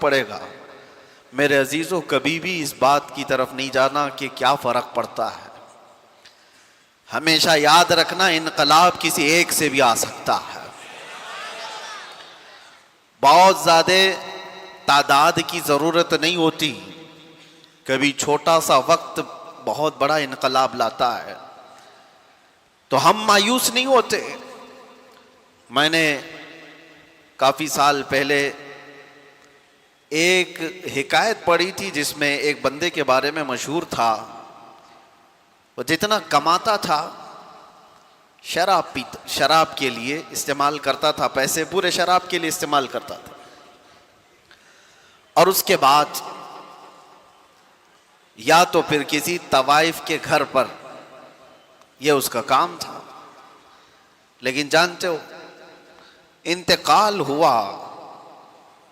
پڑے گا۔ میرے عزیزوں، کبھی بھی اس بات کی طرف نہیں جانا کہ کیا فرق پڑتا ہے۔ ہمیشہ یاد رکھنا انقلاب کسی ایک سے بھی آ سکتا ہے۔ بہت زیادہ تعداد کی ضرورت نہیں ہوتی، کبھی چھوٹا سا وقت بہت بڑا انقلاب لاتا ہے۔ تو ہم مایوس نہیں ہوتے۔ میں نے کافی سال پہلے ایک حکایت پڑھی تھی جس میں ایک بندے کے بارے میں مشہور تھا، وہ جتنا کماتا تھا شراب کے لیے استعمال کرتا تھا، پیسے پورے شراب کے لیے استعمال کرتا تھا، اور اس کے بعد یا تو پھر کسی طوائف کے گھر پر، یہ اس کا کام تھا۔ لیکن جانتے ہو انتقال ہوا،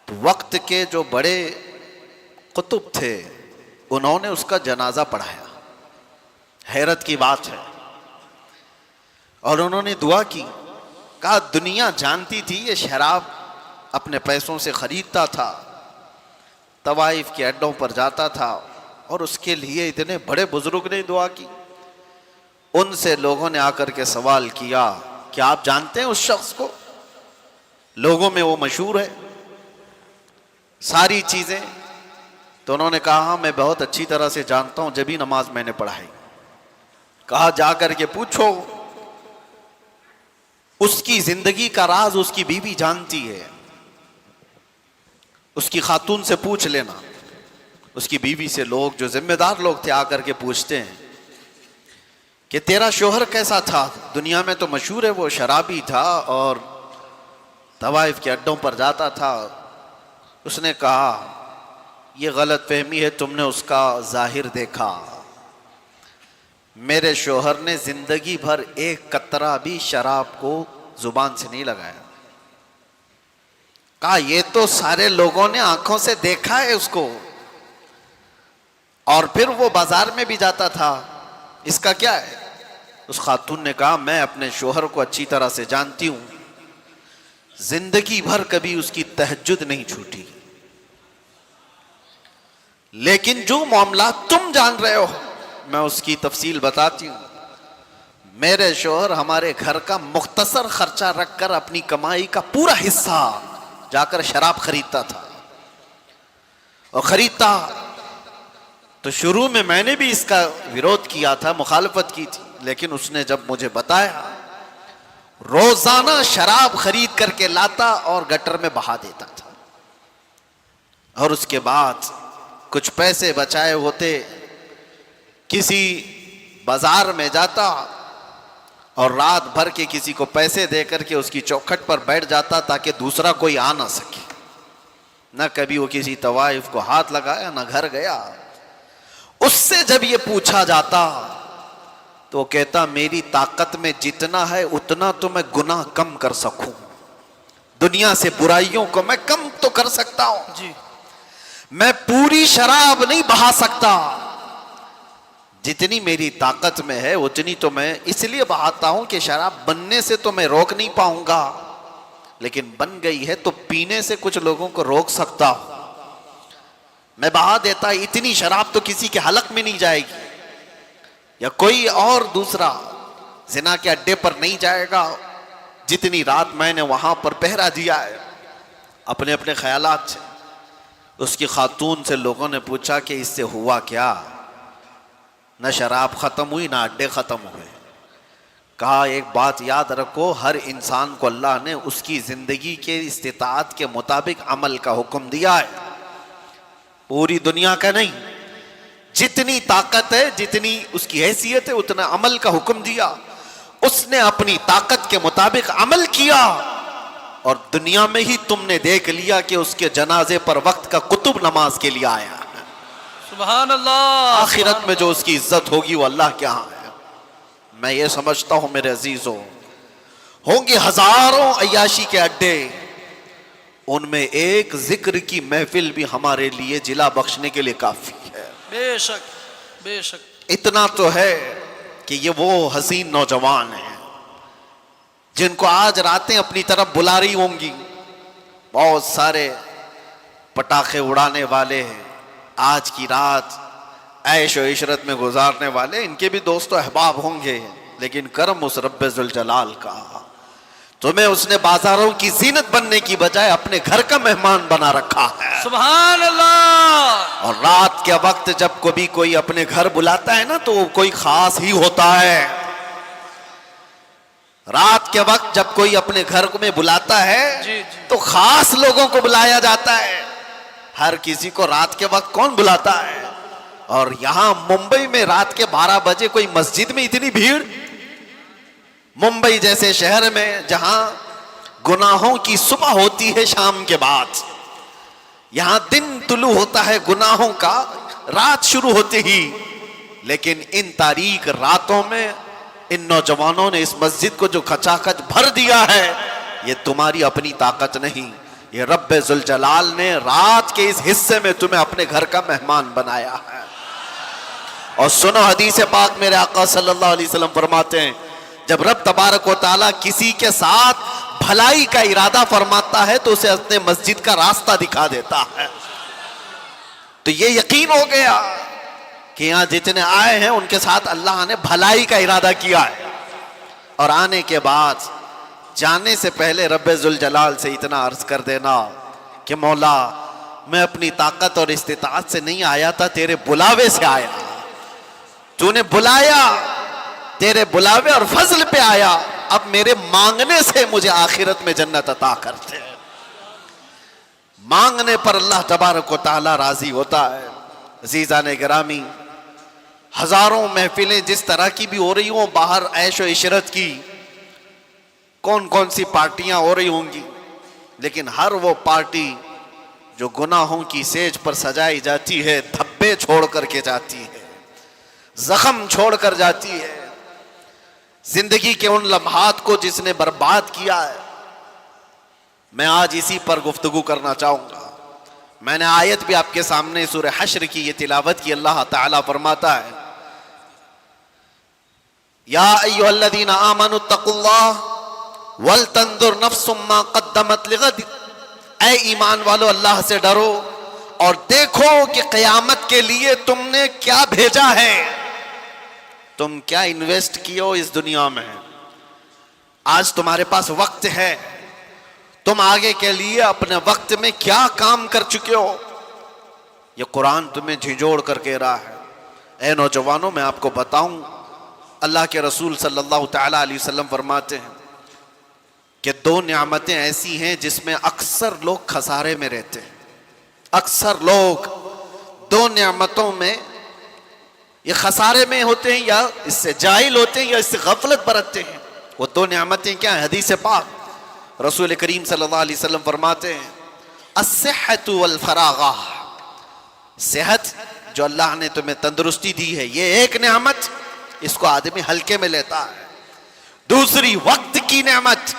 وقت کے جو بڑے قطب تھے انہوں نے اس کا جنازہ پڑھایا۔ حیرت کی بات ہے۔ اور انہوں نے دعا کی، کہا دنیا جانتی تھی یہ شراب اپنے پیسوں سے خریدتا تھا، طوائف کے اڈوں پر جاتا تھا، اور اس کے لیے اتنے بڑے بزرگ نے دعا کی۔ ان سے لوگوں نے آ کر کے سوال کیا، کیا آپ جانتے ہیں اس شخص کو؟ لوگوں میں وہ مشہور ہے ساری چیزیں۔ تو انہوں نے کہا ہاں میں بہت اچھی طرح سے جانتا ہوں، جبھی نماز میں نے پڑھائی۔ کہا جا کر کے پوچھو، اس کی زندگی کا راز اس کی بیوی جانتی ہے، اس کی خاتون سے پوچھ لینا۔ اس کی بیوی سے لوگ جو ذمہ دار لوگ تھے آ کر کے پوچھتے ہیں کہ تیرا شوہر کیسا تھا؟ دنیا میں تو مشہور ہے وہ شرابی تھا اور طوائف کے اڈوں پر جاتا تھا۔ اس نے کہا یہ غلط فہمی ہے، تم نے اس کا ظاہر دیکھا، میرے شوہر نے زندگی بھر ایک قطرہ بھی شراب کو زبان سے نہیں لگایا۔ کہا یہ تو سارے لوگوں نے آنکھوں سے دیکھا ہے اس کو، اور پھر وہ بازار میں بھی جاتا تھا، اس کا کیا ہے؟ اس خاتون نے کہا میں اپنے شوہر کو اچھی طرح سے جانتی ہوں، زندگی بھر کبھی اس کی تہجد نہیں چھوٹی، لیکن جو معاملات تم جان رہے ہو میں اس کی تفصیل بتاتی ہوں۔ میرے شوہر ہمارے گھر کا مختصر خرچہ رکھ کر اپنی کمائی کا پورا حصہ جا کر شراب خریدتا تھا، اور خریدتا تو شروع میں نے بھی اس کا ویرودھ کیا تھا، مخالفت کی تھی، لیکن اس نے جب مجھے بتایا، روزانہ شراب خرید کر کے لاتا اور گٹر میں بہا دیتا تھا، اور اس کے بعد کچھ پیسے بچائے ہوتے کسی بازار میں جاتا اور رات بھر کے کسی کو پیسے دے کر کے اس کی چوکھٹ پر بیٹھ جاتا تاکہ دوسرا کوئی آ نہ سکے۔ نہ کبھی وہ کسی طوائف کو ہاتھ لگایا، نہ گھر گیا۔ اس سے جب یہ پوچھا جاتا تو وہ کہتا میری طاقت میں جتنا ہے اتنا تو میں گناہ کم کر سکوں، دنیا سے برائیوں کو میں کم تو کر سکتا ہوں جی، میں پوری شراب نہیں بہا سکتا، جتنی میری طاقت میں ہے اتنی تو میں اس لیے بہاتا ہوں کہ شراب بننے سے تو میں روک نہیں پاؤں گا، لیکن بن گئی ہے تو پینے سے کچھ لوگوں کو روک سکتا ہوں، میں بہا دیتا، اتنی شراب تو کسی کے حلق میں نہیں جائے گی، یا کوئی اور دوسرا زنا کے اڈے پر نہیں جائے گا، جتنی رات میں نے وہاں پر پہرا دیا ہے۔ اپنے اپنے خیالات سے اس کی خاتون سے لوگوں نے پوچھا کہ اس سے ہوا کیا؟ نہ شراب ختم ہوئی، نہ اڈے ختم ہوئے۔ کہا ایک بات یاد رکھو، ہر انسان کو اللہ نے اس کی زندگی کے استطاعت کے مطابق عمل کا حکم دیا ہے، پوری دنیا کا نہیں، جتنی طاقت ہے جتنی اس کی حیثیت ہے اتنا عمل کا حکم دیا۔ اس نے اپنی طاقت کے مطابق عمل کیا، اور دنیا میں ہی تم نے دیکھ لیا کہ اس کے جنازے پر وقت کا قطب نماز کے لیے آیا۔ سبحان اللہ۔ آخرت میں جو اس کی عزت ہوگی وہ اللہ کے ہاں ہے۔ میں یہ سمجھتا ہوں میرے عزیزوں، ہوں گے ہزاروں عیاشی کے اڈے، ان میں ایک ذکر کی محفل بھی ہمارے لیے جلا بخشنے کے لیے کافی ہے۔ بے شک بے شک۔ اتنا تو ہے کہ یہ وہ حسین نوجوان ہیں جن کو آج راتیں اپنی طرف بلا رہی ہوں گی، بہت سارے پٹاخے اڑانے والے، آج کی رات عیش و عشرت میں گزارنے والے، ان کے بھی دوست و احباب ہوں گے، لیکن کرم اس رب ذوالجلال کا، تمہیں اس نے بازاروں کی زینت بننے کی بجائے اپنے گھر کا مہمان بنا رکھا ہے۔ سبحان اللہ۔ اور رات کے وقت جب کبھی کوئی اپنے گھر بلاتا ہے نا تو وہ کوئی خاص ہی ہوتا ہے۔ رات کے وقت جب کوئی اپنے گھر میں بلاتا ہے جی۔ تو خاص لوگوں کو بلایا جاتا ہے، ہر کسی کو رات کے وقت کون بلاتا ہے؟ اور یہاں ممبئی میں رات کے 12 بجے کوئی مسجد میں اتنی بھیڑ، ممبئی جیسے شہر میں جہاں گناہوں کی صبح ہوتی ہے شام کے بعد، یہاں دن طلوع ہوتا ہے گناہوں کا رات شروع ہوتے ہی، لیکن ان تاریک راتوں میں ان نوجوانوں نے اس مسجد کو جو کھچا کھچ بھر دیا ہے، یہ تمہاری اپنی طاقت نہیں، یہ رب ذوالجلال نے رات کے اس حصے میں تمہیں اپنے گھر کا مہمان بنایا ہے۔ اور سنو حدیث پاک، میرے آقا صلی اللہ علیہ وسلم فرماتے ہیں جب رب تبارک و تعالیٰ کسی کے ساتھ بھلائی کا ارادہ فرماتا ہے تو اسے اپنے مسجد کا راستہ دکھا دیتا ہے۔ تو یہ یقین ہو گیا کہ یہاں جتنے آئے ہیں ان کے ساتھ اللہ نے بھلائی کا ارادہ کیا ہے، اور آنے کے بعد جانے سے پہلے رب ذوالجلال سے اتنا عرض کر دینا کہ مولا میں اپنی طاقت اور استطاعت سے نہیں آیا تھا، تیرے بلاوے سے آیا، تو نے بلایا، تیرے بلاوے اور فضل پہ آیا، اب میرے مانگنے سے مجھے آخرت میں جنت عطا کرتے۔ مانگنے پر اللہ تبارک و تعالی راضی ہوتا ہے۔ عزیزان گرامی، ہزاروں محفلیں جس طرح کی بھی ہو رہی ہوں باہر، عیش و عشرت کی کون کون سی پارٹیاں ہو رہی ہوں گی، لیکن ہر وہ پارٹی جو گناہوں کی سیج پر سجائی جاتی ہے دھبے چھوڑ کر کے جاتی ہے، زخم چھوڑ کر جاتی ہے۔ زندگی کے ان لمحات کو جس نے برباد کیا ہے، میں آج اسی پر گفتگو کرنا چاہوں گا۔ میں نے آیت بھی آپ کے سامنے سورہ حشر کی یہ تلاوت کی، اللہ تعالیٰ فرماتا ہے یا ایھا الذین آمنوا اتقوا اللہ ولتنظر نفس ما قدمت لغد، اے ایمان والو اللہ سے ڈرو اور دیکھو کہ قیامت کے لیے تم نے کیا بھیجا ہے، تم کیا انویسٹ کیے اس دنیا میں۔ آج تمہارے پاس وقت ہے، تم آگے کے لیے اپنے وقت میں کیا کام کر چکے ہو، یہ قرآن تمہیں جھنجھوڑ کر کہہ رہا ہے۔ اے نوجوانوں، میں آپ کو بتاؤں، اللہ کے رسول صلی اللہ تعالیٰ علیہ وسلم فرماتے ہیں کہ 2 نعمتیں ایسی ہیں جس میں اکثر لوگ خسارے میں رہتے ہیں۔ اکثر لوگ 2 نعمتوں میں یہ خسارے میں ہوتے ہیں، یا اس سے جاہل ہوتے ہیں، یا اس سے غفلت برتتے ہیں۔ وہ 2 نعمتیں کیا ہیں؟ حدیث پاک رسول کریم صلی اللہ علیہ وسلم فرماتے ہیں الصحت والفراغہ، صحت جو اللہ نے تمہیں تندرستی دی ہے یہ ایک نعمت، اس کو آدمی ہلکے میں لیتا ہے۔ دوسری وقت کی نعمت،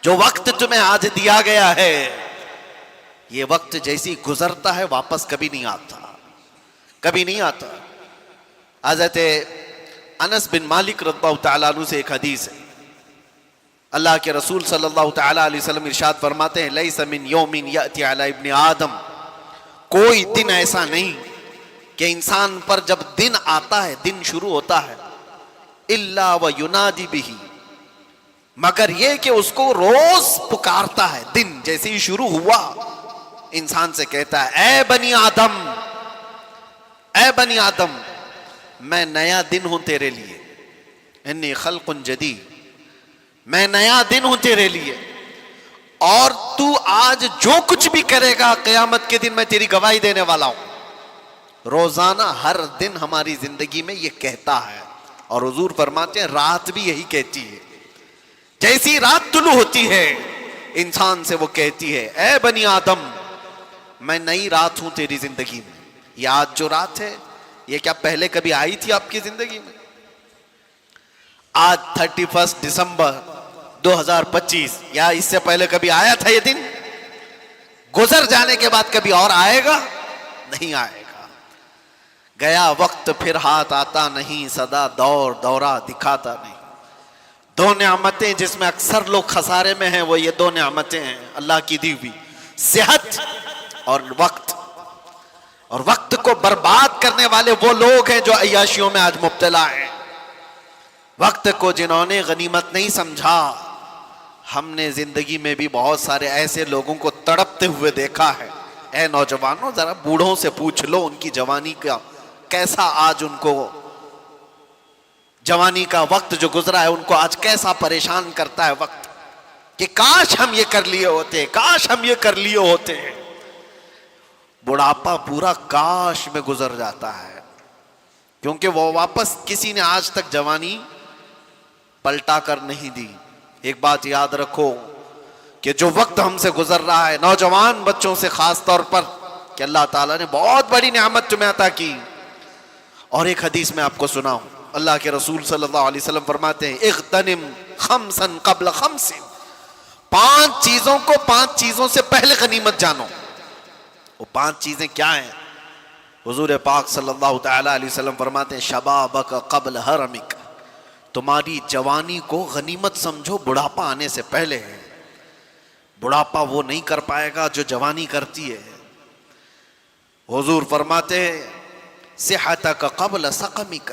جو وقت تمہیں آج دیا گیا ہے، یہ وقت جیسی گزرتا ہے واپس کبھی نہیں آتا، کبھی نہیں آتا۔ حضرت انس بن مالک رضی اللہ تعالیٰ عنہ سے ایک حدیث ہے، اللہ کے رسول صلی اللہ تعالیٰ علیہ وسلم ارشاد فرماتے ہیں لیس من یوم یأتی علی ابن آدم، کوئی دن ایسا نہیں کہ انسان پر جب دن آتا ہے، دن شروع ہوتا ہے، الا وینادی بہ، مگر یہ کہ اس کو روز پکارتا ہے۔ دن جیسے ہی شروع ہوا انسان سے کہتا ہے اے بنی آدم، اے بنی آدم، میں نیا دن ہوں تیرے لیے، انی خلق جدید، میں نیا دن ہوں تیرے لیے، اور تو آج جو کچھ بھی کرے گا قیامت کے دن میں تیری گواہی دینے والا ہوں۔ روزانہ ہر دن ہماری زندگی میں یہ کہتا ہے، اور حضور فرماتے ہیں رات بھی یہی کہتی ہے۔ جیسی رات طلوع ہوتی ہے انسان سے وہ کہتی ہے اے بنی آدم، میں نئی رات ہوں تیری زندگی میں۔ یہ آج جو رات ہے یہ کیا پہلے کبھی آئی تھی آپ کی زندگی میں؟ آج 31 دسمبر 2025، یا اس سے پہلے کبھی آیا تھا یہ دن؟ گزر جانے کے بعد کبھی اور آئے گا؟ نہیں آئے گا۔ گیا وقت پھر ہاتھ آتا نہیں، صدا دور دورہ دکھاتا نہیں۔ 2 نعمتیں جس میں اکثر لوگ خسارے میں ہیں وہ یہ 2 نعمتیں ہیں اللہ کی دی ہوئی، صحت اور وقت کو برباد کرنے والے وہ لوگ ہیں جو عیاشیوں میں آج مبتلا ہیں. وقت کو جنہوں نے غنیمت نہیں سمجھا. ہم نے زندگی میں بھی بہت سارے ایسے لوگوں کو تڑپتے ہوئے دیکھا ہے. اے نوجوانوں ذرا بوڑھوں سے پوچھ لو ان کی جوانی کا کیسا آج ان کو جوانی کا وقت جو گزرا ہے ان کو آج کیسا پریشان کرتا ہے وقت کہ کاش ہم یہ کر لیے ہوتے, کاش ہم یہ کر لیے ہوتے. بڑھاپا پورا کاش میں گزر جاتا ہے کیونکہ وہ واپس کسی نے آج تک جوانی پلٹا کر نہیں دی. ایک بات یاد رکھو کہ جو وقت ہم سے گزر رہا ہے, نوجوان بچوں سے خاص طور پر, کہ اللہ تعالیٰ نے بہت بڑی نعمت تمہیں عطا کی. اور ایک حدیث میں آپ کو سناؤں, اللہ کے رسول صلی اللہ علیہ وسلم فرماتے ہیں اغتنم خمسا قبل خمس, 5 چیزوں کو 5 چیزوں سے پہلے غنیمت جانو. وہ 5 چیزیں کیا ہیں؟ حضور پاک صلی اللہ تعالی علیہ وسلم فرماتے ہیں شبابک قبل حرمک, تمہاری جوانی کو غنیمت سمجھو, بڑھاپا آنے سے پہلے ہے. بڑھاپا وہ نہیں کر پائے گا جو جوانی کرتی ہے. حضور فرماتے ہیں صحتک قبل سقمک,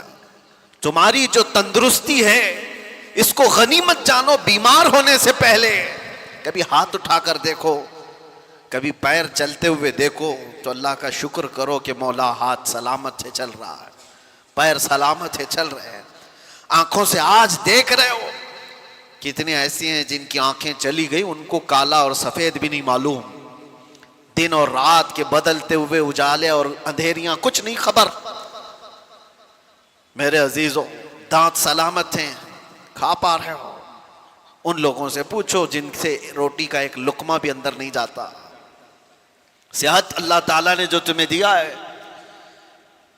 تمہاری جو تندرستی ہے اس کو غنیمت جانو بیمار ہونے سے پہلے. کبھی ہاتھ اٹھا کر دیکھو, کبھی پیر چلتے ہوئے دیکھو تو اللہ کا شکر کرو کہ مولا ہاتھ سلامت ہے چل رہا ہے, پیر سلامت ہے چل رہے ہیں. آنکھوں سے آج دیکھ رہے ہو, کتنے ایسی ہیں جن کی آنکھیں چلی گئی ان کو کالا اور سفید بھی نہیں معلوم, دن اور رات کے بدلتے ہوئے اجالے اور اندھیریاں کچھ نہیں خبر. میرے عزیزوں, دانت سلامت ہیں, کھا پا رہے ہو. ان لوگوں سے پوچھو جن سے روٹی کا ایک لقمہ بھی اندر نہیں جاتا. صحت اللہ تعالیٰ نے جو تمہیں دیا ہے.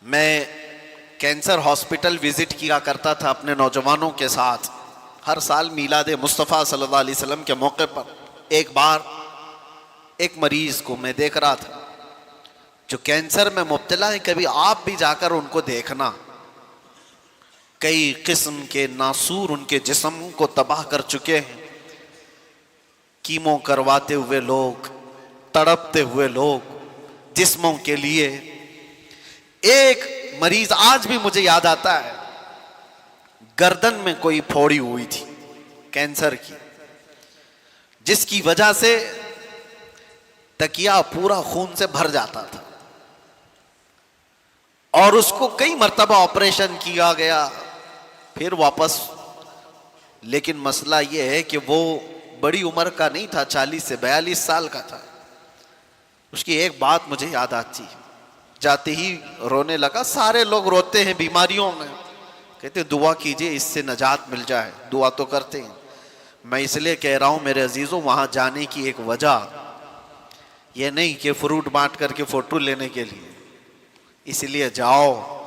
میں کینسر ہاسپٹل وزٹ کیا کرتا تھا اپنے نوجوانوں کے ساتھ ہر سال میلاد مصطفیٰ صلی اللہ علیہ وسلم کے موقع پر. ایک بار ایک مریض کو میں دیکھ رہا تھا جو کینسر میں مبتلا ہے, کبھی آپ بھی جا کر ان کو دیکھنا. کئی قسم کے ناسور ان کے جسم کو تباہ کر چکے ہیں. کیمو کرواتے ہوئے لوگ, تڑپتے ہوئے لوگ جسموں کے لیے. ایک مریض آج بھی مجھے یاد آتا ہے, گردن میں کوئی پھوڑی ہوئی تھی کینسر کی, جس کی وجہ سے تکیا پورا خون سے بھر جاتا تھا اور اس کو کئی مرتبہ آپریشن کیا گیا پھر واپس. لیکن مسئلہ یہ ہے کہ وہ بڑی عمر کا نہیں تھا, 40 سے 42 سال کا تھا. اس کی ایک بات مجھے یاد آتی, جاتے ہی رونے لگا. سارے لوگ روتے ہیں بیماریوں میں, کہتے دعا کیجئے اس سے نجات مل جائے. دعا تو کرتے ہیں. میں اس لیے کہہ رہا ہوں میرے عزیزوں, وہاں جانے کی ایک وجہ یہ نہیں کہ فروٹ بانٹ کر کے فوٹو لینے کے لیے, اس لیے جاؤ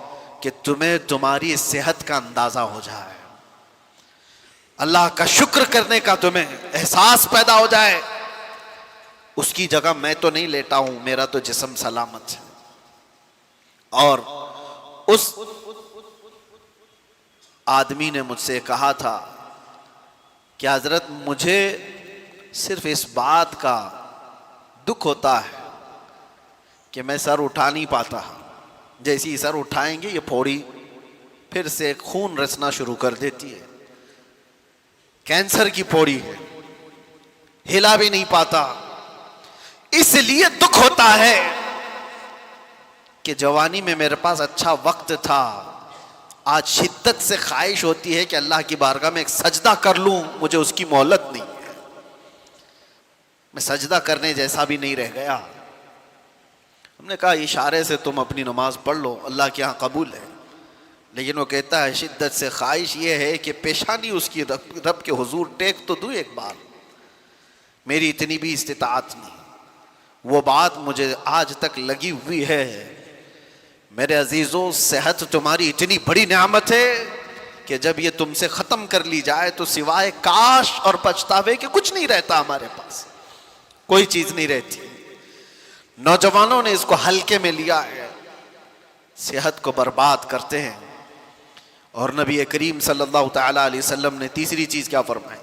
کہ تمہیں تمہاری صحت کا اندازہ ہو جائے, اللہ کا شکر کرنے کا تمہیں احساس پیدا ہو جائے. اس کی جگہ میں تو نہیں لیٹا ہوں, میرا تو جسم سلامت ہے. اور اس آدمی نے مجھ سے کہا تھا کہ حضرت مجھے صرف اس بات کا دکھ ہوتا ہے کہ میں سر اٹھا نہیں پاتا. جیسے ہی سر اٹھائیں گے یہ پھوڑی پھر سے خون رسنا شروع کر دیتی ہے. کینسر کی پھوڑی ہے, ہلا بھی نہیں پاتا. اس لیے دکھ ہوتا ہے کہ جوانی میں میرے پاس اچھا وقت تھا, آج شدت سے خواہش ہوتی ہے کہ اللہ کی بارگاہ میں ایک سجدہ کر لوں, مجھے اس کی مہلت نہیں ہے. میں سجدہ کرنے جیسا بھی نہیں رہ گیا. ہم نے کہا اشارے سے تم اپنی نماز پڑھ لو, اللہ کے ہاں قبول ہے. لیکن وہ کہتا ہے شدت سے خواہش یہ ہے کہ پیشانی اس کی رب کے حضور ٹیک تو دوں ایک بار, میری اتنی بھی استطاعت نہیں. وہ بات مجھے آج تک لگی ہوئی ہے. میرے عزیزوں, صحت تمہاری اتنی بڑی نعمت ہے کہ جب یہ تم سے ختم کر لی جائے تو سوائے کاش اور پچھتاوے کہ کچھ نہیں رہتا. ہمارے پاس کوئی چیز نہیں رہتی. نوجوانوں نے اس کو ہلکے میں لیا ہے, صحت کو برباد کرتے ہیں. اور نبی کریم صلی اللہ تعالی علیہ وسلم نے تیسری چیز کیا فرمائی؟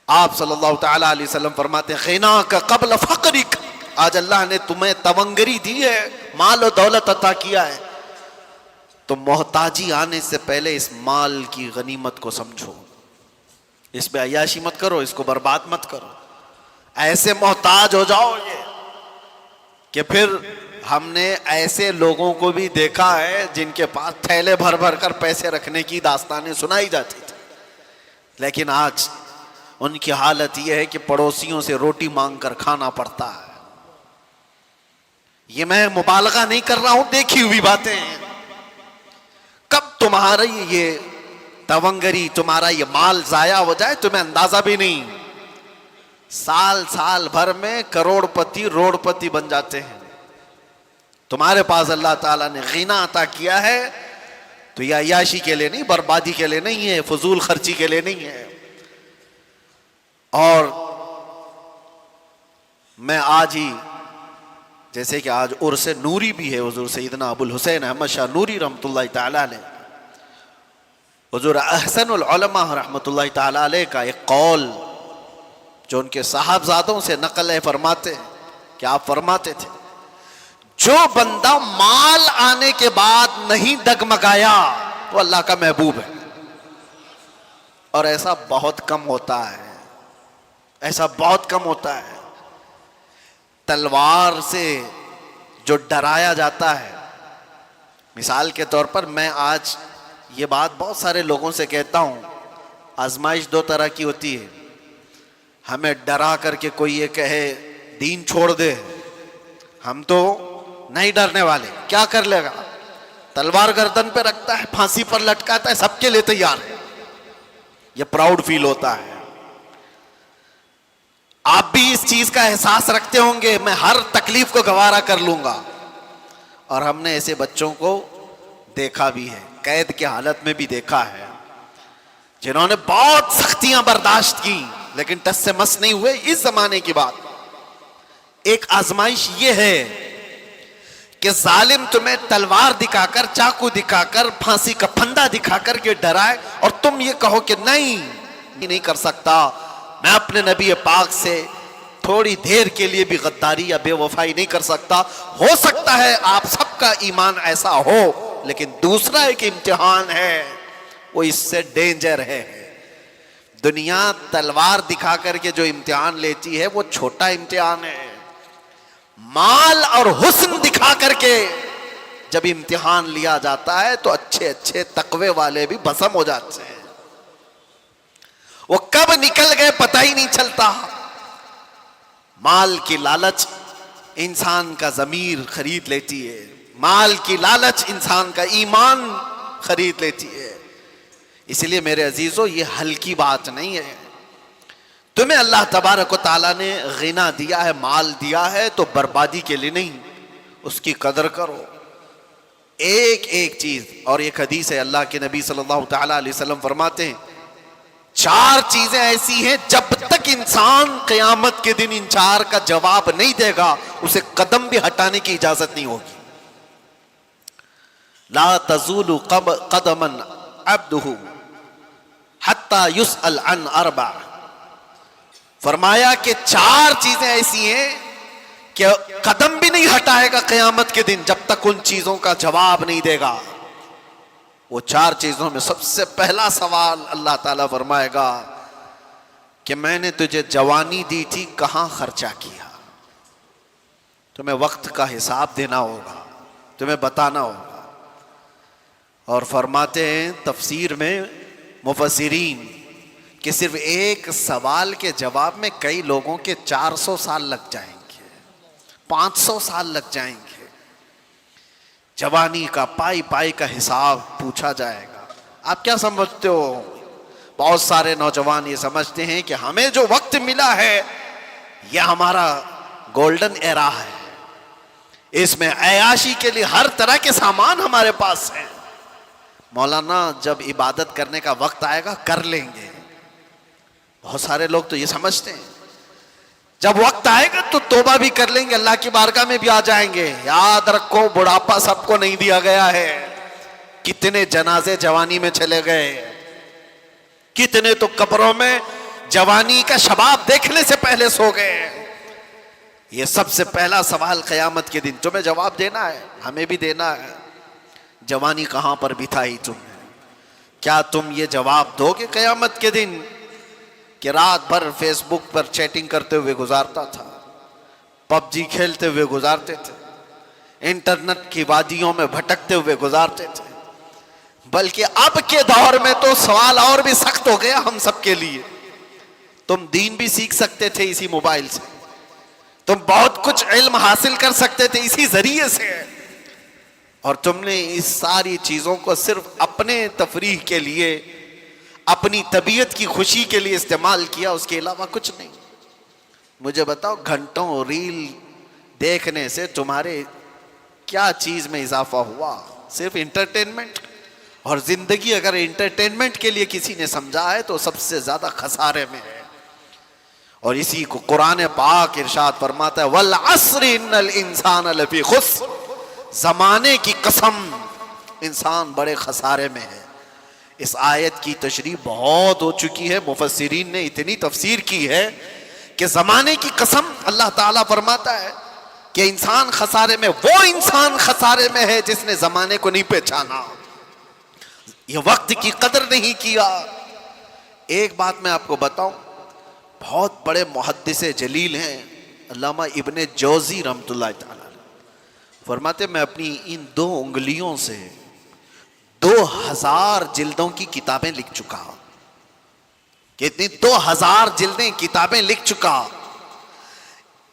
آپ صلی اللہ تعالی علیہ وسلم فرماتے ہیں غناک قبل فقرک, آج اللہ نے تمہیں تونگری دی ہے، مال و دولت عطا کیا ہے، تو محتاجی آنے سے پہلے اس مال کی غنیمت کو سمجھو، اس پہ عیاشی مت کرو، اس کو برباد مت کرو۔ ایسے محتاج ہو جاؤ یہ کہ پھر ہم نے ایسے لوگوں کو بھی دیکھا ہے جن کے پاس تھیلے بھر بھر کر پیسے رکھنے کی داستانیں سنائی جاتی تھی، لیکن آج ان کی حالت یہ ہے کہ پڑوسیوں سے روٹی مانگ کر کھانا پڑتا ہے۔ یہ میں مبالغہ نہیں کر رہا ہوں، دیکھی ہوئی باتیں ہیں۔ کب تمہارا یہ تونگری، تمہارا یہ مال ضائع ہو جائے تمہیں اندازہ بھی نہیں، سال بھر میں کروڑ پتی روڑ پتی بن جاتے ہیں۔ تمہارے پاس اللہ تعالیٰ نے غنا عطا کیا ہے تو یہ عیاشی کے لیے نہیں، بربادی کے لیے نہیں ہے، فضول خرچی کے لیے نہیں ہے۔ اور میں آج ہی، جیسے کہ آج عرس نوری بھی ہے حضور سیدنا ابو الحسین احمد شاہ نوری رحمۃ اللہ تعالی علیہ، حضور احسن العلماء رحمۃ اللہ تعالی علیہ کا ایک قول جو ان کے صاحبزادوں سے نقل ہے، فرماتے کہ آپ فرماتے تھے جو بندہ مال آنے کے بعد نہیں ڈگمگایا وہ اللہ کا محبوب ہے۔ اور ایسا بہت کم ہوتا ہے، ایسا بہت کم ہوتا ہے۔ تلوار سے جو ڈرایا جاتا ہے، مثال کے طور پر میں آج یہ بات بہت سارے لوگوں سے کہتا ہوں، آزمائش دو طرح کی ہوتی ہے، ہمیں ڈرا کر کے کوئی یہ کہے دین چھوڑ دے، ہم تو نہیں ڈرنے والے، کیا کر لے گا، تلوار گردن پہ رکھتا ہے، پھانسی پر لٹکاتا ہے، سب کے لیے تیار ہے، یہ پراؤڈ فیل ہوتا ہے۔ آپ بھی اس چیز کا احساس رکھتے ہوں گے، میں ہر تکلیف کو گوارا کر لوں گا۔ اور ہم نے ایسے بچوں کو دیکھا بھی ہے، قید کی حالت میں بھی دیکھا ہے، جنہوں نے بہت سختیاں برداشت کی لیکن ٹس سے مس نہیں ہوئے۔ اس زمانے کی بات، ایک آزمائش یہ ہے کہ ظالم تمہیں تلوار دکھا کر، چاقو دکھا کر، پھانسی کا پھندا دکھا کر کے ڈرائے، اور تم یہ کہو کہ نہیں کر سکتا، میں اپنے نبی پاک سے تھوڑی دیر کے لیے بھی غداری یا بے وفائی نہیں کر سکتا۔ ہو سکتا ہے آپ سب کا ایمان ایسا ہو، لیکن دوسرا ایک امتحان ہے، وہ اس سے ڈینجر ہے۔ دنیا تلوار دکھا کر کے جو امتحان لیتی ہے وہ چھوٹا امتحان ہے، مال اور حسن دکھا کر کے جب امتحان لیا جاتا ہے تو اچھے اچھے تقوی والے بھی بھسم ہو جاتے ہیں، وہ کب نکل گئے پتہ ہی نہیں چلتا۔ مال کی لالچ انسان کا ضمیر خرید لیتی ہے، مال کی لالچ انسان کا ایمان خرید لیتی ہے۔ اس لیے میرے عزیزو، یہ ہلکی بات نہیں ہے۔ تمہیں اللہ تبارک و تعالیٰ نے غنا دیا ہے، مال دیا ہے، تو بربادی کے لیے نہیں، اس کی قدر کرو، ایک ایک چیز۔ اور ایک حدیث ہے، اللہ کے نبی صلی اللہ تعالیٰ علیہ وسلم فرماتے ہیں 4 چیزیں ایسی ہیں جب تک انسان قیامت کے دن ان 4 کا جواب نہیں دے گا اسے قدم بھی ہٹانے کی اجازت نہیں ہوگی۔ لا تزول قدما عبده حتی یسأل عن 4، فرمایا کہ 4 چیزیں ایسی ہیں کہ قدم بھی نہیں ہٹائے گا قیامت کے دن جب تک ان چیزوں کا جواب نہیں دے گا۔ وہ 4 چیزوں میں سب سے پہلا سوال اللہ تعالیٰ فرمائے گا کہ میں نے تجھے جوانی دی تھی، کہاں خرچہ کیا؟ تمہیں وقت کا حساب دینا ہوگا، تمہیں بتانا ہوگا۔ اور فرماتے ہیں تفسیر میں مفسرین کہ صرف ایک سوال کے جواب میں کئی لوگوں کے 400 سال لگ جائیں گے، 500 سال لگ جائیں گے۔ جوانی کا پائی پائی کا حساب پوچھا جائے گا۔ آپ کیا سمجھتے ہو؟ بہت سارے نوجوان یہ سمجھتے ہیں کہ ہمیں جو وقت ملا ہے یہ ہمارا گولڈن ایرا ہے، اس میں عیاشی کے لیے ہر طرح کے سامان ہمارے پاس ہیں، مولانا جب عبادت کرنے کا وقت آئے گا کر لیں گے۔ بہت سارے لوگ تو یہ سمجھتے ہیں جب وقت آئے گا تو توبہ بھی کر لیں گے، اللہ کی بارگاہ میں بھی آ جائیں گے۔ یاد رکھو بڑھاپا سب کو نہیں دیا گیا ہے۔ کتنے جنازے جوانی میں چلے گئے، کتنے تو قبروں میں جوانی کا شباب دیکھنے سے پہلے سو گئے۔ یہ سب سے پہلا سوال قیامت کے دن تمہیں جواب دینا ہے، ہمیں بھی دینا ہے۔ جوانی کہاں پر بتائی تم نے؟ کیا تم یہ جواب دو گے قیامت کے دن کہ رات بھر فیس بک پر چیٹنگ کرتے ہوئے گزارتا تھا، پب جی کھیلتے ہوئے گزارتے تھے، انٹرنیٹ کی وادیوں میں بھٹکتے ہوئے گزارتے تھے؟ بلکہ اب کے دور میں تو سوال اور بھی سخت ہو گیا ہم سب کے لیے۔ تم دین بھی سیکھ سکتے تھے اسی موبائل سے، تم بہت کچھ علم حاصل کر سکتے تھے اسی ذریعے سے، اور تم نے اس ساری چیزوں کو صرف اپنے تفریح کے لیے، اپنی طبیعت کی خوشی کے لیے استعمال کیا، اس کے علاوہ کچھ نہیں۔ مجھے بتاؤ گھنٹوں ریل دیکھنے سے تمہارے کیا چیز میں اضافہ ہوا؟ صرف انٹرٹینمنٹ۔ اور زندگی اگر انٹرٹینمنٹ کے لیے کسی نے سمجھا ہے تو سب سے زیادہ خسارے میں ہے۔ اور اسی کو قرآن پاک ارشاد فرماتا ہے وَالْعَصْرِ إِنَّ الْإِنسَانَ لَفِي خُسْرٍ، زمانے کی قسم انسان بڑے خسارے میں ہے۔ اس آیت کی تشریح بہت ہو چکی ہے، مفسرین نے اتنی تفسیر کی ہے کہ زمانے کی قسم اللہ تعالیٰ فرماتا ہے کہ انسان خسارے میں، وہ انسان خسارے میں ہے جس نے زمانے کو نہیں پہچانا، یہ وقت کی قدر نہیں کیا۔ ایک بات میں آپ کو بتاؤں، بہت بڑے محدث جلیل ہیں علامہ ابن جوزی رحمۃ اللہ تعالی، فرماتے میں اپنی ان 2 انگلیوں سے 2000 جلدوں کی کتابیں لکھ چکا۔ کتنی؟ 2000 جلدیں کتابیں لکھ چکا۔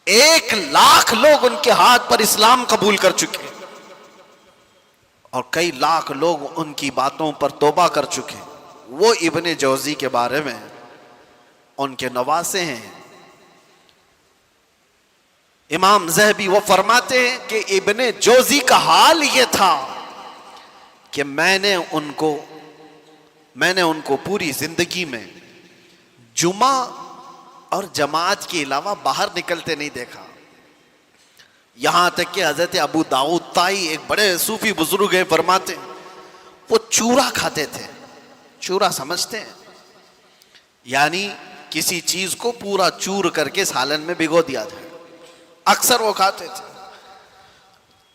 1,00,000 لوگ ان کے ہاتھ پر اسلام قبول کر چکے، اور کئی لاکھ لوگ ان کی باتوں پر توبہ کر چکے۔ وہ ابن جوزی کے بارے میں ان کے نواسے ہیں امام ذہبی، وہ فرماتے ہیں کہ ابن جوزی کا حال یہ تھا کہ میں نے ان کو پوری زندگی میں جمعہ اور جماعت کے علاوہ باہر نکلتے نہیں دیکھا۔ یہاں تک کہ حضرت ابو داؤد طائی ایک بڑے صوفی بزرگ ہیں، فرماتے ہیں وہ چورا کھاتے تھے۔ چورا سمجھتے ہیں؟ یعنی کسی چیز کو پورا چور کر کے سالن میں بھگو دیا جائے، اکثر وہ کھاتے تھے۔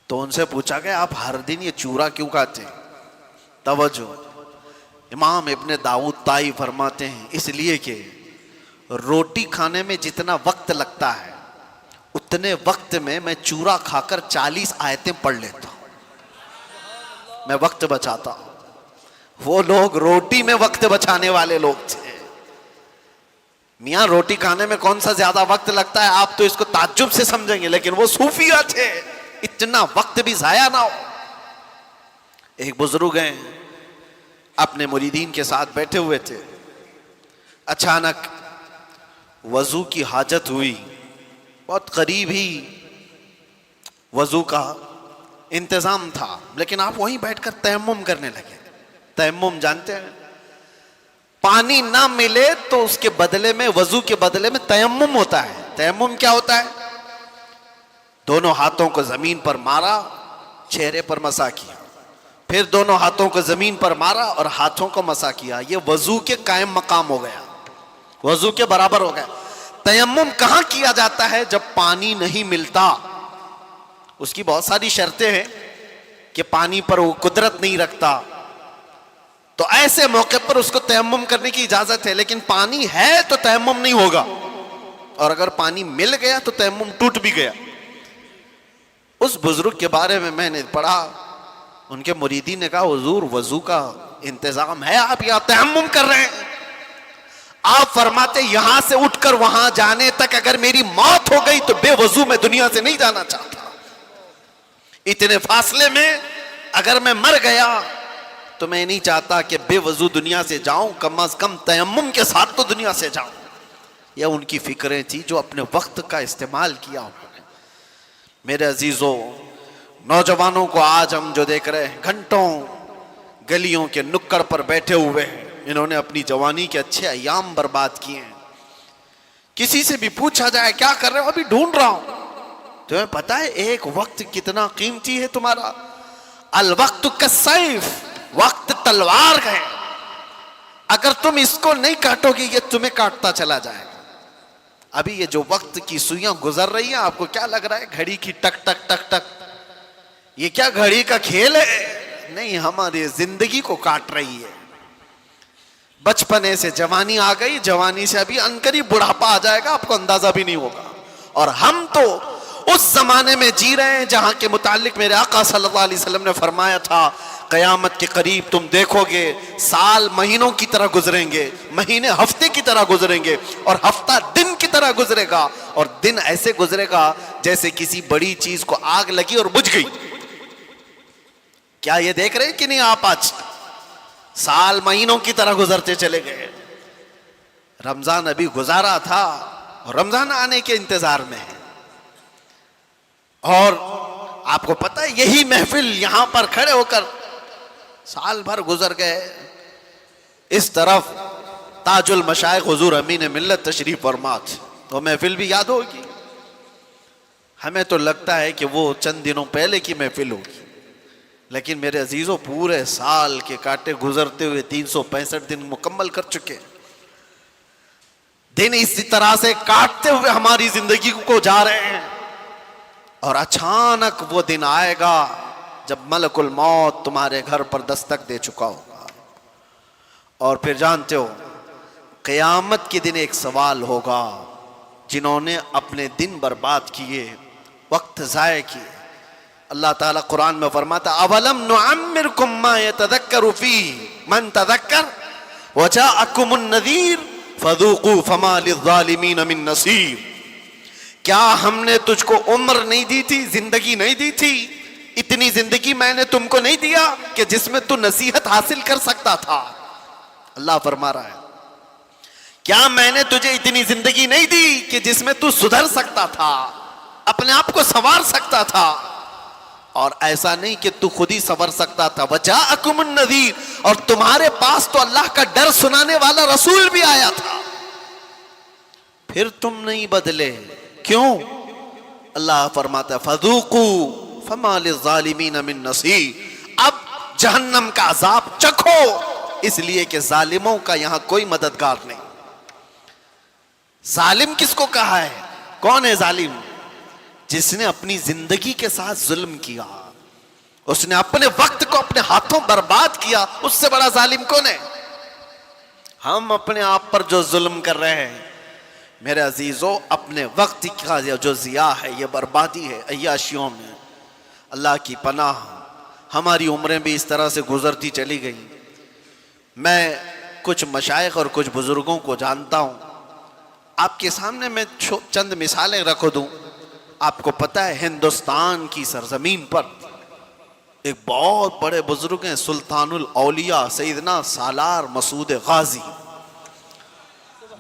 تو ان سے پوچھا گیا آپ ہر دن یہ چورا کیوں کھاتے ہیں؟ توجہ، امام ابن داؤد طائی فرماتے ہیں اس لیے کہ روٹی کھانے میں جتنا وقت لگتا ہے اتنے وقت میں چورا کھا کر 40 آیتیں پڑھ لیتا ہوں، میں وقت بچاتا ہوں۔ وہ لوگ روٹی میں وقت بچانے والے لوگ تھے۔ میاں روٹی کھانے میں کون سا زیادہ وقت لگتا ہے؟ آپ تو اس کو تعجب سے سمجھیں گے، لیکن وہ صوفیہ تھے، اتنا وقت بھی ضائع نہ ہو۔ ایک بزرگ ہیں اپنے مریدین کے ساتھ بیٹھے ہوئے تھے، اچانک وضو کی حاجت ہوئی، بہت قریب ہی وضو کا انتظام تھا، لیکن آپ وہیں بیٹھ کر تیمم کرنے لگے۔ تیمم جانتے ہیں؟ پانی نہ ملے تو اس کے بدلے میں، وضو کے بدلے میں تیمم ہوتا ہے۔ تیمم کیا ہوتا ہے؟ دونوں ہاتھوں کو زمین پر مارا، چہرے پر مسح کیا، پھر دونوں ہاتھوں کو زمین پر مارا اور ہاتھوں کو مسح کیا۔ یہ وضو کے قائم مقام ہو گیا، وضو کے برابر ہو گیا۔ تیمم کہاں کیا جاتا ہے؟ جب پانی نہیں ملتا۔ اس کی بہت ساری شرطیں ہیں کہ پانی پر وہ قدرت نہیں رکھتا، تو ایسے موقع پر اس کو تیمم کرنے کی اجازت ہے، لیکن پانی ہے تو تیمم نہیں ہوگا، اور اگر پانی مل گیا تو تیمم ٹوٹ بھی گیا۔ اس بزرگ کے بارے میں نے پڑھا، ان کے مریدین نے کہا حضور وضو کا انتظام ہے، آپ یہاں تیمم کر رہے ہیں؟ آپ فرماتے یہاں سے اٹھ کر وہاں جانے تک اگر میری موت ہو گئی تو بے وضو میں دنیا سے نہیں جانا چاہتا۔ اتنے فاصلے میں اگر میں مر گیا تو میں نہیں چاہتا کہ بے وضو دنیا سے جاؤں، کم از کم تیمم کے ساتھ تو دنیا سے جاؤں۔ یہ ان کی فکریں تھی جو اپنے وقت کا استعمال کیا انہوں نے۔ میرے عزیزوں، نوجوانوں کو آج ہم جو دیکھ رہے ہیں، گھنٹوں گلیوں کے نکڑ پر بیٹھے ہوئے ہیں، انہوں نے اپنی جوانی کے اچھے ایام برباد کیے ہیں۔ کسی سے بھی پوچھا جائے کیا کر رہے ہو؟ ابھی ڈھونڈ رہا ہوں۔ تمہیں پتا ہے ایک وقت کتنا قیمتی ہے تمہارا؟ الوقت کالسیف، وقت تلوار ہے، اگر تم اس کو نہیں کاٹو گے یہ تمہیں کاٹتا چلا جائے گا۔ ابھی یہ جو وقت کی سوئیاں گزر رہی ہیں آپ کو کیا لگ رہا ہے گھڑی کی ٹک ٹک ٹک ٹک؟ یہ کیا گھڑی کا کھیل ہے؟ نہیں، ہماری زندگی کو کاٹ رہی ہے۔ بچپنے سے جوانی آ گئی، جوانی سے ابھی عنقریب بڑھاپا آ جائے گا، آپ کو اندازہ بھی نہیں ہوگا۔ اور ہم تو اس زمانے میں جی رہے ہیں جہاں کے متعلق میرے آقا صلی اللہ علیہ وسلم نے فرمایا تھا قیامت کے قریب تم دیکھو گے سال مہینوں کی طرح گزریں گے، مہینے ہفتے کی طرح گزریں گے، اور ہفتہ دن کی طرح گزرے گا، اور دن ایسے گزرے گا جیسے کسی بڑی چیز کو آگ لگی اور بجھ گئی۔ کیا یہ دیکھ رہے ہیں کہ نہیں آپ؟ آج سال مہینوں کی طرح گزرتے چلے گئے۔ رمضان ابھی گزارا تھا اور رمضان آنے کے انتظار میں ہے، اور آپ کو پتہ ہے یہی محفل یہاں پر کھڑے ہو کر سال بھر گزر گئے۔ اس طرف تاج المشائخ حضور امین ملت تشریف فرما تھے، تو محفل بھی یاد ہوگی۔ ہمیں تو لگتا ہے کہ وہ چند دنوں پہلے کی محفل ہوگی، لیکن میرے عزیزوں پورے سال کے کاٹے گزرتے ہوئے 365 دن مکمل کر چکے۔ دن اسی طرح سے کاٹتے ہوئے ہماری زندگی کو جا رہے ہیں، اور اچانک وہ دن آئے گا جب ملک الموت تمہارے گھر پر دستک دے چکا ہوگا۔ اور پھر جانتے ہو قیامت کے دن ایک سوال ہوگا، جنہوں نے اپنے دن برباد کیے، وقت ضائع کیے۔ اللہ تعالیٰ قرآن میں فرماتا اولم نعمرکم ما یتذکر فیہ من تذکر وجاءکم النذیر فذوقوا فما للظالمین من نصیر۔ کیا ہم نے تجھ کو عمر نہیں دی تھی، زندگی نہیں دی تھی؟ اتنی زندگی میں نے تم کو نہیں دیا کہ جس میں تو نصیحت حاصل کر سکتا تھا؟ اللہ فرما رہا ہے کیا میں نے تجھے اتنی زندگی نہیں دی کہ جس میں تو سدھر سکتا تھا، اپنے آپ کو سنوار سکتا تھا؟ اور ایسا نہیں کہ تو خود ہی سنور سکتا تھا، وجاءکم النذیر، اور تمہارے پاس تو اللہ کا ڈر سنانے والا رسول بھی آیا تھا، پھر تم نہیں بدلے۔ کیوں؟ اللہ فرماتا ہے فذوقوا فما للظالمین من نصیر، اب جہنم کا عذاب چکھو، اس لیے کہ ظالموں کا یہاں کوئی مددگار نہیں۔ ظالم کس کو کہا ہے؟ کون ہے ظالم؟ جس نے اپنی زندگی کے ساتھ ظلم کیا، اس نے اپنے وقت کو اپنے ہاتھوں برباد کیا، اس سے بڑا ظالم کون ہے؟ ہم اپنے آپ پر جو ظلم کر رہے ہیں میرے عزیزوں، اپنے وقت کا جو ضیاع ہے، یہ بربادی ہے عیاشیوں میں۔ اللہ کی پناہ، ہماری عمریں بھی اس طرح سے گزرتی چلی گئی۔ میں کچھ مشائخ اور کچھ بزرگوں کو جانتا ہوں، آپ کے سامنے میں چند مثالیں رکھ دوں۔ آپ کو پتہ ہے ہندوستان کی سرزمین پر ایک بہت بڑے بزرگ ہیں، سلطان الاولیاء سیدنا سالار مسعود غازی،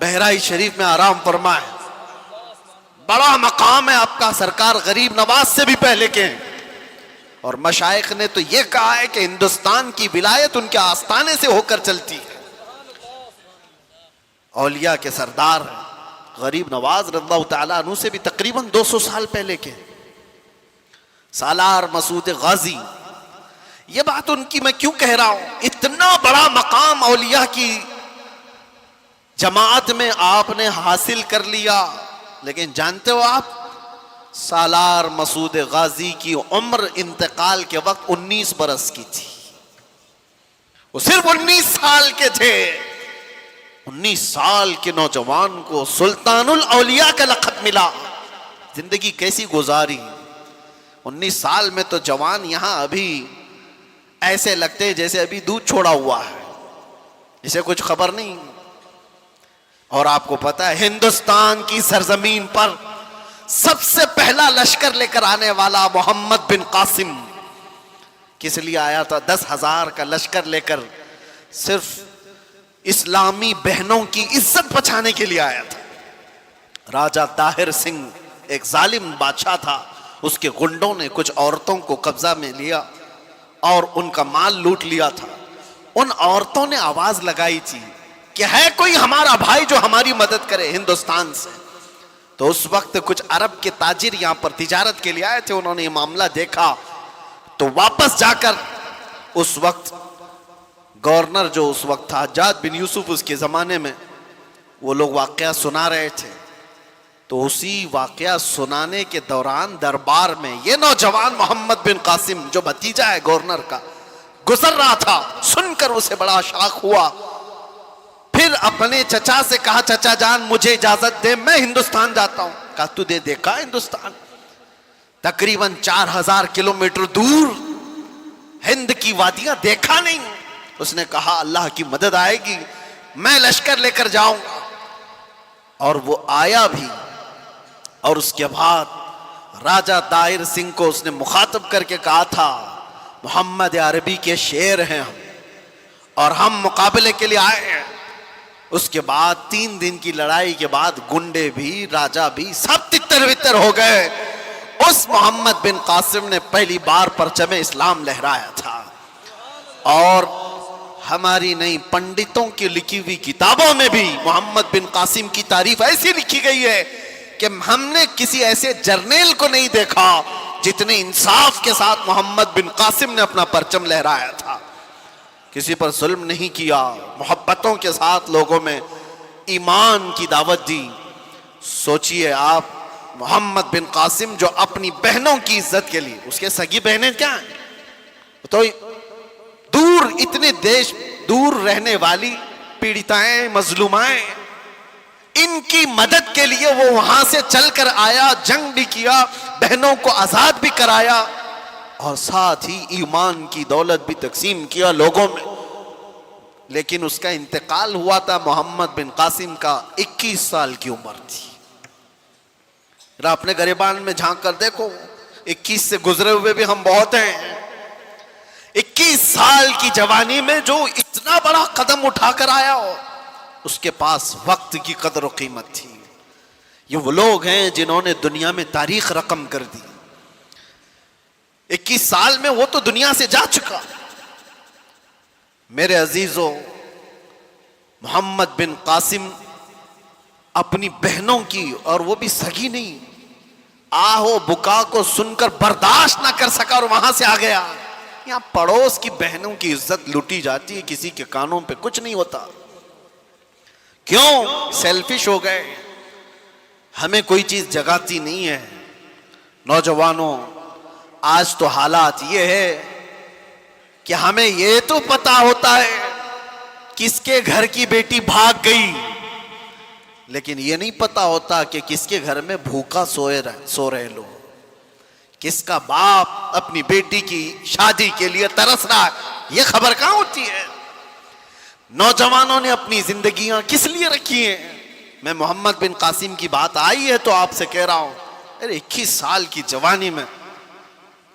بہرائچ شریف میں آرام فرمائے۔ بڑا مقام ہے آپ کا، سرکار غریب نواز سے بھی پہلے کے ہیں، اور مشائخ نے تو یہ کہا ہے کہ ہندوستان کی ولایت ان کے آستانے سے ہو کر چلتی ہے۔ اولیاء کے سردار ہیں، غریب نواز رضی اللہ تعالیٰ عنہ سے بھی تقریباً 200 سال پہلے کے سالار مسعود غازی۔ یہ بات ان کی میں کیوں کہہ رہا ہوں؟ اتنا بڑا مقام اولیاء کی جماعت میں آپ نے حاصل کر لیا، لیکن جانتے ہو آپ سالار مسعود غازی کی عمر انتقال کے وقت 19 برس کی تھی، وہ صرف 19 سال کے تھے۔ 19 سال کے نوجوان کو سلطان الاولیاء کا لقب ملا، زندگی کیسی گزاری! 19 سال میں تو جوان یہاں ابھی ایسے لگتے جیسے ابھی دودھ چھوڑا ہوا ہے، اسے کچھ خبر نہیں۔ اور آپ کو پتا ہے ہندوستان کی سرزمین پر سب سے پہلا لشکر لے کر آنے والا محمد بن قاسم کس لیے آیا تھا؟ 10,000 کا لشکر لے کر صرف اسلامی بہنوں کی عزت بچانے کے لیے آیا تھا۔ راجہ طاہر سنگھ ایک ظالم بادشاہ تھا، اس کے گنڈوں نے کچھ عورتوں کو قبضہ میں لیا اور ان کا مال لوٹ لیا تھا۔ ان عورتوں نے آواز لگائی تھی کہ ہے کوئی ہمارا بھائی جو ہماری مدد کرے ہندوستان سے۔ تو اس وقت کچھ عرب کے تاجر یہاں پر تجارت کے لیے آئے تھے، انہوں نے یہ معاملہ دیکھا تو واپس جا کر اس وقت گورنر جو اس وقت تھا حجاج بن یوسف، اس کے زمانے میں وہ لوگ واقعہ سنا رہے تھے تو اسی واقعہ سنانے کے دوران دربار میں یہ نوجوان محمد بن قاسم جو بھتیجا ہے گورنر کا گزر رہا تھا، سن کر اسے بڑا شاق ہوا. پھر اپنے چچا سے کہا چچا جان مجھے اجازت دے، میں ہندوستان جاتا ہوں. کہا تو نے دیکھا ہندوستان؟ تقریباً 4000 کلومیٹر دور ہند کی وادیاں دیکھا نہیں؟ اس نے کہا اللہ کی مدد آئے گی، میں لشکر لے کر جاؤں گا. اور وہ آیا بھی. اور اس کے بعد راجہ دائر سنگھ کو اس نے مخاطب کر کے کہا تھا محمد عربی کے شیر ہیں ہم، اور ہم مقابلے کے لیے آئے ہیں. اس کے بعد 3 دن کی لڑائی کے بعد گنڈے بھی راجہ بھی سب تتر بتر ہو گئے. اس محمد بن قاسم نے پہلی بار پرچم اسلام لہرایا تھا. اور ہماری نئی پنڈتوں کی لکھی ہوئی کتابوں میں بھی محمد بن قاسم کی تعریف ایسی لکھی گئی ہے کہ ہم نے کسی ایسے جرنیل کو نہیں دیکھا جتنے انصاف کے ساتھ محمد بن قاسم نے اپنا پرچم لہرایا تھا. کسی پر ظلم نہیں کیا، محبتوں کے ساتھ لوگوں میں ایمان کی دعوت دی. سوچئے آپ محمد بن قاسم جو اپنی بہنوں کی عزت کے لیے، اس کے سگی بہنیں کیا ہیں تو دور، اتنے دیش دور رہنے والی پیڑتائیں مظلومائیں، ان کی مدد کے لیے وہ وہاں سے چل کر آیا، جنگ بھی کیا، بہنوں کو آزاد بھی کرایا، اور ساتھ ہی ایمان کی دولت بھی تقسیم کیا لوگوں میں. لیکن اس کا انتقال ہوا تھا محمد بن قاسم کا 21 سال کی عمر تھی. ذرا اپنے گریبان میں جھانک کر دیکھو، 21 سے گزرے ہوئے بھی ہم بہت ہیں. 21 سال کی جوانی میں جو اتنا بڑا قدم اٹھا کر آیا ہو، اس کے پاس وقت کی قدر و قیمت تھی. یہ وہ لوگ ہیں جنہوں نے دنیا میں تاریخ رقم کر دی. 21 سال میں وہ تو دنیا سے جا چکا. میرے عزیزو، محمد بن قاسم اپنی بہنوں کی، اور وہ بھی سگی نہیں، آہو بکا کو سن کر برداشت نہ کر سکا اور وہاں سے آ گیا. یہاں پڑوس کی بہنوں کی عزت لوٹی جاتی ہے، کسی کے کانوں پہ کچھ نہیں ہوتا. کیوں؟ سیلفش ہو گئے. ہمیں کوئی چیز جگاتی نہیں ہے. نوجوانوں، آج تو حالات یہ ہے کہ ہمیں یہ تو پتا ہوتا ہے کس کے گھر کی بیٹی بھاگ گئی، لیکن یہ نہیں پتا ہوتا کہ کس کے گھر میں بھوکا سو رہے لوگ، کس کا باپ اپنی بیٹی کی شادی کے لیے ترس رہا ہے. یہ خبر کہاں ہوتی ہے؟ نوجوانوں نے اپنی زندگیاں کس لیے رکھی ہیں؟ میں محمد بن قاسم کی بات آئی ہے تو آپ سے کہہ رہا ہوں، ارے 21 سال کی جوانی میں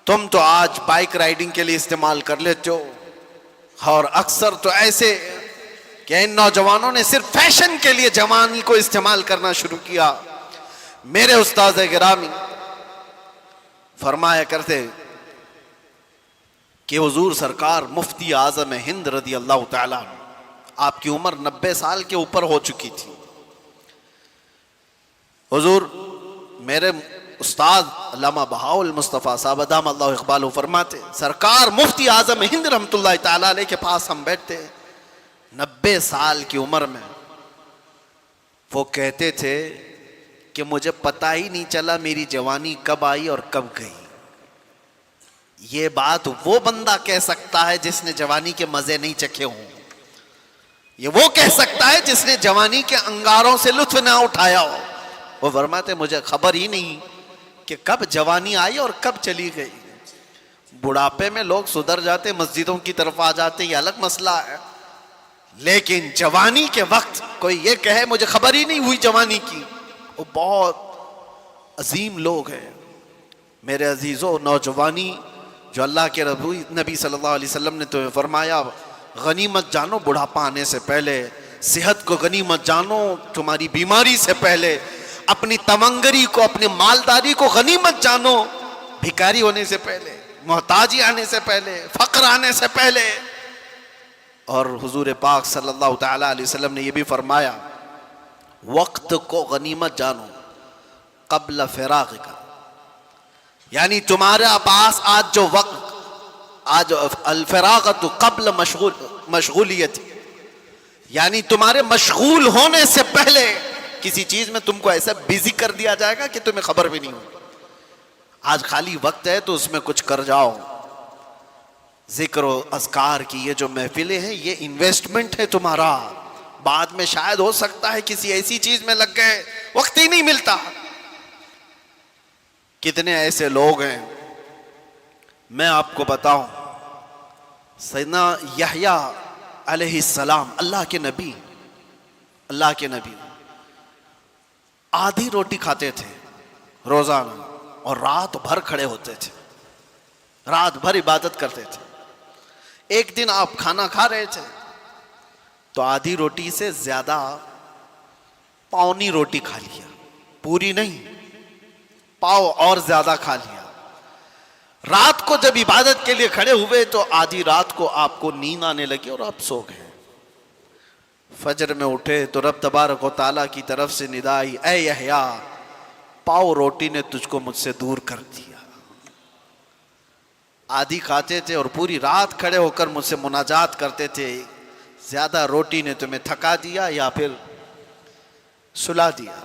تم تو آج بائک رائیڈنگ کے لیے استعمال کر لیتے ہو، اور اکثر تو ایسے کہ ان نوجوانوں نے صرف فیشن کے لیے جوانی کو استعمال کرنا شروع کیا. میرے استاد گرامی فرمایا کرتے کہ حضور سرکار مفتی اعظم ہند رضی اللہ تعالیٰ عنہ، آپ کی عمر 90 سال کے اوپر ہو چکی تھی. حضور میرے استاد علامہ بہاؤ المصطفیٰ صاحب ادام اللہ اقبالہ فرماتے، سرکار مفتی اعظم ہند رحمۃ اللہ تعالیٰ علیہ کے پاس ہم بیٹھتے 90 سال کی عمر میں. وہ کہتے تھے کہ مجھے پتہ ہی نہیں چلا میری جوانی کب آئی اور کب گئی. یہ بات وہ بندہ کہہ سکتا ہے جس نے جوانی کے مزے نہیں چکھے ہوں. یہ وہ کہہ سکتا ہے جس نے جوانی کے انگاروں سے لطف نہ اٹھایا ہو. وہ فرماتے مجھے خبر ہی نہیں کہ کب جوانی آئی اور کب چلی گئی. بڑھاپے میں لوگ سدھر جاتے، مسجدوں کی طرف آ جاتے، یہ الگ مسئلہ ہے، لیکن جوانی کے وقت کوئی یہ کہے مجھے خبر ہی نہیں ہوئی جوانی کی، وہ بہت عظیم لوگ ہیں. میرے عزیزو، نوجوانی جو اللہ کے نبی صلی اللہ علیہ وسلم نے تمہیں فرمایا غنیمت جانو بڑھاپا آنے سے پہلے، صحت کو غنیمت جانو تمہاری بیماری سے پہلے، اپنی تمنگری کو، اپنی مالداری کو غنیمت جانو بھکاری ہونے سے پہلے، محتاجی آنے سے پہلے، فقر آنے سے پہلے. اور حضور پاک صلی اللہ تعالیٰ علیہ وسلم نے یہ بھی فرمایا وقت کو غنیمت جانو قبل فراغ کا، یعنی تمہارے پاس آج جو وقت، آج الفراغت قبل مشغولیت، یعنی تمہارے مشغول ہونے سے پہلے کسی چیز میں تم کو ایسا بزی کر دیا جائے گا کہ تمہیں خبر بھی نہیں ہوگی. آج خالی وقت ہے تو اس میں کچھ کر جاؤ. ذکر و اذکار کی یہ جو محفلیں ہیں یہ انویسٹمنٹ ہے تمہارا. بعد میں شاید ہو سکتا ہے کسی ایسی چیز میں لگ گئے وقت ہی نہیں ملتا. کتنے ایسے لوگ ہیں, میں آپ کو بتاؤں, سیدنا یحییٰ علیہ السلام اللہ کے نبی آدھی روٹی کھاتے تھے روزانہ اور رات بھر کھڑے ہوتے تھے, رات بھر عبادت کرتے تھے. ایک دن آپ کھانا کھا رہے تھے تو آدھی روٹی سے زیادہ پاؤنی روٹی کھا لیا, پوری نہیں, پاؤ اور زیادہ کھا لیا. رات کو جب عبادت کے لیے کھڑے ہوئے تو آدھی رات کو آپ کو نیند آنے لگی اور آپ سو گئے. فجر میں اٹھے تو رب تبارک و تعالیٰ کی طرف سے ندا آئی, اے یحییٰ پاؤ روٹی نے تجھ کو مجھ سے دور کر دیا. آدھی کھاتے تھے اور پوری رات کھڑے ہو کر مجھ سے مناجات کرتے تھے, زیادہ روٹی نے تمہیں تھکا دیا یا پھر سلا دیا.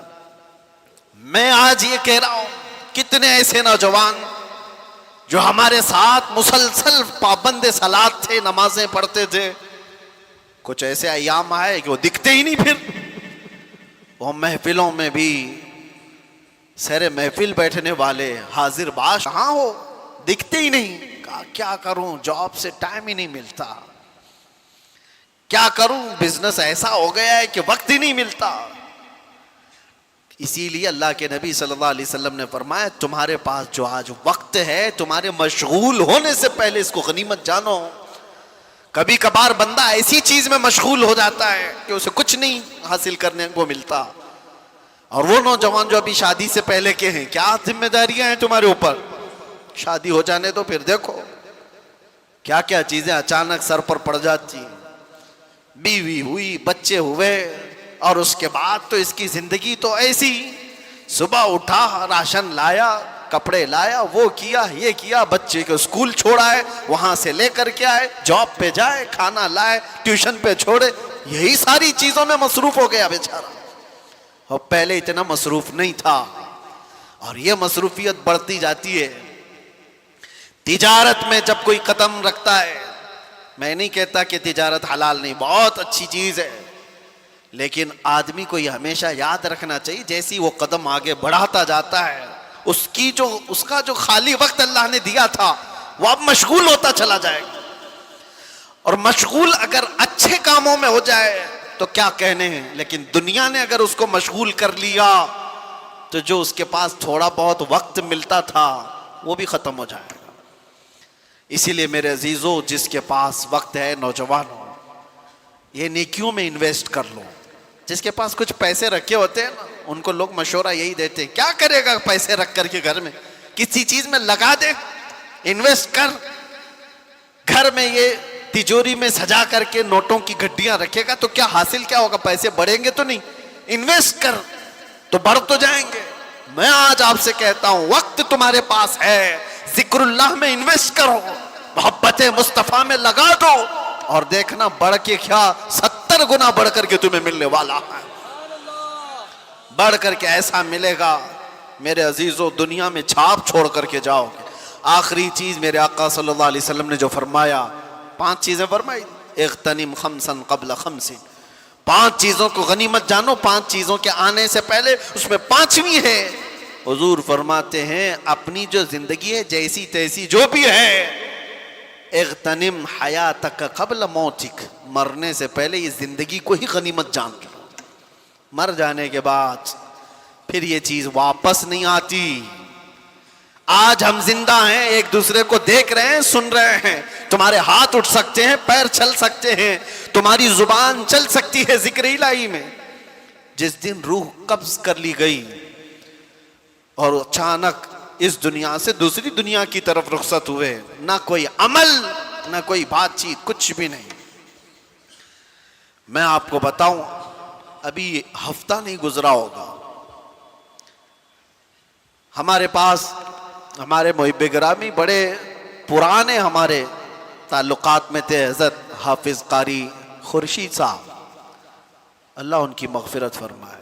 میں آج یہ کہہ رہا ہوں کتنے ایسے نوجوان جو ہمارے ساتھ مسلسل پابند صلات تھے, نمازیں پڑھتے تھے, کچھ ایسے ایام آئے کہ وہ دکھتے ہی نہیں. پھر وہ محفلوں میں بھی سیر محفل بیٹھنے والے حاضر باش کہاں ہو, دکھتے ہی نہیں. کیا کروں, جاب سے ٹائم ہی نہیں ملتا, کیا کروں, بزنس ایسا ہو گیا ہے کہ وقت ہی نہیں ملتا. اسی لیے اللہ کے نبی صلی اللہ علیہ وسلم نے فرمایا تمہارے پاس جو آج وقت ہے تمہارے مشغول ہونے سے پہلے اس کو غنیمت جانو. کبھی کبھار بندہ ایسی چیز میں مشغول ہو جاتا ہے کہ اسے کچھ نہیں حاصل کرنے کو ملتا. اور وہ نوجوان جو ابھی شادی سے پہلے کے ہیں, کیا ذمہ داریاں ہیں تمہارے اوپر, شادی ہو جانے تو پھر دیکھو کیا کیا چیزیں اچانک سر پر پڑ جاتی. بیوی ہوئی, بچے ہوئے, اور اس کے بعد تو اس کی زندگی تو ایسی, صبح اٹھا راشن لایا, کپڑے لایا, وہ کیا یہ کیا, بچے کو اسکول چھوڑا ہے, وہاں سے لے کر کے آئے, جاب پہ جائے, کھانا لائے, ٹیوشن پہ چھوڑے, یہی ساری چیزوں میں مصروف ہو گیا بیچارہ. اور پہلے اتنا مصروف نہیں تھا, اور یہ مصروفیت بڑھتی جاتی ہے. تجارت میں جب کوئی قدم رکھتا ہے, میں نہیں کہتا کہ تجارت حلال نہیں, بہت اچھی چیز ہے, لیکن آدمی کو یہ ہمیشہ یاد رکھنا چاہیے جیسی وہ قدم آگے بڑھاتا جاتا ہے اس کا جو خالی وقت اللہ نے دیا تھا وہ اب مشغول ہوتا چلا جائے گا. اور مشغول اگر اچھے کاموں میں ہو جائے تو کیا کہنے ہیں, لیکن دنیا نے اگر اس کو مشغول کر لیا تو جو اس کے پاس تھوڑا بہت وقت ملتا تھا وہ بھی ختم ہو جائے گا. اسی لیے میرے عزیزو, جس کے پاس وقت ہے, نوجوانوں, یہ نیکیوں میں انویسٹ کر لو. جس کے پاس کچھ پیسے رکھے ہوتے ہیں نا, ان کو لوگ مشورہ یہی دیتے ہیں کیا کرے گا پیسے رکھ کر کے گھر میں, کسی چیز میں لگا دے, انویسٹ کر. گھر میں یہ تجوری میں سجا کر کے نوٹوں کی گڈیاں رکھے گا تو کیا حاصل کیا ہوگا, پیسے بڑھیں گے تو نہیں. انویسٹ کر تو بڑھ تو جائیں گے. میں آج آپ سے کہتا ہوں وقت تمہارے پاس ہے, ذکر اللہ میں انویسٹ کرو, محبت مصطفیٰ میں لگا دو, اور دیکھنا بڑھ کے کیا 70 گنا بڑھ کر کے تمہیں ملنے والا ہے. بڑھ کر کے ایسا ملے گا میرے عزیزو, دنیا میں چھاپ چھوڑ کر کے جاؤ گے. آخری چیز میرے آقا صلی اللہ علیہ وسلم نے جو فرمایا, 5 چیزیں فرمائی, اغتنم خمسا قبل خمس, 5 چیزوں کو غنیمت جانو, 5 چیزوں کے آنے سے پہلے. اس میں 5ویں ہے, حضور فرماتے ہیں اپنی جو زندگی ہے جیسی تیسی جو بھی ہے, اغتنم حیاتک قبل موتک, مرنے سے پہلے یہ زندگی کو ہی غنیمت جان لو. مر جانے کے بعد پھر یہ چیز واپس نہیں آتی. آج ہم زندہ ہیں, ایک دوسرے کو دیکھ رہے ہیں, سن رہے ہیں, تمہارے ہاتھ اٹھ سکتے ہیں, پیر چل سکتے ہیں, تمہاری زبان چل سکتی ہے ذکر الہی میں. جس دن روح قبض کر لی گئی اور اچانک اس دنیا سے دوسری دنیا کی طرف رخصت ہوئے, نہ کوئی عمل نہ کوئی بات چیت, کچھ بھی نہیں. میں آپ کو بتاؤں, ابھی ہفتہ نہیں گزرا ہوگا, ہمارے پاس ہمارے محب گرامی بڑے پرانے ہمارے تعلقات میں تھے, حضرت حافظ قاری خورشید صاحب, اللہ ان کی مغفرت فرمائے.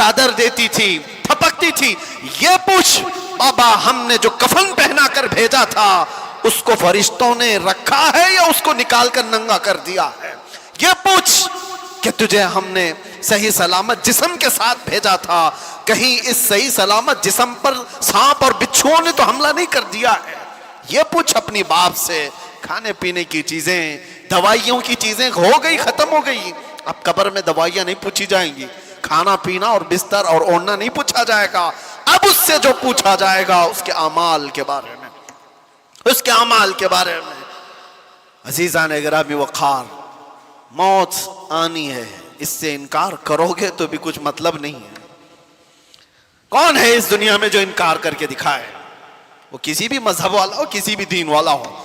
چادر دیتی تھی، تھپکتی تھی. یہ پوچھ بابا ہم نے جو کفن پہنا کر بھیجا تھا اس کو فرشتوں نے رکھا ہے یا اس کو نکال کر ننگا کر دیا ہے؟ یہ پوچھ کہ تجھے ہم نے صحیح سلامت جسم کے ساتھ بھیجا تھا، کہیں اس صحیح سلامت جسم پر سانپ اور بچھوؤں نے تو حملہ نہیں کر دیا ہے؟ یہ پوچھ اپنی باپ سے. کھانے پینے کی چیزیں، دوائیوں کی چیزیں ہو گئی، ختم ہو گئی. اب قبر میں دوائیاں نہیں پوچھی جائیں گی، کھانا پینا اور بستر اور اوڑھنا نہیں پوچھا جائے گا. اب اس سے جو پوچھا جائے گا اس کے اعمال کے بارے میں، اس کے اعمال کے بارے میں. عزیزان گرامی وقار، موت آنی ہے، اس سے انکار کرو گے تو بھی کچھ مطلب نہیں ہے. کون ہے اس دنیا میں جو انکار کر کے دکھائے؟ وہ کسی بھی مذہب والا ہو، کسی بھی دین والا ہو.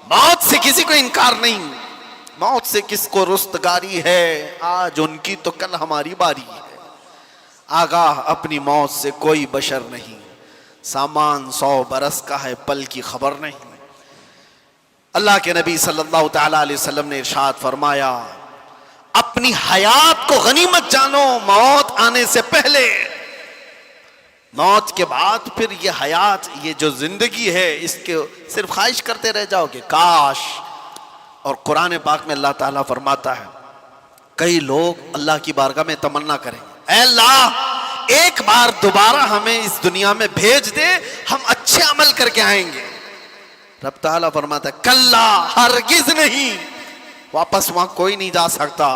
موت سے کسی کو انکار نہیں. موت سے کس کو رستگاری ہے؟ آج ان کی تو کل ہماری باری ہے. آگاہ اپنی موت سے کوئی بشر نہیں. سامان 100 برس کا ہے، پل کی خبر نہیں. اللہ کے نبی صلی اللہ تعالیٰ علیہ وسلم نے ارشاد فرمایا اپنی حیات کو غنیمت جانو موت آنے سے پہلے. موت کے بعد پھر یہ حیات، یہ جو زندگی ہے، اس کے صرف خواہش کرتے رہ جاؤ گے کاش. اور قرآن پاک میں اللہ تعالیٰ فرماتا ہے کئی لوگ اللہ کی بارگاہ میں تمنا کریں اے اللہ ایک بار دوبارہ ہمیں اس دنیا میں بھیج دے، ہم اچھے عمل کر کے آئیں گے. رب تعالیٰ فرماتا ہے کلا، ہرگز نہیں، واپس وہاں کوئی نہیں جا سکتا.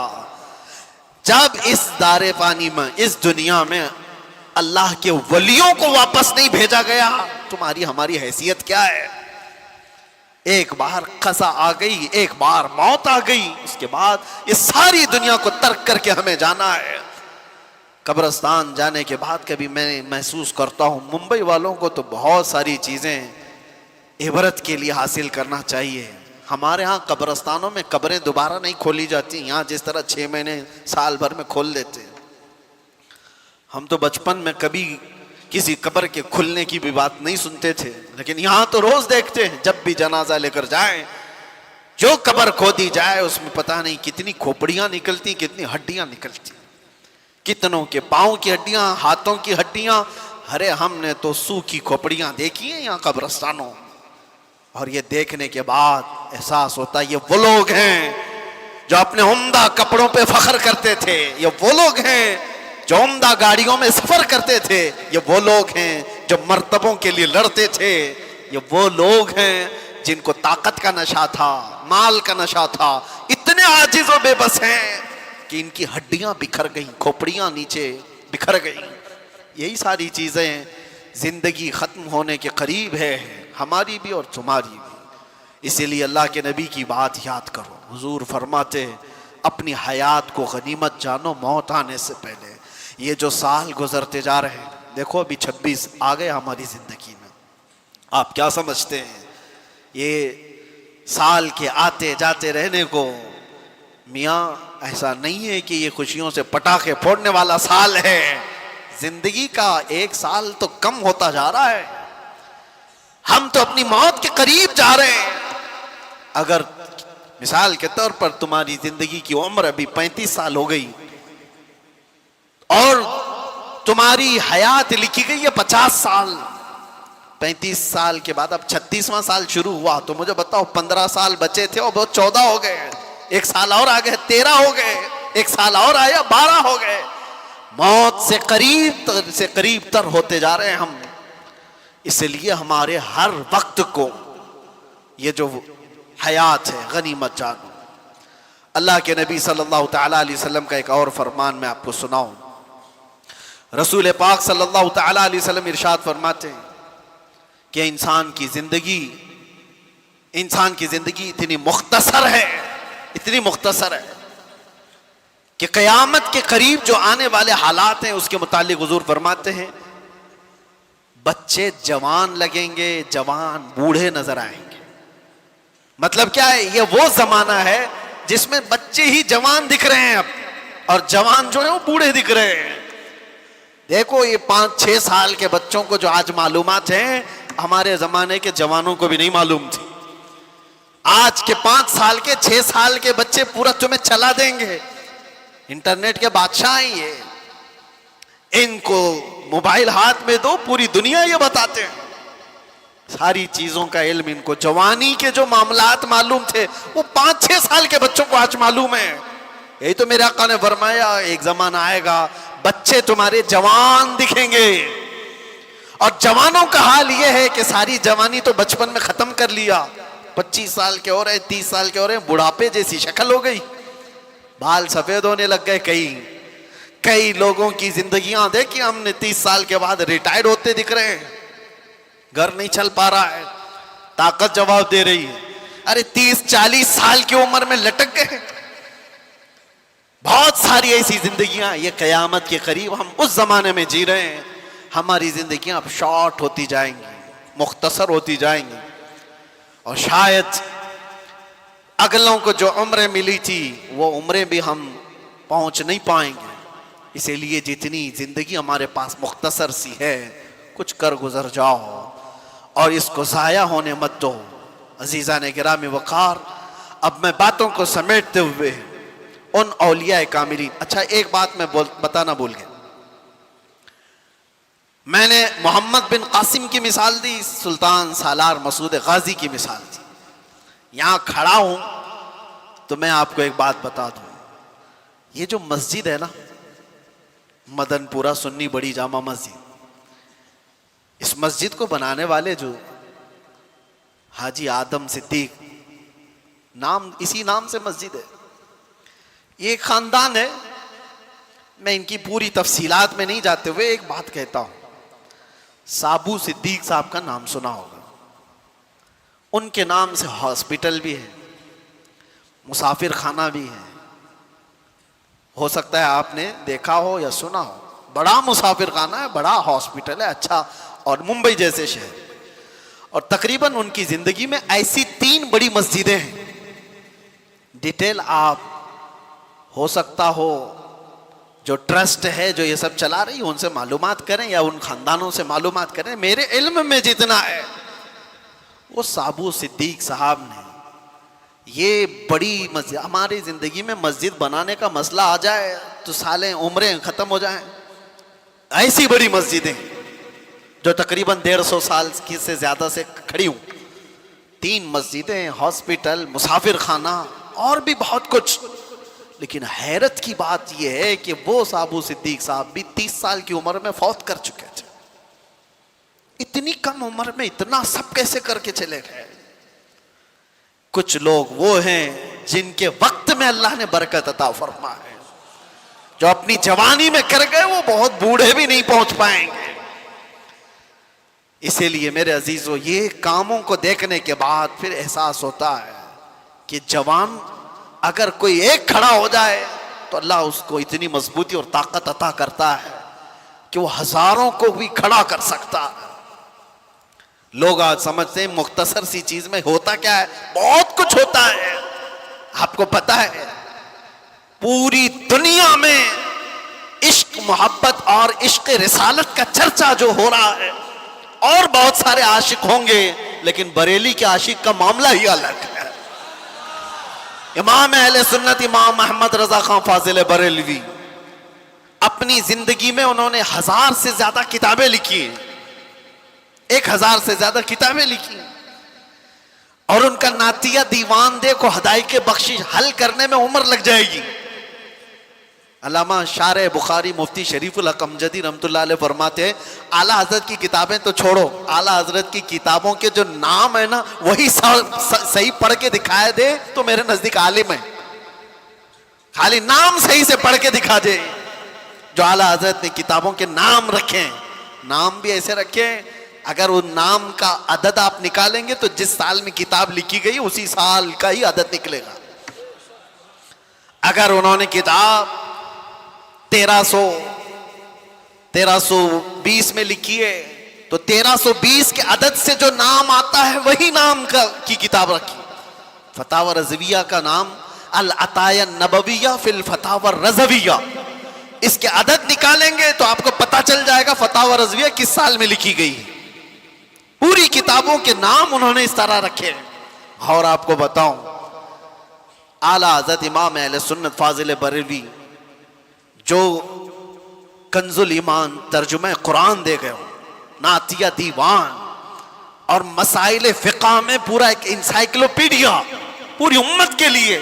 جب اس دار پانی میں، اس دنیا میں اللہ کے ولیوں کو واپس نہیں بھیجا گیا، تمہاری ہماری حیثیت کیا ہے؟ ایک بار قضا آ گئی، ایک بار موت آ گئی، اس کے بعد یہ ساری دنیا کو ترک کر کے ہمیں جانا ہے. قبرستان جانے کے بعد کبھی میں محسوس کرتا ہوں ممبئی والوں کو تو بہت ساری چیزیں عبرت کے لیے حاصل کرنا چاہیے. ہمارے ہاں قبرستانوں میں قبریں دوبارہ نہیں کھولی جاتی، یہاں جس طرح 6 مہینے سال بھر میں کھول دیتے. ہم تو بچپن میں کبھی کسی قبر کے کھلنے کی بھی بات نہیں سنتے تھے، لیکن یہاں تو روز دیکھتے ہیں. جب بھی جنازہ لے کر جائیں، جو قبر کھودی جائے اس میں پتہ نہیں کتنی کھوپڑیاں نکلتی، کتنی ہڈیاں نکلتی، کتنوں کے پاؤں کی ہڈیاں، ہاتھوں کی ہڈیاں. ارے ہم نے تو سوکھی کھوپڑیاں دیکھی ہیں یہاں قبرستانوں. اور یہ دیکھنے کے بعد احساس ہوتا ہے یہ وہ لوگ ہیں جو اپنے عمدہ کپڑوں پہ فخر کرتے تھے، یہ وہ لوگ ہیں جو عمدہ گاڑیوں میں سفر کرتے تھے، یہ وہ لوگ ہیں جو مرتبوں کے لیے لڑتے تھے، یہ وہ لوگ ہیں جن کو طاقت کا نشہ تھا، مال کا نشہ تھا. اتنے عاجز و بے بس ہیں کہ ان کی ہڈیاں بکھر گئیں، کھوپڑیاں نیچے بکھر گئیں. یہی ساری چیزیں زندگی ختم ہونے کے قریب ہے، ہماری بھی اور تمہاری بھی. اسی لیے اللہ کے نبی کی بات یاد کرو. حضور فرماتے اپنی حیات کو غنیمت جانو موت آنے سے پہلے. یہ جو سال گزرتے جا رہے ہیں، دیکھو ابھی 26 آ گئے ہماری زندگی میں. آپ کیا سمجھتے ہیں یہ سال کے آتے جاتے رہنے کو؟ میاں ایسا نہیں ہے کہ یہ خوشیوں سے پٹاخے پھوڑنے والا سال ہے. زندگی کا ایک سال تو کم ہوتا جا رہا ہے. ہم تو اپنی موت کے قریب جا رہے ہیں. اگر مثال کے طور پر تمہاری زندگی کی عمر ابھی 35 سال ہو گئی اور تمہاری حیات لکھی گئی ہے 50 سال، 35 سال کے بعد اب 36واں سال شروع ہوا، تو مجھے بتاؤ 15 سال بچے تھے اور بہت 14 ہو گئے، ایک سال اور آ گئے 13 ہو گئے، ایک سال اور آیا 12 ہو گئے. موت سے قریب تر ہوتے جا رہے ہیں ہم. اس لیے ہمارے ہر وقت کو یہ جو حیات ہے غنیمت جانو. اللہ کے نبی صلی اللہ تعالیٰ علیہ وسلم کا ایک اور فرمان میں آپ کو سناؤں. رسول پاک صلی اللہ تعالیٰ علیہ وسلم ارشاد فرماتے ہیں کہ انسان کی زندگی اتنی مختصر ہے کہ قیامت کے قریب جو آنے والے حالات ہیں اس کے متعلق حضور فرماتے ہیں بچے جوان لگیں گے، جوان بوڑھے نظر آئیں گے. مطلب کیا ہے؟ یہ وہ زمانہ ہے جس میں بچے ہی جوان دکھ رہے ہیں اب، اور جوان جو ہے وہ بوڑھے دکھ رہے ہیں. دیکھو یہ 5-6 سال کے بچوں کو جو آج معلومات ہیں ہمارے زمانے کے جوانوں کو بھی نہیں معلوم تھی. آج کے 5 سال کے 6 سال کے بچے پورا تمہیں چلا دیں گے. انٹرنیٹ کے بادشاہ ہیں یہ. ان کو موبائل ہاتھ میں دو، پوری دنیا یہ بتاتے ہیں، ساری چیزوں کا علم ان کو۔ جوانی کے جو معاملات معلوم تھے وہ 5-6 سال کے بچوں کو آج معلوم ہے۔ یہی تو میرے آقا نے فرمایا ایک زمانہ آئے گا بچے تمہارے جوان دکھیں گے، اور جوانوں کا حال یہ ہے کہ ساری جوانی تو بچپن میں ختم کر لیا، 25 سال کے ہو رہے، 30 سال کے ہو رہے، بڑھاپے جیسی شکل ہو گئی، بال سفید ہونے لگ گئے۔ کئی لوگوں کی زندگیاں دیکھی ہم نے، 30 سال کے بعد ریٹائر ہوتے دکھ رہے ہیں، گھر نہیں چل پا رہا ہے، طاقت جواب دے رہی ہے۔ ارے 30-40 سال کی عمر میں لٹک گئے۔ بہت ساری ایسی زندگیاں، یہ قیامت کے قریب ہم اس زمانے میں جی رہے ہیں، ہماری زندگیاں اب شارٹ ہوتی جائیں گی، مختصر ہوتی جائیں گی، اور شاید اگلوں کو جو عمریں ملی تھی وہ عمریں بھی ہم پہنچ نہیں پائیں گے۔ اسی لیے جتنی زندگی ہمارے پاس مختصر سی ہے، کچھ کر گزر جاؤ اور اس کو ضائع ہونے مت دو۔ عزیزان گرامی وقار، اب میں باتوں کو سمیٹتے ہوئے ان اولیاء کاملین، اچھا ایک بات میں بتانا بھول گیا، میں نے محمد بن قاسم کی مثال دی، سلطان سالار مسعود غازی کی مثال دی۔ یہاں کھڑا ہوں تو میں آپ کو ایک بات بتا دوں، یہ جو مسجد ہے نا، مدن پورہ سنی بڑی جامع مسجد، اس مسجد کو بنانے والے جو حاجی آدم صدیق، نام اسی نام سے مسجد ہے، یہ ایک خاندان ہے۔ میں ان کی پوری تفصیلات میں نہیں جاتے ہوئے ایک بات کہتا ہوں، سابو صدیق صاحب کا نام سنا ہوگا، ان کے نام سے ہاسپٹل بھی ہے، مسافر خانہ بھی ہے، ہو سکتا ہے آپ نے دیکھا ہو یا سنا ہو، بڑا مسافر خانہ ہے، بڑا ہاسپٹل ہے، اچھا، اور ممبئی جیسے شہر، اور تقریباً ان کی زندگی میں ایسی 3 بڑی مسجدیں ہیں۔ ڈیٹیل آپ ہو سکتا ہو جو ٹرسٹ ہے جو یہ سب چلا رہی ان سے معلومات کریں یا ان خاندانوں سے معلومات کریں، میرے علم میں جتنا ہے وہ سابو صدیق صاحب نے یہ بڑی مسجد، ہماری زندگی میں مسجد بنانے کا مسئلہ آ جائے تو سالیں عمریں ختم ہو جائیں، ایسی بڑی مسجدیں جو تقریباً 150 سال کی سے زیادہ سے کھڑی ہوں، 3 مسجدیں، ہاسپٹل، مسافر خانہ اور بھی بہت کچھ۔ لیکن حیرت کی بات یہ ہے کہ وہ سابو صدیق صاحب بھی 30 سال کی عمر میں فوت کر چکے تھے۔ اتنی کم عمر میں اتنا سب کیسے کر کے چلے گئے؟ کچھ لوگ وہ ہیں جن کے وقت میں اللہ نے برکت عطا فرمائے، جو اپنی جوانی میں کر گئے وہ بہت بوڑھے بھی نہیں پہنچ پائیں گے۔ اسی لیے میرے عزیزو، یہ کاموں کو دیکھنے کے بعد پھر احساس ہوتا ہے کہ جوان اگر کوئی ایک کھڑا ہو جائے تو اللہ اس کو اتنی مضبوطی اور طاقت عطا کرتا ہے کہ وہ ہزاروں کو بھی کھڑا کر سکتا ہے۔ لوگ آج سمجھتے ہیں مختصر سی چیز میں ہوتا کیا ہے، بہت کچھ ہوتا ہے۔ آپ کو پتا ہے پوری دنیا میں عشق، محبت اور عشق رسالت کا چرچا جو ہو رہا ہے، اور بہت سارے عاشق ہوں گے، لیکن بریلی کے عاشق کا معاملہ ہی الگ ہے۔ امام اہل سنت امام محمد رضا خان فاضل بریلوی، اپنی زندگی میں انہوں نے 1000 سے زیادہ کتابیں لکھی ہیں، 1000 سے زیادہ کتابیں لکھی ہیں، اور ان کا نعتیہ دیوان دے کو ہدایت بخشش حل کرنے میں عمر لگ جائے گی۔ علامہ شارح بخاری مفتی شریف الحق امجدی رحمۃ اللہ علیہ فرماتے ہیں، اعلیٰ حضرت کی کتابیں تو چھوڑو، اعلیٰ حضرت کی کتابوں کے جو نام ہے نا وہی صحیح پڑھ کے دکھائے دے تو میرے نزدیک عالم ہے۔ خالی نام صحیح سے پڑھ کے دکھا دے۔ جو اعلیٰ حضرت نے کتابوں کے نام رکھے، نام بھی ایسے رکھے، اگر ان نام کا عدد آپ نکالیں گے تو جس سال میں کتاب لکھی گئی اسی سال کا ہی عدد نکلے گا۔ اگر انہوں نے کتاب 1320 میں لکھی ہے تو 1320 کے عدد سے جو نام آتا ہے وہی نام کی کتاب رکھی۔ فتاوی رضویہ کا نام العطایہ النبویہ فی الفتاوی الرضویہ، اس کے عدد نکالیں گے تو آپ کو پتہ چل جائے گا فتاوی رضویہ کس سال میں لکھی گئی ہے۔ پوری کتابوں کے نام انہوں نے اس طرح رکھے ہیں۔ اور آپ کو بتاؤں، اعلیٰ حضرت امام اہل سنت فاضل بریلوی جو کنز الایمان ترجمہ قرآن دے گئے ہو، نعتیہ دیوان اور مسائل فقہ میں پورا ایک انسائکلوپیڈیا پوری امت کے لیے،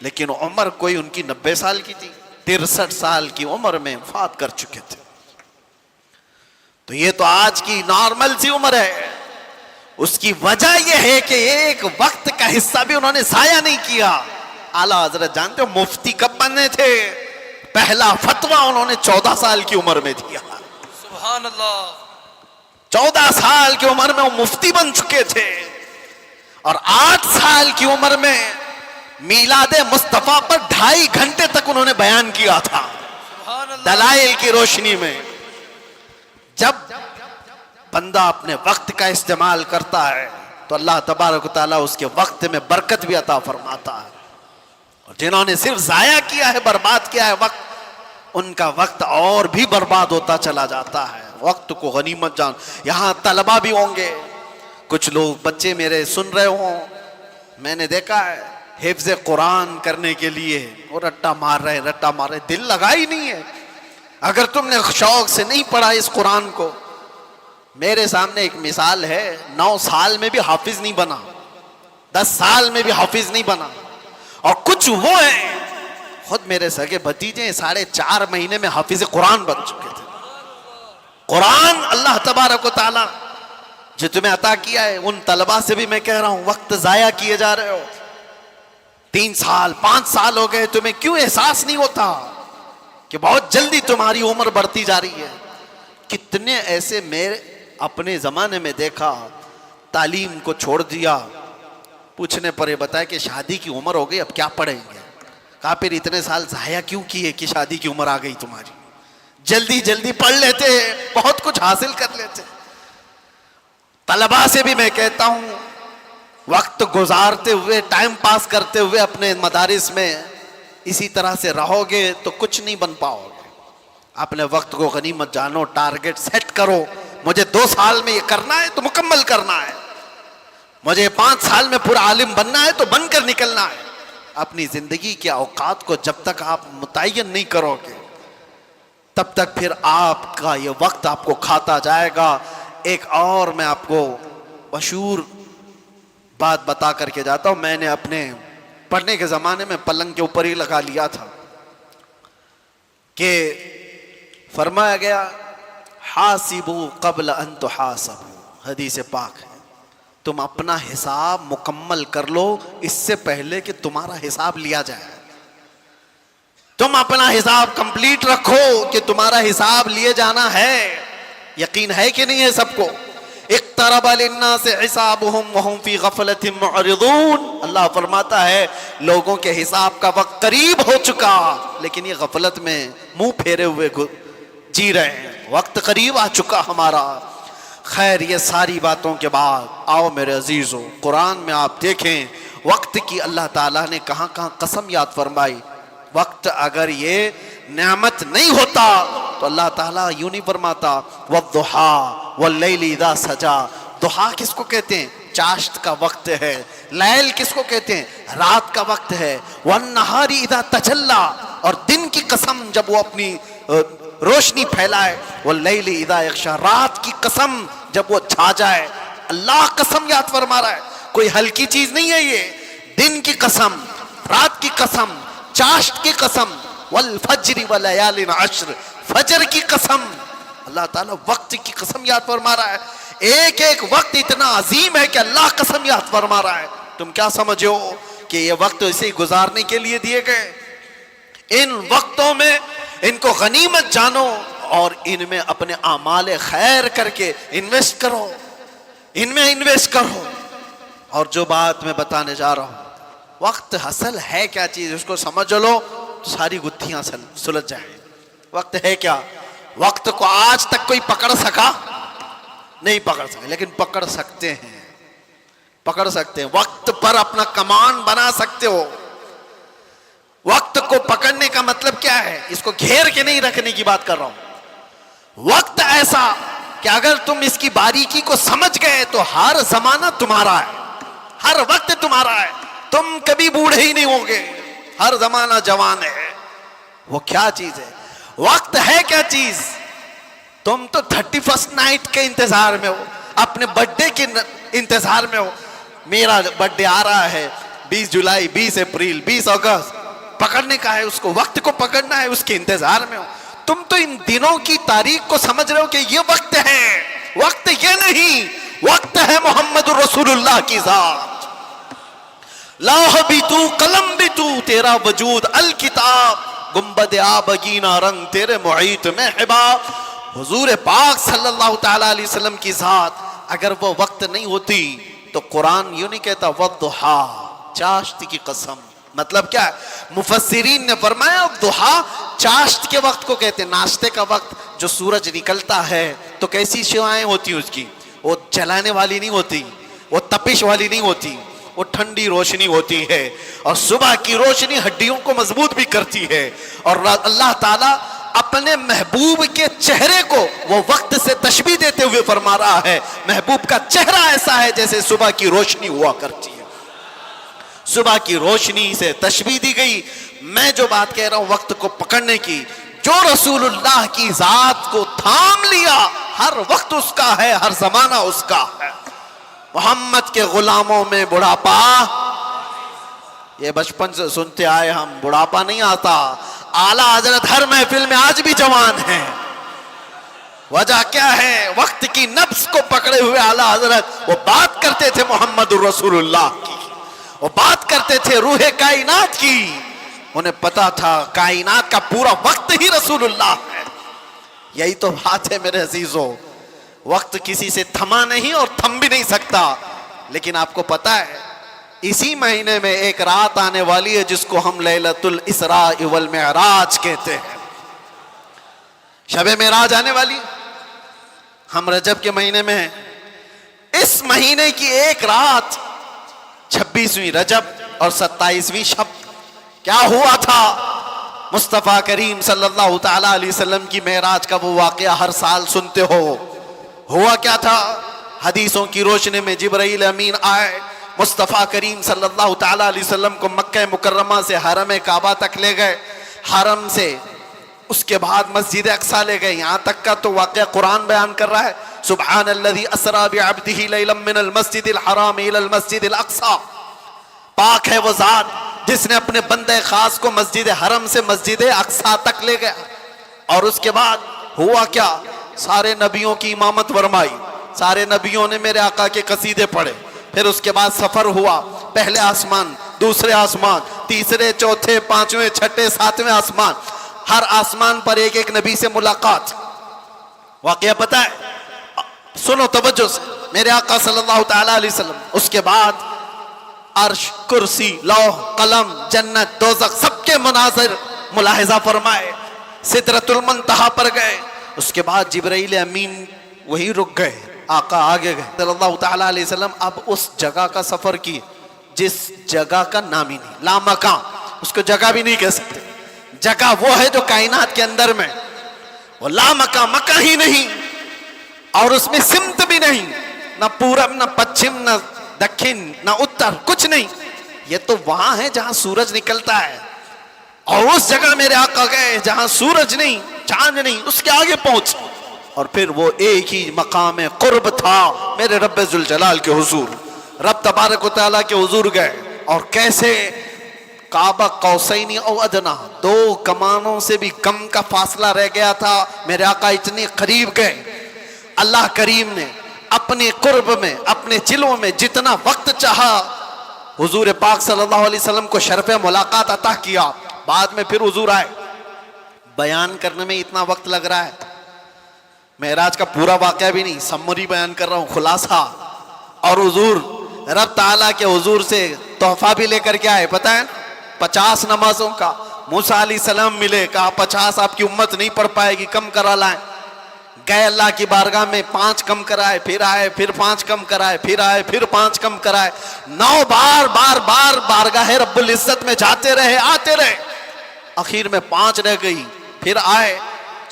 لیکن عمر کوئی ان کی 90 سال کی تھی، 63 سال کی عمر میں وفات کر چکے تھے. تو یہ تو آج کی نارمل سی عمر ہے. اس کی وجہ یہ ہے کہ ایک وقت کا حصہ بھی انہوں نے ضائع نہیں کیا. اعلیٰ حضرت جانتے ہو مفتی کب بنے تھے؟ پہلا فتویٰ انہوں نے 14 سال کی عمر میں دیا. سبحان اللہ. 14 سال کی عمر میں وہ مفتی بن چکے تھے، اور 8 سال کی عمر میں میلاد مصطفیٰ پر 2.5 گھنٹے تک انہوں نے بیان کیا تھا سبحان اللہ. دلائل کی روشنی میں. جب بندہ اپنے وقت کا استعمال کرتا ہے تو اللہ تبارک و تعالیٰ اس کے وقت میں برکت بھی عطا فرماتا ہے. اور جنہوں نے صرف ضائع کیا ہے، برباد کیا ہے وقت، ان کا وقت اور بھی برباد ہوتا چلا جاتا ہے. وقت کو غنیمت جان. یہاں طلبہ بھی ہوں گے، کچھ لوگ بچے میرے سن رہے ہوں، میں نے دیکھا ہے حفظ قرآن کرنے کے لیے وہ رٹا مار رہے، دل لگا ہی نہیں ہے. اگر تم نے شوق سے نہیں پڑھا اس قرآن کو، میرے سامنے ایک مثال ہے، 9 سال میں بھی حافظ نہیں بنا، 10 سال میں بھی حافظ نہیں بنا. اور کچھ وہ ہیں، خود میرے سگے بھتیجے 4.5 مہینے میں حافظ قرآن بن چکے تھے. قرآن اللہ تبارک و تعالیٰ جو تمہیں عطا کیا ہے، ان طلبہ سے بھی میں کہہ رہا ہوں وقت ضائع کیے جا رہے ہو. 3 سال 5 سال ہو گئے، تمہیں کیوں احساس نہیں ہوتا کہ بہت جلدی تمہاری عمر بڑھتی جا رہی ہے؟ کتنے ایسے میرے اپنے زمانے میں دیکھا، تعلیم کو چھوڑ دیا، پوچھنے پر یہ بتایا کہ شادی کی عمر ہو گئی، اب کیا پڑھیں گے. کہا پھر اتنے سال ضائع کیوں کیے کہ شادی کی عمر آ گئی تمہاری؟ جلدی جلدی پڑھ لیتے، بہت کچھ حاصل کر لیتے. طلباء سے بھی میں کہتا ہوں وقت گزارتے ہوئے، ٹائم پاس کرتے ہوئے اپنے مدارس میں اسی طرح سے رہو گے تو کچھ نہیں بن پاؤ گے. اپنے وقت کو غنیمت جانو، ٹارگٹ سیٹ کرو. مجھے 2 سال میں یہ کرنا ہے تو مکمل کرنا ہے، مجھے 5 سال میں پورا عالم بننا ہے تو بن کر نکلنا ہے. اپنی زندگی کے اوقات کو جب تک آپ متعین نہیں کرو گے تب تک پھر آپ کا یہ وقت آپ کو کھاتا جائے گا. ایک اور میں آپ کو مشہور بات بتا کر کے جاتا ہوں. میں نے اپنے پڑھنے کے زمانے میں پلنگ کے اوپر ہی لگا لیا تھا کہ فرمایا گیا حاسبوا قبل ان تحاسبوا، حدیث پاک ہے. تم اپنا حساب مکمل کر لو اس سے پہلے کہ تمہارا حساب لیا جائے. تم اپنا حساب کمپلیٹ رکھو کہ تمہارا حساب لیے جانا ہے. یقین ہے کہ نہیں ہے سب کو؟ اقترب للناس حسابهم وهم في غفلة معرضون. اللہ فرماتا ہے لوگوں کے حساب کا وقت قریب ہو چکا، لیکن یہ غفلت میں منہ پھیرے ہوئے جی رہے ہیں. وقت قریب آ چکا ہمارا. خیر، یہ ساری باتوں کے بعد آؤ میرے عزیزو، قرآن میں آپ دیکھیں وقت کی اللہ تعالیٰ نے کہاں کہاں قسم یاد فرمائی. وقت اگر یہ نعمت نہیں ہوتا تو اللہ تعالیٰ یوں نہیں فرماتا والضحیٰ واللیل اذا سجا. ضحیٰ کس کو کہتے ہیں؟ چاشت کا وقت ہے. لیل کس کو کہتے ہیں؟ رات کا وقت ہے. والنہار اذا تجلی، اور دن کی قسم جب وہ اپنی روشنی پھیلائے. واللیل اذا یغشی، رات کی قسم جب وہ چھا جائے. اللہ قسم یاد فرما رہا ہے، کوئی ہلکی چیز نہیں ہے یہ. دن کی قسم، رات کی قسم، چاشت کی قسم. والفجر ولیال عشر، فجر کی قسم. اللہ تعالیٰ وقت کی قسم یاد فرما رہا ہے. ایک ایک وقت اتنا عظیم ہے کہ اللہ قسم یاد فرما رہا ہے. تم کیا سمجھے ہو کہ یہ وقت اسے گزارنے کے لیے دیے گئے؟ ان وقتوں میں ان کو غنیمت جانو اور ان میں اپنے اعمال خیر کر کے انویسٹ کرو، ان میں انویسٹ کرو. اور جو بات میں بتانے جا رہا ہوں، وقت اصل ہے کیا چیز، اس کو سمجھ لو تو ساری گتھیاں سلجھ جائیں. وقت ہے کیا؟ وقت کو آج تک کوئی پکڑ سکا نہیں پکڑ سکے، لیکن پکڑ سکتے ہیں، پکڑ سکتے ہیں. وقت پر اپنا کمان بنا سکتے ہو. وقت کو پکڑنے کا مطلب کیا ہے؟ اس کو گھیر کے نہیں رکھنے کی بات کر رہا ہوں. وقت ایسا کہ اگر تم اس کی باریکی کو سمجھ گئے تو ہر زمانہ تمہارا ہے، ہر وقت تمہارا ہے. تم کبھی بوڑھے ہی نہیں ہوگے، ہر زمانہ جوان ہے. وہ کیا چیز ہے؟ وقت ہے کیا چیز؟ تم تو 31st نائٹ کے انتظار میں ہو, اپنے برتھ ڈے کے انتظار میں ہو. میرا برتھ ڈے آ رہا ہے 20 جولائی, 20 اپریل, 20 اگست, پکڑنے کا ہے اس کو, وقت کو پکڑنا ہے, اس کے انتظار میں ہو. تم تو ان دنوں کی تاریخ کو سمجھ رہے ہو کہ یہ وقت ہے. وقت یہ نہیں, وقت ہے محمد رسول اللہ کی ذات. لاہ بھی تو, قلم بھی تو, تیرا وجود الکتاب, گنبد آبگینہ رنگ تیرے محیط میں حباب. حضور پاک صلی اللہ تعالی علیہ وسلم کی ذات اگر وہ وقت نہیں ہوتی تو قرآن یوں نہیں کہتا والضحا, چاشت کی قسم. مطلب کیا ہے؟ مفسرین نے فرمایا ضحا چاشت کے وقت کو کہتے ہیں, ناشتے کا وقت. جو سورج نکلتا ہے تو کیسی شعائیں ہوتی اس کی, وہ جلانے والی نہیں ہوتی, وہ تپش والی نہیں ہوتی, وہ ٹھنڈی روشنی ہوتی ہے. اور صبح کی روشنی ہڈیوں کو مضبوط بھی کرتی ہے. اور اللہ تعالیٰ اپنے محبوب کے چہرے کو وہ وقت سے تشبیہ دیتے ہوئے فرما رہا ہے, محبوب کا چہرہ ایسا ہے جیسے صبح کی روشنی ہوا کرتی ہے. صبح کی روشنی سے تشبیہ دی گئی. میں جو بات کہہ رہا ہوں وقت کو پکڑنے کی, جو رسول اللہ کی ذات کو تھام لیا, ہر وقت اس کا ہے, ہر زمانہ اس کا ہے. محمد کے غلاموں میں بڑھاپا, یہ بچپن سے سنتے آئے ہم, بڑھاپا نہیں آتا. اعلیٰ حضرت ہر محفل میں آج بھی جوان ہیں. وجہ کیا ہے؟ وقت کی نبض کو پکڑے ہوئے اعلیٰ حضرت وہ بات کرتے تھے محمد رسول اللہ کی, وہ بات کرتے تھے روح کائنات کی. انہیں پتا تھا کائنات کا پورا وقت ہی رسول اللہ ہے. یہی تو بات ہے میرے عزیزوں, وقت کسی سے تھما نہیں اور تھم بھی نہیں سکتا. لیکن آپ کو پتا ہے اسی مہینے میں ایک رات آنے والی ہے جس کو ہم لیلۃ الاسراء والمعراج کہتے ہیں. شب معراج آنے والی, ہم رجب کے مہینے میں ہیں. اس مہینے کی ایک رات 26ویں رجب اور 27ویں شب کیا ہوا تھا؟ مصطفیٰ کریم صلی اللہ تعالی علیہ وسلم کی معراج کا وہ واقعہ ہر سال سنتے ہو. ہوا کیا تھا؟ حدیثوں کی روشنی میں جبرائیل امین آئے, مصطفیٰ کریم صلی اللہ تعالی علیہ وسلم کو مکہ مکرمہ سے حرم کعبہ تک لے گئے, حرم سے اس کے بعد مسجد اقصیٰ لے گئے. یہاں تک کا تو واقعہ قرآن بیان کر رہا ہے, سبحان الذی اسریٰ بعبدہ لیلا من المسجد الحرام الی المسجد الاقصیٰ. پاک ہے وہ ذات جس نے اپنے بندے خاص کو مسجد حرم سے مسجد اقصیٰ تک لے گیا. اور اس کے بعد ہوا کیا؟ سارے نبیوں کی امامت فرمائی, سارے نبیوں نے میرے آقا کے قصیدے پڑھے. پھر اس کے بعد سفر ہوا, پہلے آسمان, دوسرے آسمان, تیسرے, چوتھے, پانچویں, چھٹے, ساتویں آسمان. ہر آسمان پر ایک ایک نبی سے ملاقات. واقعہ پتہ ہے؟ سنو توجہ سے, میرے آقا صلی اللہ تعالی علیہ وسلم اس کے بعد عرش, کرسی, لوح, قلم, جنت, دوزخ سب کے مناظر ملاحظہ فرمائے. سدرۃ المنتہا پر گئے. اس کے بعد جبرائیل امین وہی رک گئے, آقا آگے گئے صلی اللہ تعالی علیہ وسلم. اب اس جگہ کا سفر کی جس جگہ کا نام ہی نہیں, لامکان, اس کو جگہ بھی نہیں کہہ سکتے. جگہ وہ ہے جو کائنات کے اندر میں, وہ لامکان, مکہ ہی نہیں, اور اس میں سمت بھی نہیں, نہ پورب, نہ پچھم, نہ دکھن, نہ اتر, کچھ نہیں. یہ تو وہاں ہے جہاں سورج نکلتا ہے. اور اس جگہ میرے آقا گئے جہاں سورج نہیں, چاند نہیں, اس کے آگے پہنچ. اور پھر وہ ایک ہی مقام قرب تھا میرے رب ذوالجلال کے حضور. رب تبارک و تعالیٰ کے حضور گئے, اور کیسے؟ کعبہ قوسین او ادنا, 2 کمانوں سے بھی کم کا فاصلہ رہ گیا تھا. میرے آقا اتنے قریب گئے. اللہ کریم نے اپنے قرب میں, اپنے جلووں میں جتنا وقت چاہا حضور پاک صلی اللہ علیہ وسلم کو شرف ملاقات عطا کیا. بعد میں پھر حضور آئے. بیان کرنے میں اتنا وقت لگ رہا ہے, معراج کا پورا واقعہ بھی نہیں, سمری بیان کر رہا ہوں, خلاصہ. اور حضور رب تعالیٰ کے حضور سے تحفہ بھی لے کر کے آئے, پتہ ہے 50 نمازوں کا. موسیٰ علیہ السلام ملے, کہا 50 آپ کی امت نہیں پڑھ پائے گی, کم کرا لائیں. گئے اللہ کی بارگاہ میں, 5 کم کرائے, پھر آئے, پھر 5 کم کرائے, پھر آئے, پھر 5 کم کرائے. 9 بار بار بار بارگاہ رب العزت میں جاتے رہے, آتے رہے. آخر میں 5 رہ گئی, پھر آئے.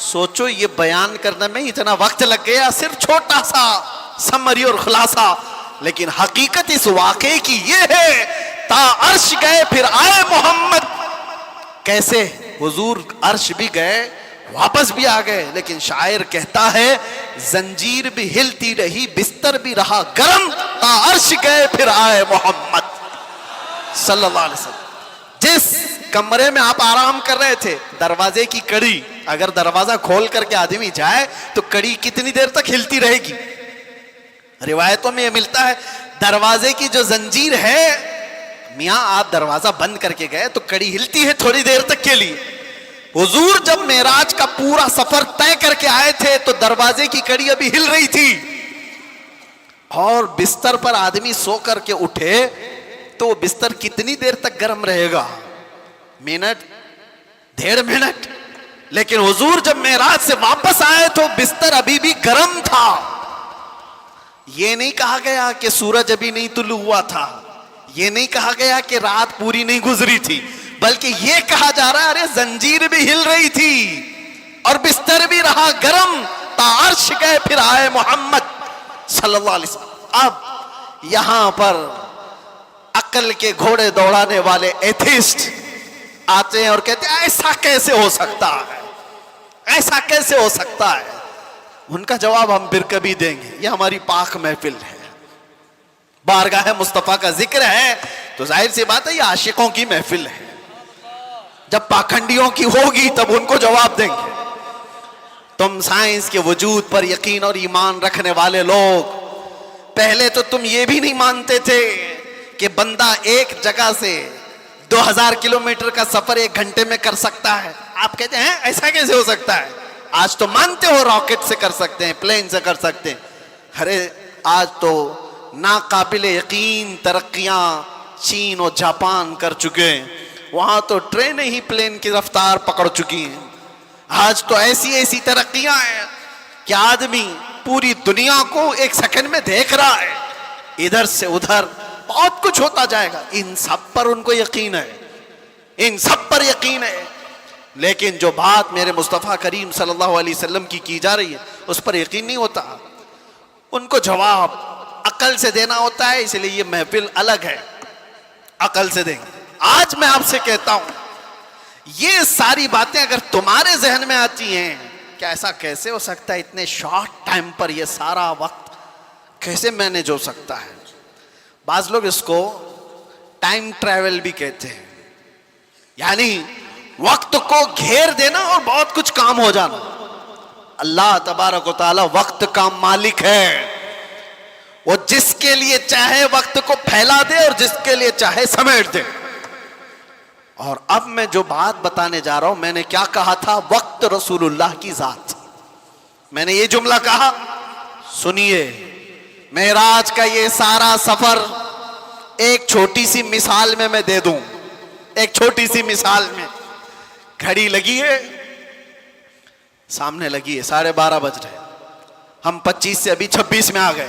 سوچو یہ بیان کرنے میں اتنا وقت لگ گیا, صرف چھوٹا سا سمری اور خلاصہ. لیکن حقیقت اس واقعے کی یہ ہے, تا عرش گئے پھر آئے محمد. کیسے؟ حضور عرش بھی گئے, واپس بھی آ گئے. لیکن شاعر کہتا ہے زنجیر بھی ہلتی رہی, بستر بھی رہا گرم, تا عرش گئے پھر آئے محمد صلی اللہ علیہ وسلم. جس کمرے میں آپ آرام کر رہے تھے, دروازے کی کڑی, اگر دروازہ کھول کر کے آدمی جائے تو کڑی کتنی دیر تک ہلتی رہے گی؟ روایتوں میں یہ ملتا ہے دروازے کی جو زنجیر ہے, میاں آپ دروازہ بند کر کے گئے تو کڑی ہلتی ہے تھوڑی دیر تک کے لیے. حضور جب معراج کا پورا سفر طے کر کے آئے تھے تو دروازے کی کڑی ابھی ہل رہی تھی, اور بستر پر آدمی سو کر کے اٹھے تو وہ بستر کتنی دیر تک گرم رہے گا؟ Minute, 1.5 minute. لیکن حضور جب معراج سے واپس آئے تو بستر ابھی بھی گرم تھا. یہ نہیں کہا گیا کہ سورج ابھی نہیں طلوع ہوا تھا, یہ نہیں کہا گیا کہ رات پوری نہیں گزری تھی, بلکہ یہ کہا جا رہا ہے ارے زنجیر بھی ہل رہی تھی اور بستر بھی رہا گرم, تا عرش گئے پھر آئے محمد صلی اللہ علیہ وسلم. اب یہاں پر عقل کے گھوڑے دوڑانے والے ایتھیسٹ آتے ہیں اور کہتے ہیں ایسا کیسے ہو سکتا ہے, ایسا کیسے ہو سکتا ہے. ان کا جواب ہم پھر کبھی دیں گے. یہ ہماری پاک محفل ہے, بارگاہ مصطفیٰ کا ذکر ہے, تو ظاہر سی بات ہے یہ عاشقوں کی محفل ہے. جب پاکھنڈیوں کی ہوگی تب ان کو جواب دیں گے. تم سائنس کے وجود پر یقین اور ایمان رکھنے والے لوگ, پہلے تو تم یہ بھی نہیں مانتے تھے کہ بندہ ایک جگہ سے 2000 کلومیٹر کا سفر 1 گھنٹے میں کر سکتا ہے. آپ کہتے ہیں ایسا کیسے ہو سکتا ہے؟ آج تو مانتے ہو راکٹ سے کر سکتے ہیں, پلین سے کر سکتے ہیں. ارے آج تو ناقابل یقین ترقیاں چین اور جاپان کر چکے ہیں, وہاں تو ٹرینیں ہی پلین کی رفتار پکڑ چکی ہیں. آج تو ایسی ایسی ترقیاں ہیں کہ آدمی پوری دنیا کو 1 سیکنڈ میں دیکھ رہا ہے, ادھر سے ادھر بہت کچھ ہوتا جائے گا. ان سب پر ان کو یقین ہے, ان سب پر یقین ہے. لیکن جو بات میرے مصطفیٰ کریم صلی اللہ علیہ وسلم کی جا رہی ہے اس پر یقین نہیں ہوتا. ان کو جواب عقل سے دینا ہوتا ہے, اس لیے یہ محفل الگ ہے, عقل سے دیں گے. آج میں آپ سے کہتا ہوں یہ ساری باتیں اگر تمہارے ذہن میں آتی ہیں کہ ایسا کیسے ہو سکتا ہے, اتنے شارٹ ٹائم پر یہ سارا وقت کیسے مینیج ہو سکتا ہے. بعض لوگ اس کو ٹائم ٹریول بھی کہتے ہیں, یعنی وقت کو گھیر دینا اور بہت کچھ کام ہو جانا. اللہ تبارک و تعالی وقت کا مالک ہے, وہ جس کے لیے چاہے وقت کو پھیلا دے اور جس کے لیے چاہے سمیٹ دے. اور اب میں جو بات بتانے جا رہا ہوں, میں نے کیا کہا تھا؟ وقت رسول اللہ کی ذات. میں نے یہ جملہ کہا, سنیے, معراج کا یہ سارا سفر ایک چھوٹی سی مثال میں دے دوں. ایک چھوٹی سی مثال میں, گھڑی لگی ہے سامنے, لگی ہے 12:30 بج رہے, ہم 25 سے ابھی 26 میں آ گئے.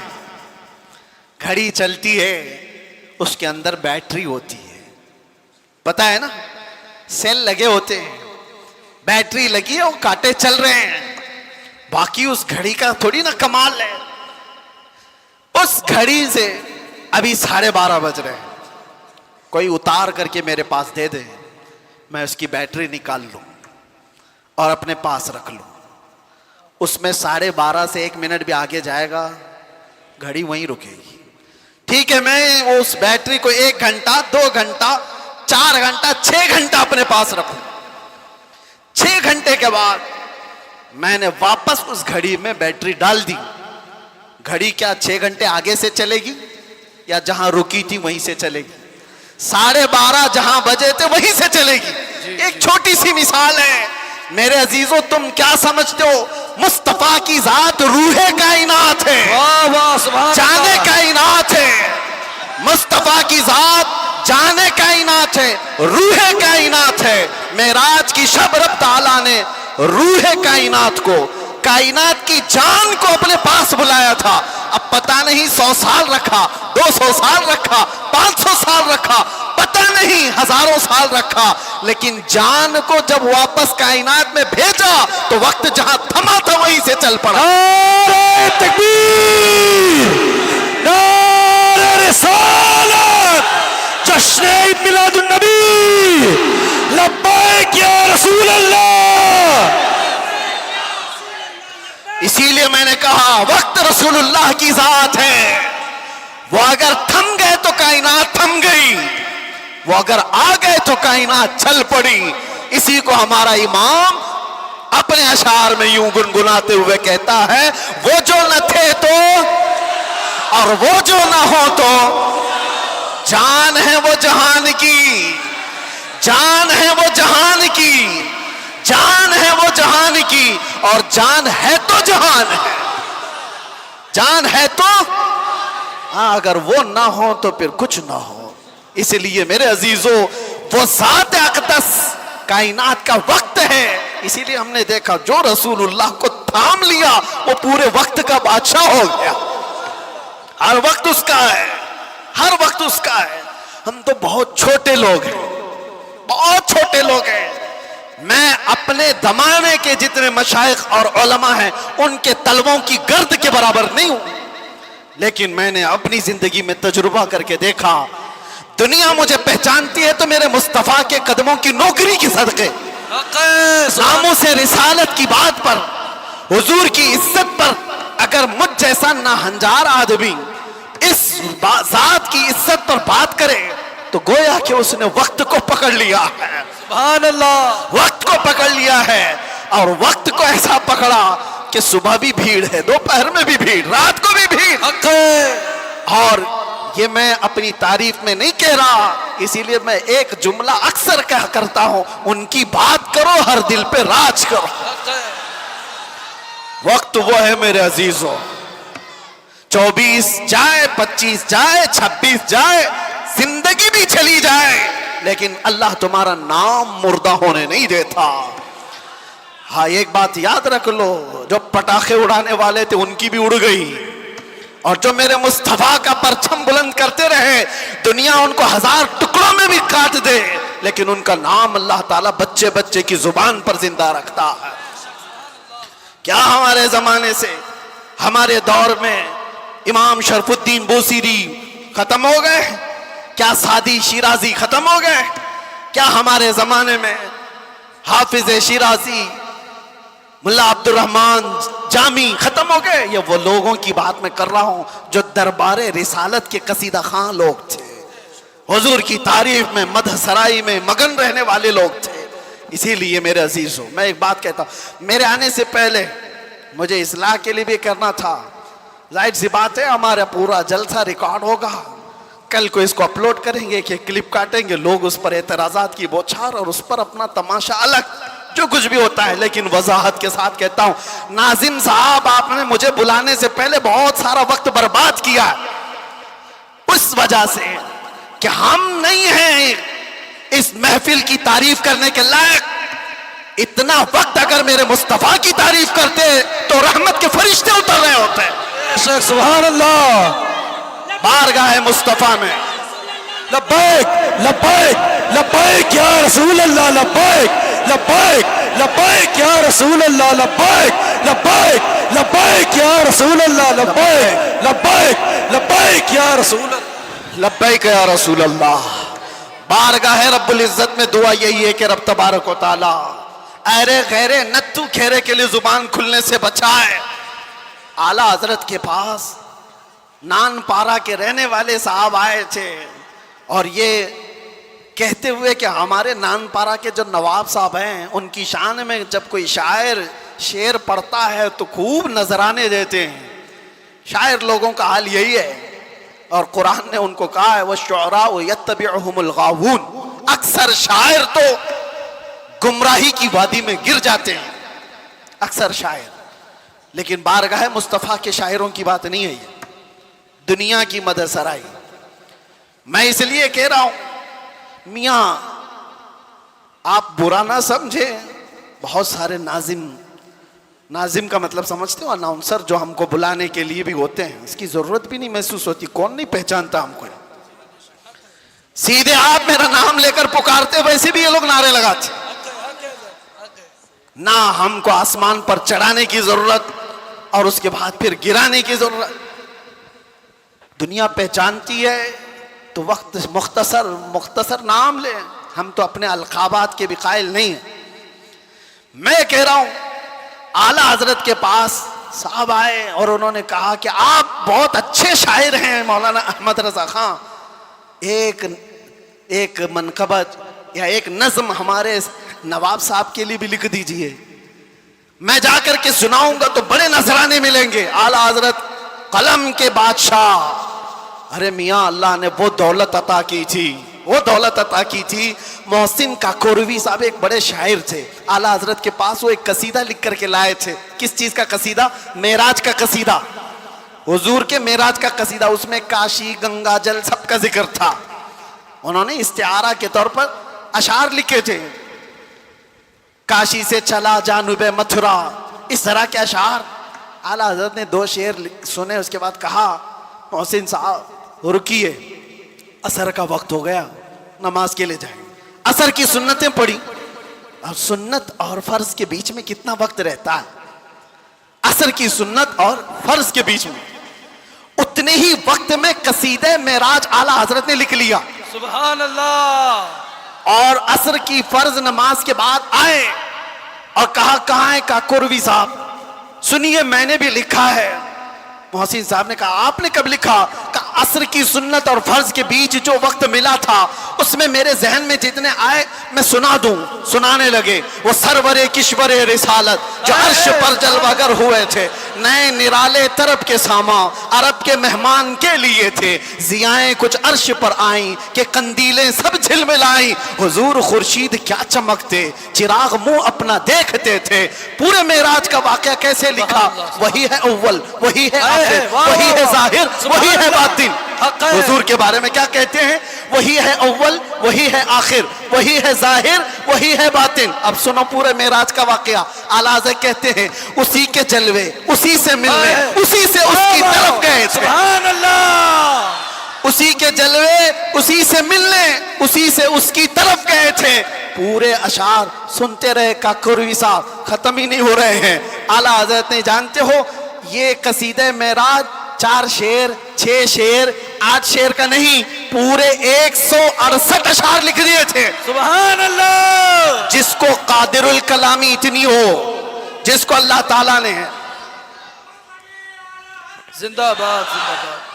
گھڑی چلتی ہے, اس کے اندر بیٹری ہوتی ہے, پتا ہے نا, سیل لگے ہوتے ہیں, بیٹری لگی ہے, وہ کانٹے چل رہے ہیں. باقی اس گھڑی کا تھوڑی نا کمال ہے. اس گھڑی سے ابھی 12:30 بج رہے ہیں, کوئی اتار کر کے میرے پاس دے دے, میں اس کی بیٹری نکال لوں اور اپنے پاس رکھ لوں. اس میں 12:30 سے 1 منٹ بھی آگے جائے گا, گھڑی وہیں رکے گی. ٹھیک ہے, میں اس بیٹری کو 1 گھنٹہ 2 گھنٹہ 4 گھنٹہ 6 گھنٹہ اپنے پاس رکھوں. 6 گھنٹے کے بعد میں نے واپس اس گھڑی میں بیٹری ڈال دی. گھڑی کیا 6 گھنٹے آگے سے چلے گی یا جہاں رکی تھی وہیں سے چلے گی؟ 12:30 جہاں بجے تھے وہیں سے چلے گی. ایک چھوٹی سی مثال ہے. میرے عزیزو, تم کیا سمجھتے ہو؟ مصطفیٰ کی ذات روح کائنات ہے, جانے کائنات ہے. مصطفیٰ کی ذات جانے کائنات ہے, روح کائنات ہے. معراج کی شب رب تعالیٰ نے روح کائنات کی جان کو اپنے پاس بلایا تھا. اب پتہ نہیں 100 سال رکھا, 200 سال رکھا, 500 سال رکھا, پتہ نہیں ہزاروں سال رکھا, لیکن جان کو جب واپس کائنات میں بھیجا تو وقت جہاں تھما تھا وہیں سے چل پڑا. نعرہ تکبیر, نعرہ رسالت, جشن عید میلاد النبی, لبیک یا رسول اللہ, اسی لیے میں نے کہا وقت رسول اللہ کی ذات ہے، وہ اگر تھم گئے تو کائنات تھم گئی، وہ اگر آ گئے تو کائنات چل پڑی۔ اسی کو ہمارا امام اپنے اشعار میں یوں گنگناتے ہوئے کہتا ہے، وہ جو نہ تھے تو اور وہ جو نہ ہو تو، جان ہے وہ جہان کی، جان ہے وہ جہان کی، جان ہے وہ جہان کی، اور جان ہے تو جہان ہے، جان ہے تو ہاں، اگر وہ نہ ہو تو پھر کچھ نہ ہو۔ اس لیے میرے عزیزو، وہ ذات اقدس کائنات کا وقت ہے۔ اسی لیے ہم نے دیکھا جو رسول اللہ کو تھام لیا وہ پورے وقت کا بادشاہ ہو گیا۔ ہر وقت اس کا ہے، ہر وقت اس کا ہے۔ ہم تو بہت چھوٹے لوگ ہیں، بہت چھوٹے لوگ ہیں۔ میں اپنے زمانے کے جتنے مشائخ اور علماء ہیں ان کے طلبوں کی گرد کے برابر نہیں ہوں، لیکن میں نے اپنی زندگی میں تجربہ کر کے دیکھا، دنیا مجھے پہچانتی ہے تو میرے مصطفیٰ کے قدموں کی نوکری کی صدقے، ناموں سے رسالت کی بات پر، حضور کی عزت پر۔ اگر مجھ جیسا ناہنجار آدمی اس ذات کی عزت پر بات کرے تو گویا کہ اس نے وقت کو پکڑ لیا ہے، سبحان اللہ، وقت کو پکڑ لیا ہے، اور وقت کو ایسا پکڑا کہ صبح بھی بھیڑ ہے، دوپہر میں بھی بھیڑ، رات کو بھی بھیڑ۔ حق ہے، اور یہ میں اپنی تعریف میں نہیں کہہ رہا، اسی لیے میں ایک جملہ اکثر کہا کرتا ہوں، ان کی بات کرو ہر دل پہ راج کرو۔ حق ہے، وقت وہ ہے میرے عزیزوں، 24 جائے، 25 جائے، 26 جائے، زندگی بھی چلی جائے، لیکن اللہ تمہارا نام مردہ ہونے نہیں دیتا۔ ہاں ایک بات یاد رکھ لو، جو پٹاخے اڑانے والے تھے ان کی بھی اڑ گئی، اور جو میرے مصطفیٰ کا پرچم بلند کرتے رہے دنیا ان کو 1000 ٹکڑوں میں بھی کاٹ دے، لیکن ان کا نام اللہ تعالیٰ بچے بچے کی زبان پر زندہ رکھتا ہے۔ کیا ہمارے زمانے سے، ہمارے دور میں امام شرف الدین بوسیری ختم ہو گئے؟ کیا سعدی شیرازی ختم ہو گئے؟ کیا ہمارے زمانے میں حافظ شیرازی، ملا عبد الرحمن جامی ختم ہو گئے؟ یہ وہ لوگوں کی بات میں کر رہا ہوں جو دربار رسالت کے قصیدہ خواں لوگ تھے، حضور کی تعریف میں، مدح سرائی میں مگن رہنے والے لوگ تھے۔ اسی لیے میرے عزیزوں، میں ایک بات کہتا ہوں، میرے آنے سے پہلے مجھے اصلاح کے لیے بھی کرنا تھا۔ ظاہر سی بات ہے ہمارا پورا جلسہ ریکارڈ ہوگا، کل کو اس کو اپلوڈ کریں گے کہ کلپ کاٹیں گے، لوگ اس پر اعتراضات کی بوچھار اور اس پر اپنا تماشا الگ، جو کچھ بھی ہوتا ہے۔ لیکن وضاحت کے ساتھ کہتا ہوں، ناظم صاحب آپ نے مجھے بلانے سے پہلے بہت سارا وقت برباد کیا ہے، اس وجہ سے کہ ہم نہیں ہیں اس محفل کی تعریف کرنے کے لائق۔ اتنا وقت اگر میرے مصطفیٰ کی تعریف کرتے تو رحمت کے فرشتے اتر رہے ہوتے۔ سبحان اللہ، بارگاہ مصطفیٰ میں لبیک لبیک لبیک یا رسول اللہ، لبیک لبیک لبیک یا رسول اللہ، لبیک لبیک لبیک یا رسول اللہ، لبیک لبیک لبیک یا رسول اللہ، لبیک یا رسول اللہ۔ بارگاہ رب العزت میں دعا یہی ہے کہ رب تبارک و تعالی ایرے غیرے نتو کھیرے کے لیے زبان کھلنے سے بچائے۔ اعلیٰ حضرت کے پاس نان پارا کے رہنے والے صاحب آئے تھے اور یہ کہتے ہوئے کہ ہمارے نان پارا کے جو نواب صاحب ہیں ان کی شان میں جب کوئی شاعر شعر پڑھتا ہے تو خوب نذرانے دیتے ہیں۔ شاعر لوگوں کا حال یہی ہے، اور قرآن نے ان کو کہا ہے وَالشُّعَرَاءُ يَتَّبِعُهُمُ الْغَاوُونَ، اکثر شاعر تو گمراہی کی وادی میں گر جاتے ہیں، اکثر شاعر۔ لیکن بارگاہ مصطفیٰ کے شاعروں کی بات نہیں ہے، یہ دنیا کی مدح سرائی۔ میں اس لیے کہہ رہا ہوں، میاں آپ برا نہ سمجھے، بہت سارے ناظم کا مطلب سمجھتے ہو، اناؤنسر جو ہم کو بلانے کے لیے بھی ہوتے ہیں، اس کی ضرورت بھی نہیں محسوس ہوتی، کون نہیں پہچانتا ہم کو، سیدھے آپ میرا نام لے کر پکارتے، ویسے بھی یہ لوگ نعرے لگاتے۔ نہ ہم کو آسمان پر چڑھانے کی ضرورت اور اس کے بعد پھر گرانے کی ضرورت۔ دنیا پہچانتی ہے تو وقت مختصر نام لے، ہم تو اپنے القابات کے بھی قائل نہیں ہیں۔ میں کہہ رہا ہوں اعلیٰ حضرت کے پاس صاحب آئے اور انہوں نے کہا کہ آپ بہت اچھے شاعر ہیں مولانا احمد رضا خان، ایک منقبت یا ایک نظم ہمارے نواب صاحب کے لیے بھی لکھ دیجئے، میں جا کر کے سناؤں گا تو بڑے نذرانے ملیں گے۔ اعلیٰ حضرت قلم کے بادشاہ، ارے میاں اللہ نے وہ دولت عطا کی تھی، وہ دولت عطا کی تھی۔ محسن کاکوروی صاحب ایک بڑے شاعر تھے، اعلیٰ حضرت کے پاس وہ ایک قصیدہ لکھ کر کے لائے تھے۔ کس چیز کا قصیدہ؟ معراج کا قصیدہ، حضور کے معراج کا قصیدہ، اس میں کاشی، گنگا جل سب کا ذکر تھا۔ انہوں نے استعارہ کے طور پر اشعار لکھے تھے، کاشی سے چلا جانب متھرا، اس طرح کے اشعار۔ اعلیٰ حضرت نے 2 شعر سنے، اس کے بعد کہا محسن صاحب رکیے، عصر کا وقت ہو گیا، نماز کے لیے جائیں۔ عصر کی سنتیں پڑھی، اب سنت اور فرض کے بیچ میں کتنا وقت رہتا ہے؟ عصر کی سنت اور فرض کے بیچ میں اتنے ہی وقت میں قصیدہ معراج اعلیٰ حضرت نے لکھ لیا، سبحان اللہ۔ اور عصر کی فرض نماز کے بعد آئے اور کہا کہاں ہے کاکوروی صاحب، سنیے میں نے بھی لکھا ہے۔ محسن صاحب نے کہا آپ نے کب لکھا؟ کہا عصر کی سنت اور فرض کے بیچ جو وقت ملا تھا اس میں میرے ذہن میں جتنے آئے میں سنا دوں۔ سنانے لگے، وہ سرور کشور رسالت جو عرش پر جلوگر ہوئے تھے، نئے نرالے طرب کے ساما عرب کے مہمان کے لیے تھے، ضیائیں کچھ عرش پر آئیں کہ قندیلیں سب جھلملائیں، حضور خورشید کیا چمکتے، چراغ منہ اپنا دیکھتے تھے۔ پورے معراج کا واقعہ کیسے لکھا؟ وہی ہے اول، وہی ہے آخر، وہی ہے ظاہر، وہی ہے باطن۔ حضور کے بارے میں کیا کہتے ہیں؟ وہی ہے اول، وہی ہے آخر، وہی ہے ظاہر، وہی ہے باطن۔ اب سنو پورے معراج کا واقعہ۔ اعلیٰ حضرت کہتے ہیں اسی کے جلوے، اسی سے ملنے، اسی سے اس کی طرف گئے تھے۔ سبحان اللہ۔ اسی کے جلوے، اسی سے ملنے، اسی سے اس کی طرف گئے تھے۔ پورے اشعار سنتے رہے کاکوروی صاحب، ختم ہی نہیں ہو رہے ہیں۔ اعلیٰ حضرت نے جانتے ہو یہ قصیدہ معراج 4 شعر، 6 شعر، 8 شعر کا نہیں، پورے 168 اشعار لکھ دیے تھے۔ سبحان اللہ۔ جس کو قادر الکلامی اتنی ہو، جس کو اللہ تعالیٰ نے زندہ باد، زندہ باد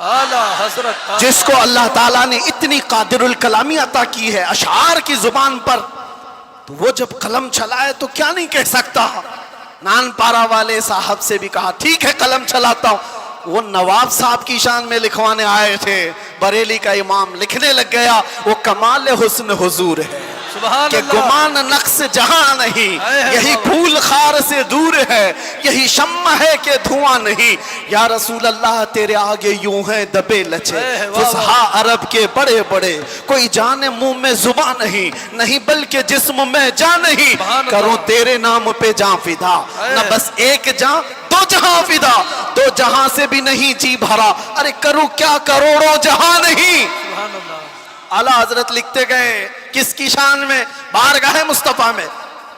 اعلیٰ حضرت، جس کو اللہ تعالیٰ نے اتنی قادر الکلامی عطا کی ہے اشعار کی زبان پر، تو وہ جب قلم چلائے تو کیا نہیں کہہ سکتا۔ نان پارا والے صاحب سے بھی کہا ٹھیک ہے قلم چلاتا ہوں، وہ نواب صاحب کی شان میں لکھوانے آئے تھے، بریلی کا امام لکھنے لگ گیا وہ کمال حسن حضور ہے سبحان کہ اللہ۔ گمان نقص جہاں نہیں، یہی پھول خار سے دور ہے، یہی شمع ہے کہ دھواں نہیں، یا رسول اللہ تیرے آگے یوں ہیں دبے لچے فصحا عرب کے بڑے بڑے، کوئی جان منہ میں زباں نہیں بلکہ جسم میں جان نہیں، کروں تیرے نام پہ جان فدا، نہ بس ایک جان 2 جہاں فدا، 2 جہاں سے بھی نہیں جی بھرا، ارے کروں کیا کروڑوں جہاں نہیں۔ سبحان اللہ۔ اعلیٰ حضرت لکھتے گئے کس کی شان میں؟ بارگاہ مصطفیٰ میں۔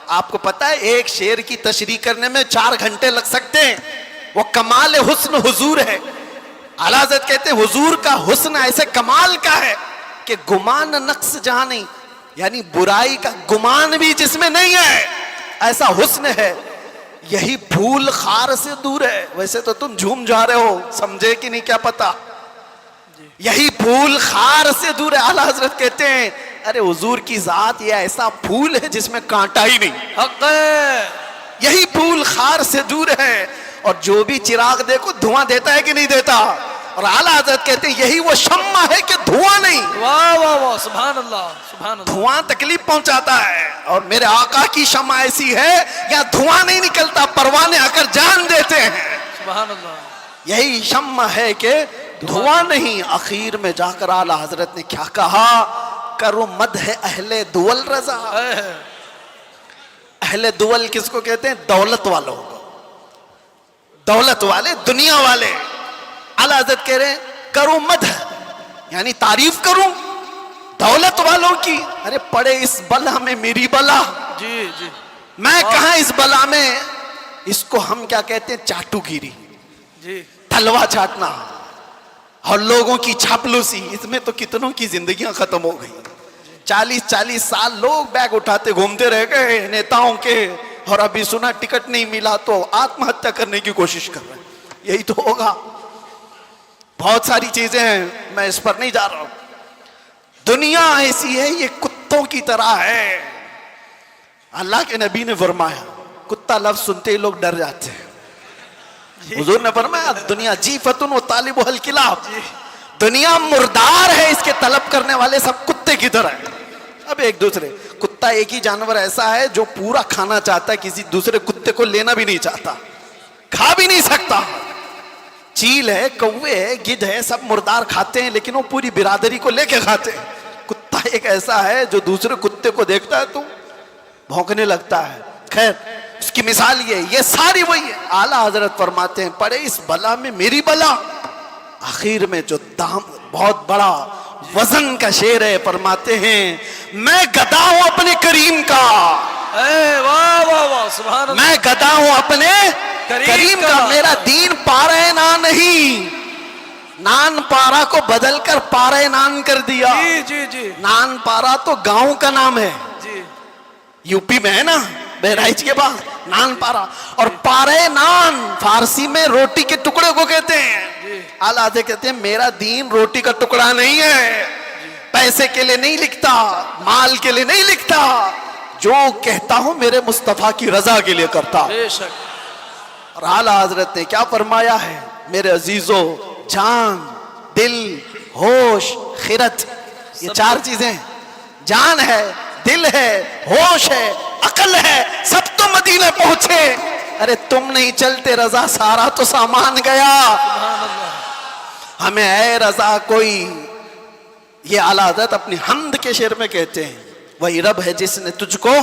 آپ کو پتا ہے ایک شعر کی تشریح کرنے میں 4 گھنٹے لگ سکتے ہیں، وہ کمال حسن حضور ہے۔ اعلیٰ حضرت کہتے ہیں حضور کا حسن ایسے کمال کا ہے کہ گمان نقص جہاں نہیں، یعنی برائی کا گمان بھی جس میں نہیں ہے، ایسا حسن ہے، یہی پھول خار سے دور ہے۔ ویسے تو تم جھوم جا رہے ہو، سمجھے کہ نہیں کیا پتا، یہی پھول خار سے دور ہے۔ اعلیٰ حضرت کہتے ہیں ارے حضور کی ذات یہ ایسا پھول ہے جس میں کانٹا ہی نہیں، حق ہے۔ یہی پھول خار سے دور ہے، اور جو بھی چراغ دیکھو دھواں دیتا ہے کہ نہیں دیتا، اور اعلیٰ حضرت کہتے ہیں یہی وہ شمع ہے کہ دھواں نہیں، واہ واہ واہ، سبحان اللہ، سبحان اللہ۔ دھواں تکلیف پہنچاتا ہے، اور میرے آقا کی شمع ایسی ہے یا دھواں نہیں نکلتا، پروانے آ کر جان دیتے ہیں، سبحان اللہ۔ یہی شمع ہے کہ دھواں نہیں۔ آخر میں جا کر اعلیٰ حضرت نے کیا کہا؟ کرو مدح اہل دول رضا۔ اہل دول کس کو کہتے ہیں؟ دولت والوں کو، دولت والے، دنیا والے۔ اعلیٰ حضرت کہہ رہے ہیں کرو مدح، یعنی تعریف کروں دولت والوں کی۔ ارے پڑے اس بلا میں میری بلا، جی جی، میں کہاں اس بلا میں، اس کو ہم کیا کہتے ہیں؟ چاٹو گیری، جی، تلوا چاٹنا، اور لوگوں کی چاپلوسی، اس میں تو کتنوں کی زندگیاں ختم ہو گئی۔ 40 سال لوگ بیگ اٹھاتے گھومتے رہ گئے نیتاؤں کے، اور ابھی سنا ٹکٹ نہیں ملا تو آتم ہتیا کرنے کی کوشش کر رہے ہیں. یہی تو ہوگا. بہت ساری چیزیں ہیں, میں اس پر نہیں جا رہا ہوں. دنیا ایسی ہے, یہ کتوں کی طرح ہے. اللہ کے نبی نے فرمایا, کتا لفظ سنتے ہی لوگ ڈر جاتے ہیں. حضور نے فرمایا دنیا جیفتن و طالب الکلاب, دنیا مردار ہے, اس کے طلب کرنے والے سب کتے کی طرح ہیں. اب ایک دوسرے, کتا ایک ہی جانور ایسا ہے جو پورا کھانا چاہتا ہے, کسی دوسرے کتے کو لینا بھی نہیں چاہتا, کھا بھی نہیں سکتا. چیل ہے, کوے ہے, گدھ ہے, سب مردار کھاتے ہیں لیکن وہ پوری برادری کو لے کے کھاتے ہیں. کتا ایک ایسا ہے جو دوسرے کتے کو دیکھتا ہے تو بھونکنے لگتا ہے. خیر, اس کی مثال یہ ساری وہی ہے. اعلیٰ حضرت فرماتے ہیں پڑے اس بلا میں میری بلا. آخر میں جو دام بہت بڑا وزن کا شعر ہے, فرماتے ہیں میں گدا ہوں اپنے کریم کا, اے واہ واہ واہ سبحان اللہ. میں گدا ہوں اپنے کریم کا. میرا دین پارے نان نہیں, نان پارا کو بدل کر پارے نان کر دیا. جی جی جی نان پارا تو گاؤں کا نام ہے, جی یو پی میں ہے نا, بہرائچ کے بعد نان پارا. اور پارے نان فارسی میں روٹی کے ٹکڑے کو کہتے ہیں. اعلیٰ حضرت کہتے ہیں میرا دین روٹی کا ٹکڑا نہیں ہے, پیسے کے لیے نہیں لکھتا, مال کے لیے نہیں لکھتا, جو کہتا ہوں میرے مصطفیٰ کی رضا کے لیے کرتا. بے شک. اور اعلیٰ حضرت نے کیا فرمایا ہے میرے عزیزو, جان, دل, ہوش, خرد, یہ چار چیزیں. جان ہے, دل ہے, ہوش ہے, عقل ہے, سب تو مدینے پہنچے. ارے تم نہیں چلتے رضا, سارا تو سامان گیا. سبحان اللہ. ہمیں اے رضا کوئی, یہ اعلیٰ حضرت اپنی حمد کے شعر میں کہتے ہیں وہی رب ہے جس نے تجھ کو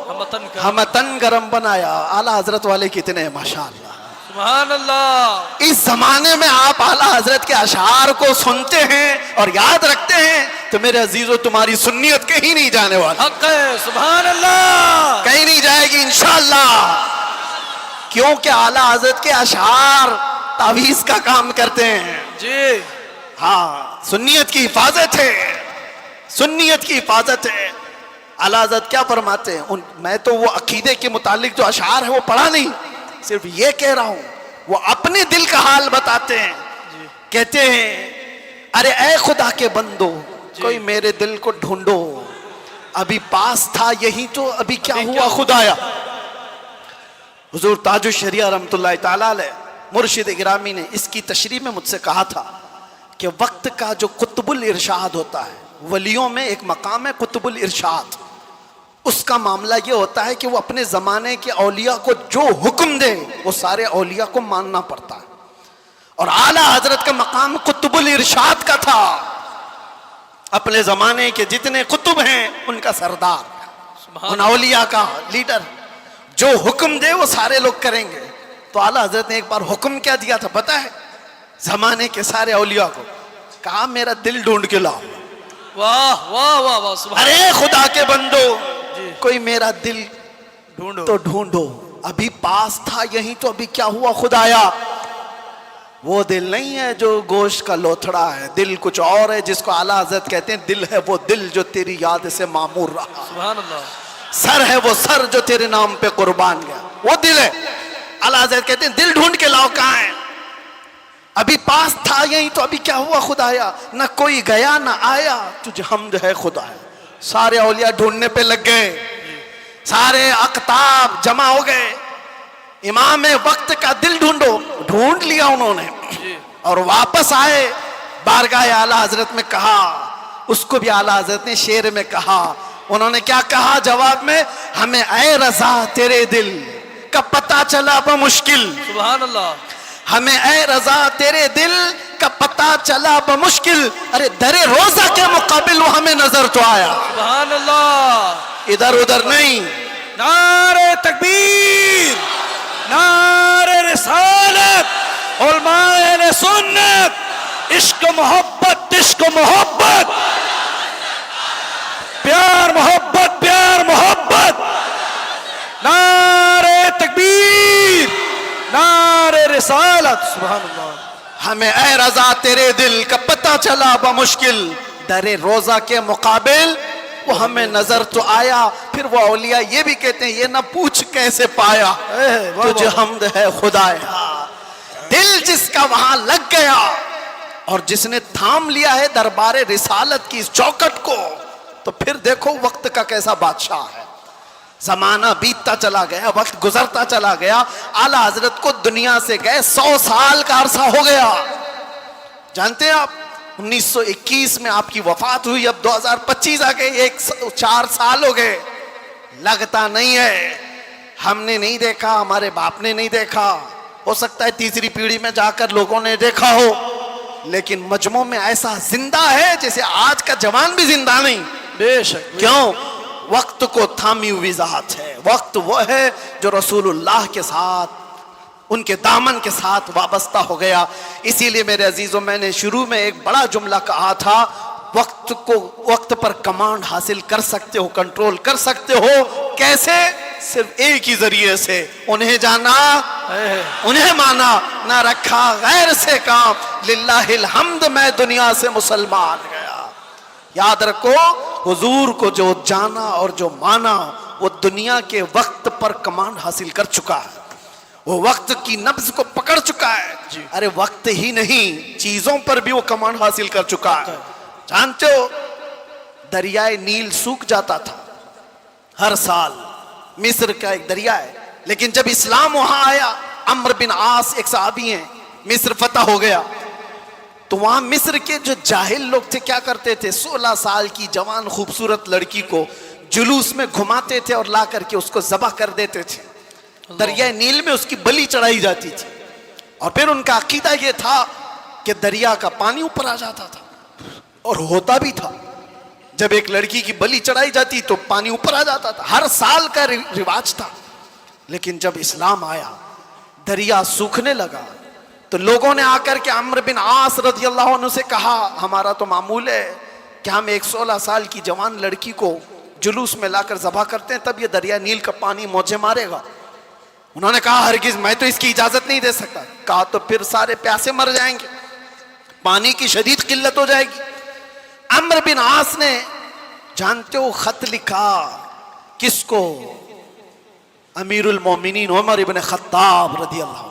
ہمتن کا ہمتن گرم بنایا. اعلیٰ حضرت والے کتنے ہیں ماشاءاللہ. سبحان اللہ. اس زمانے میں آپ اعلیٰ حضرت کے اشعار کو سنتے ہیں اور یاد رکھتے ہیں تو میرے عزیزو تمہاری سنیت کہیں نہیں جانے والی, حق ہے. سبحان اللہ. کہیں نہیں جائے گی انشاءاللہ, کیونکہ اعلیٰ حضرت کے اشعار تعویذ کا کام کرتے ہیں. جی ہاں, سنیت کی حفاظت ہے, سنیت کی حفاظت ہے. اعلیٰ حضرت کیا فرماتے ہیں, میں تو وہ عقیدے کے متعلق جو اشعار ہے وہ پڑھا نہیں, صرف یہ کہہ رہا ہوں, وہ اپنے دل کا حال بتاتے ہیں. کہتے ہیں ارے اے خدا کے بندو, کوئی میرے دل کو ڈھونڈو, ابھی پاس تھا یہی تو ابھی کیا ہوا خدایا. حضور تاج الشریعہ رحمۃ اللہ تعالیٰ علیہ مرشد گرامی نے اس کی تشریح میں مجھ سے کہا تھا کہ وقت کا جو قطب الارشاد ہوتا ہے, ولیوں میں ایک مقام ہے قطب الارشاد, اس کا معاملہ یہ ہوتا ہے کہ وہ اپنے زمانے کے اولیاء کو جو حکم دے وہ سارے اولیاء کو ماننا پڑتا ہے. اور اعلیٰ حضرت کا مقام قطب الارشاد کا تھا, اپنے زمانے کے جتنے قطب ہیں ان کا سردار, ان اولیاء کا لیڈر, جو حکم دے وہ سارے لوگ کریں گے. تو اعلیٰ حضرت نے ایک بار حکم کیا دیا تھا پتہ ہے, زمانے کے سارے اولیاء کو کہا میرا دل ڈھونڈ کے لاؤ. واہ واہ واہ واہ سبحان. ارے خدا کے بندو, کوئی میرا دل ڈھونڈو تو ڈھونڈو, ابھی پاس تھا یہی تو ابھی کیا ہوا خدایا. وہ دل نہیں ہے جو گوشت کا لوتھڑا ہے, دل کچھ اور ہے جس کو اعلیٰ حضرت کہتے ہیں دل ہے وہ دل جو تیری یاد سے معمور رہا, سبحان اللہ. سر ہے وہ سر جو تیرے نام پہ قربان گیا, وہ دل ہے. اعلیٰ حضرت کہتے ہیں دل ڈھونڈ کے لاؤ, کہاں ہے, ابھی پاس تھا یہی تو ابھی کیا ہوا خدایا. نہ کوئی گیا نہ آیا, تجھے حمد ہے خدایا. سارے اولیاء ڈھونڈنے پہ لگ گئے, سارے اقطاب جمع ہو گئے, امام وقت کا دل ڈھونڈو, ڈھونڈ لیا انہوں نے, اور واپس آئے بارگاہ اعلیٰ حضرت میں کہا. اس کو بھی اعلیٰ حضرت نے شعر میں کہا. انہوں نے کیا کہا جواب میں, ہمیں اے رضا تیرے دل کا پتہ چلا بمشکل, سبحان اللہ. ہمیں اے رضا تیرے دل کا پتہ چلا بمشکل. ارے در روزہ کے مقابل وہ ہمیں نظر تو آیا, سبحان اللہ. ادھر ادھر نہیں. نعرہ تکبیر, نعرہ رسالت, علماء اہل سنت, عشق محبت, عشق محبت, پیار محبت, پیار محبت. نعرہ تکبیر, نعرہ رسالت. سبحان اللہ. ہمیں اے رضا تیرے دل کا پتہ چلا بمشکل, در روزہ کے مقابل وہ ہمیں نظر تو آیا. پھر وہ اولیاء یہ بھی کہتے ہیں یہ نہ پوچھ کیسے پایا تجھے حمد ہے خدایا، دل جس کا وہاں لگ گیا اور جس نے تھام لیا ہے دربار رسالت کی اس چوکٹ کو، تو پھر دیکھو وقت کا کیسا بادشاہ ہے۔ زمانہ بیتتا چلا گیا، وقت گزرتا چلا گیا، اعلیٰ حضرت کو دنیا سے گئے 100 سال کا عرصہ ہو گیا۔ جانتے ہیں آپ 1921 میں آپ کی وفات ہوئی، اب 2025 آ گئے، 4 سال ہو گئے، لگتا نہیں ہے ہم نے نہیں دیکھا، ہمارے باپ نے نہیں دیکھا، ہو سکتا ہے تیسری پیڑھی میں جا کر لوگوں نے دیکھا ہو، لیکن مجموع میں ایسا زندہ ہے جیسے آج کا جوان بھی زندہ نہیں۔ بے شک کیوں؟ وقت کو تھامی ہوئی ذات ہے، وقت وہ ہے جو رسول اللہ کے ساتھ ان کے دامن کے ساتھ وابستہ ہو گیا۔ اسی لیے میرے عزیزوں میں نے شروع میں ایک بڑا جملہ کہا تھا، وقت پر کمانڈ حاصل کر سکتے ہو، کنٹرول کر سکتے ہو، کیسے؟ صرف ایک ہی ذریعے سے، انہیں جانا، انہیں مانا، نہ رکھا غیر سے کام، للہ الحمد میں دنیا سے مسلمان گیا۔ یاد رکھو حضور کو جو جانا اور جو مانا وہ دنیا کے وقت پر کمانڈ حاصل کر چکا ہے، وہ وقت کی نبض کو پکڑ چکا ہے۔ ارے وقت ہی نہیں، چیزوں پر بھی وہ کمانڈ حاصل کر چکا ہے۔ جانتے ہو دریائے نیل سوکھ جاتا تھا ہر سال، مصر کا ایک دریا ہے، لیکن جب اسلام وہاں آیا، عمرو بن عاص ایک صحابی ہیں، مصر فتح ہو گیا، تو وہاں مصر کے جو جاہل لوگ تھے کیا کرتے تھے، 16 سال کی جوان خوبصورت لڑکی کو جلوس میں گھماتے تھے اور لا کر کے اس کو ذبح کر دیتے تھے، دریائے نیل میں اس کی بلی چڑھائی جاتی تھی، اور پھر ان کا عقیدہ یہ تھا کہ دریا کا پانی اوپر آ جاتا تھا، اور ہوتا بھی تھا، جب ایک لڑکی کی بلی چڑھائی جاتی تو پانی اوپر آ جاتا تھا، ہر سال کا رواج تھا۔ لیکن جب اسلام آیا، دریا سوکھنے لگا، تو لوگوں نے آ کر کے عمرو بن عاص رضی اللہ عنہ سے کہا، ہمارا تو معمول ہے کہ ہم ایک 16 سال کی جوان لڑکی کو جلوس میں لا کر ذبح کرتے ہیں، تب یہ دریا نیل کا پانی موجے مارے گا۔ انہوں نے کہا ہرگز میں تو اس کی اجازت نہیں دے سکتا۔ کہا تو پھر سارے پیاسے مر جائیں گے، پانی کی شدید قلت ہو جائے گی۔ عمرو بن عاص نے جانتے ہو خط لکھا کس کو؟ امیر المومنین عمر ابن خطاب رضی اللہ عنہ،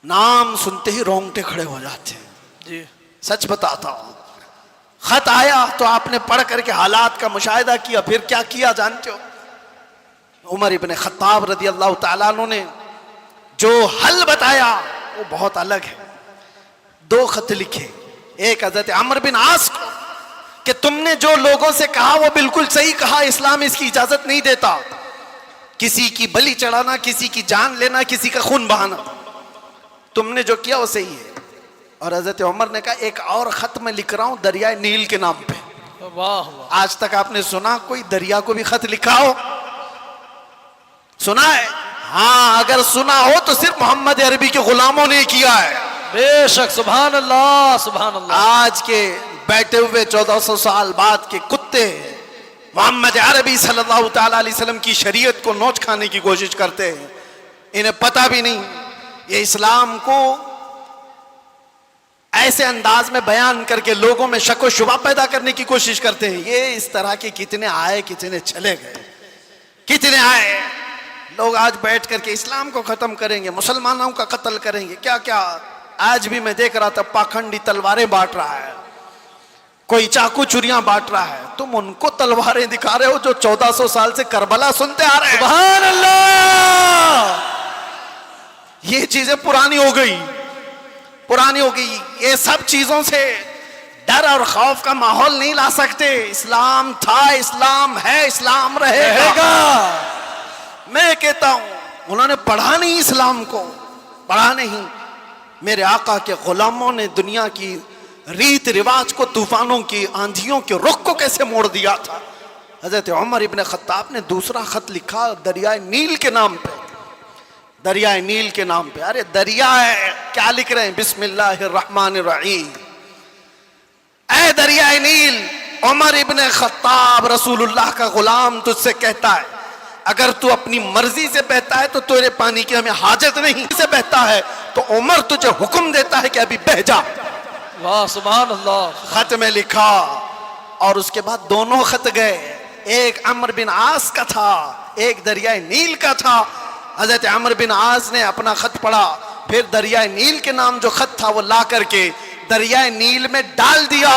نام سنتے ہی رونگٹے کھڑے ہو جاتے ہیں۔ جی سچ بتاتا ہوں، خط آیا تو آپ نے پڑھ کر کے حالات کا مشاہدہ کیا، پھر کیا کیا جانتے ہو؟ عمر ابن خطاب رضی اللہ تعالیٰ عنہ نے جو حل بتایا وہ بہت الگ ہے۔ 2 خط لکھے، ایک حضرت عمرو بن عاص کو کہ تم نے جو لوگوں سے کہا وہ بالکل صحیح کہا، اسلام اس کی اجازت نہیں دیتا، کسی کی بلی چڑھانا، کسی کی جان لینا، کسی کا خون بہانا، تم نے جو کیا وہ صحیح ہے۔ اور حضرت عمر نے کہا ایک اور خط میں لکھ رہا ہوں دریائے نیل کے نام پہ۔ واہ واہ، آج تک آپ نے سنا کوئی دریا کو بھی خط لکھا ہو؟ سنا ہے؟ ہاں اگر سنا ہو تو صرف محمد عربی کے غلاموں نے کیا ہے۔ بے شک، سبحان اللہ سبحان اللہ۔ آج کے بیٹھے ہوئے 1400 سال بعد کے کتے محمد عربی صلی اللہ تعالی علیہ وسلم کی شریعت کو نوچ کھانے کی کوشش کرتے ہیں، انہیں پتہ بھی نہیں، یہ اسلام کو ایسے انداز میں بیان کر کے لوگوں میں شک و شبہ پیدا کرنے کی کوشش کرتے ہیں۔ یہ اس طرح کے کتنے آئے کتنے چلے گئے، کتنے آئے لوگ آج بیٹھ کر کے اسلام کو ختم کریں گے، مسلمانوں کا قتل کریں گے، کیا کیا۔ آج بھی میں دیکھ رہا تھا پاکھنڈی تلواریں بانٹ رہا ہے، کوئی چاقو چوریاں بانٹ رہا ہے، تم ان کو تلواریں دکھا رہے ہو جو 1400 سال سے کربلا سنتے آ رہے ہیں۔ سبحان اللہ، یہ چیزیں پرانی ہو گئی، پرانی ہو گئی۔ یہ سب چیزوں سے ڈر اور خوف کا ماحول نہیں لا سکتے۔ اسلام تھا، اسلام ہے، اسلام رہے گا۔ میں کہتا ہوں انہوں نے پڑھا نہیں اسلام کو، پڑھا نہیں۔ میرے آقا کے غلاموں نے دنیا کی ریت رواج کو، طوفانوں کی، آندھیوں کے رخ کو کیسے موڑ دیا تھا۔ حضرت عمر ابن خطاب نے دوسرا خط لکھا دریائے نیل کے نام پہ، دریائے نیل کے نام پہ۔ ارے دریا ہے، کیا لکھ رہے ہیں؟ بسم اللہ الرحمن الرحیم۔ اے دریائے نیل، عمر ابن خطاب رسول اللہ کا غلام تجھ سے کہتا ہے اگر تو اپنی مرضی سے بہتا ہے تو تیرے پانی کی ہمیں حاجت نہیں، سے بہتا ہے تو عمر تجھے حکم دیتا ہے کہ ابھی بہ جا۔ واہ سبحان اللہ۔ خط میں لکھا، اور اس کے بعد دونوں خط گئے، ایک عمرو بن عاص کا تھا، ایک دریائے نیل کا تھا۔ حضرت عمرو بن عاص نے اپنا خط پڑھا، پھر دریائے نیل کے نام جو خط تھا وہ لا کر کے دریائے نیل میں ڈال دیا۔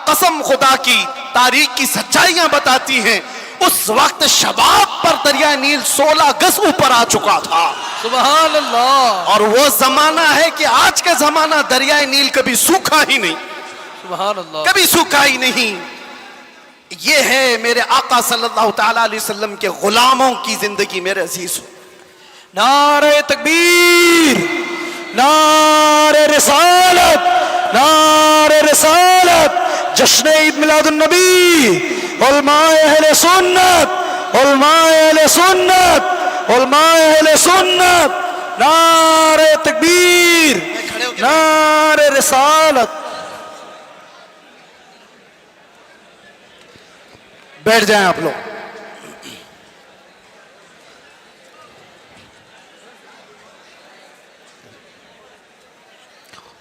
قسم خدا کی، تاریخ کی سچائیاں بتاتی ہیں اس وقت شباب پر دریائے نیل 16 گز اوپر آ چکا تھا۔ سبحان اللہ، اور وہ زمانہ ہے کہ آج کا زمانہ دریائے نیل کبھی سوکھا ہی نہیں، سبحان اللہ، کبھی سوکھا ہی نہیں۔ یہ ہے میرے آقا صلی اللہ تعالیٰ علیہ وسلم کے غلاموں کی زندگی میرے عزیز۔ نعرہ تکبیر، نعرہ رسالت، نعرہ رسالت، جشن عید میلاد النبی، علماء اہل سنت، علماء اہل سنت، علماء اہل سنت، نعرہ تکبیر، نعرہ رسالت۔ بیٹھ جائیں آپ لوگ۔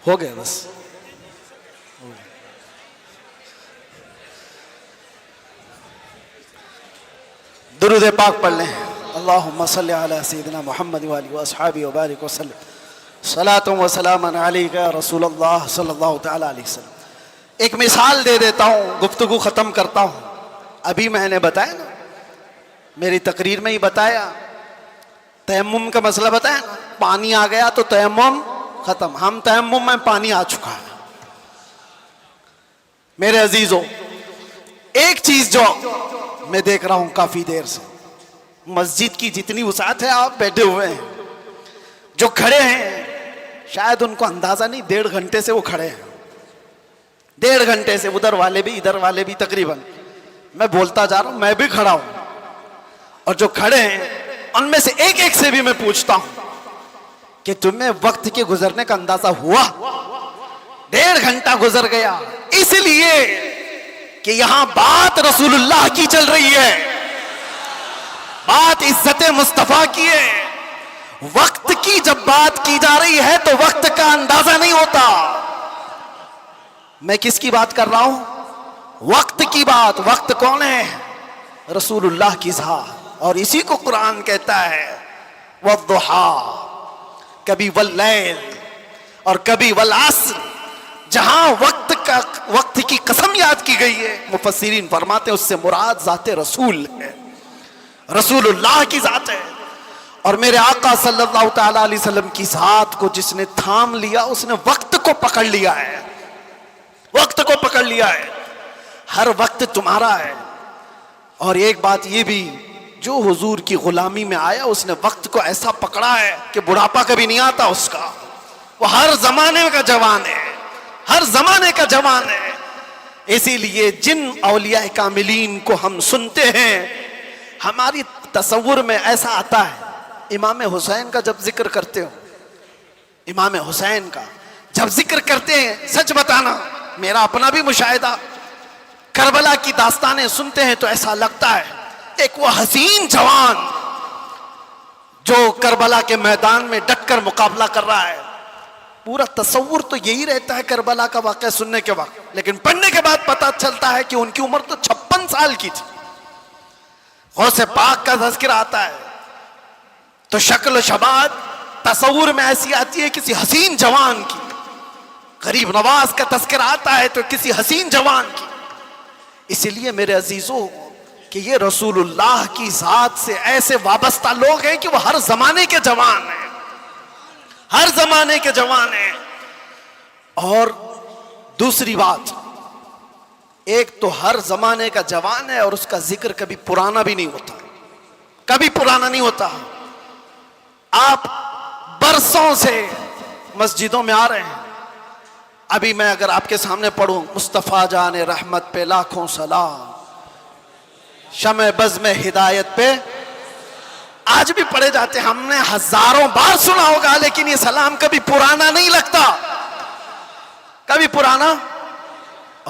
ہو گئے بس۔ درود پاک پڑھ لیں۔ اللہم صلی علی سیدنا محمد وآلہ واصحابہ وبارک وسلم، صلاۃ و سلام علیک یا رسول اللہ صلی اللہ تعالی علیہ وسلم۔ ایک مثال دے دیتا ہوں، گفتگو ختم کرتا ہوں۔ ابھی میں نے بتایا نا، میری تقریر میں ہی بتایا، تیمم کا مسئلہ بتایا نا، پانی آ گیا تو تیمم ختم۔ ہم تیمم میں پانی آ چکا ہے۔ میرے عزیزوں، ایک چیز جو میں دیکھ رہا ہوں کافی دیر سے، مسجد کی جتنی وسعت ہے، آپ بیٹھے ہوئے ہیں، جو کھڑے ہیں شاید ان کو اندازہ نہیں، 1.5 گھنٹے سے وہ کھڑے ہیں، 1.5 گھنٹے سے، ادھر والے بھی ادھر والے بھی تقریباً۔ میں بولتا جا رہا ہوں، میں بھی کھڑا ہوں، اور جو کھڑے ہیں ان میں سے ایک ایک سے بھی میں پوچھتا ہوں کہ تمہیں وقت کے گزرنے کا اندازہ ہوا؟ 1.5 گھنٹہ گزر گیا، اس لیے کہ یہاں بات رسول اللہ کی چل رہی ہے، بات عزت مصطفیٰ کی ہے۔ وقت کی جب بات کی جا رہی ہے تو وقت کا اندازہ نہیں ہوتا۔ میں کس کی بات کر رہا ہوں؟ وقت کی بات۔ وقت کون ہے؟ رسول اللہ کی ذات، اور اسی کو قرآن کہتا ہے والضحیٰ، کبھی واللیل اور کبھی والعصر۔ جہاں وقت کی قسم یاد کی گئی ہے، مفسرین فرماتے ہیں اس سے مراد ذات رسول ہے، رسول اللہ کی ذات ہے۔ اور میرے آقا صلی اللہ تعالیٰ علیہ وسلم کی ذات کو جس نے تھام لیا، اس نے وقت کو پکڑ لیا ہے، وقت کو پکڑ لیا ہے۔ ہر وقت تمہارا ہے۔ اور ایک بات یہ بھی، جو حضور کی غلامی میں آیا اس نے وقت کو ایسا پکڑا ہے کہ بڑھاپا کبھی نہیں آتا اس کا، وہ ہر زمانے کا جوان ہے، ہر زمانے کا جوان ہے۔ اسی لیے جن اولیاء کاملین کو ہم سنتے ہیں، ہماری تصور میں ایسا آتا ہے، امام حسین کا جب ذکر کرتے ہو، امام حسین کا جب ذکر کرتے ہیں، سچ بتانا میرا اپنا بھی مشاہدہ، کربلا کی داستانیں سنتے ہیں تو ایسا لگتا ہے ایک وہ حسین جوان جو کربلا کے میدان میں ڈٹ کر مقابلہ کر رہا ہے۔ پورا تصور تو یہی رہتا ہے کربلا کا واقعہ سننے کے وقت، لیکن پڑھنے کے بعد پتہ چلتا ہے کہ ان کی عمر تو 56 سال کی تھی۔ غوث پاک کا تذکرہ آتا ہے تو شکل و شباب تصور میں ایسی آتی ہے کسی حسین جوان کی، غریب نواز کا تذکرہ آتا ہے تو کسی حسین جوان کی۔ اس لیے میرے عزیزوں کہ یہ رسول اللہ کی ذات سے ایسے وابستہ لوگ ہیں کہ وہ ہر زمانے کے جوان ہیں، ہر زمانے کے جوان ہیں۔ اور دوسری بات، ایک تو ہر زمانے کا جوان ہے اور اس کا ذکر کبھی پرانا بھی نہیں ہوتا، کبھی پرانا نہیں ہوتا۔ آپ برسوں سے مسجدوں میں آ رہے ہیں، ابھی میں اگر آپ کے سامنے پڑھوں مصطفیٰ جان رحمت پہ لاکھوں سلام، شمع بزم ہدایت پہ، آج بھی پڑھے جاتے ہیں، ہم نے ہزاروں بار سنا ہوگا، لیکن یہ سلام کبھی پرانا نہیں لگتا، کبھی پرانا۔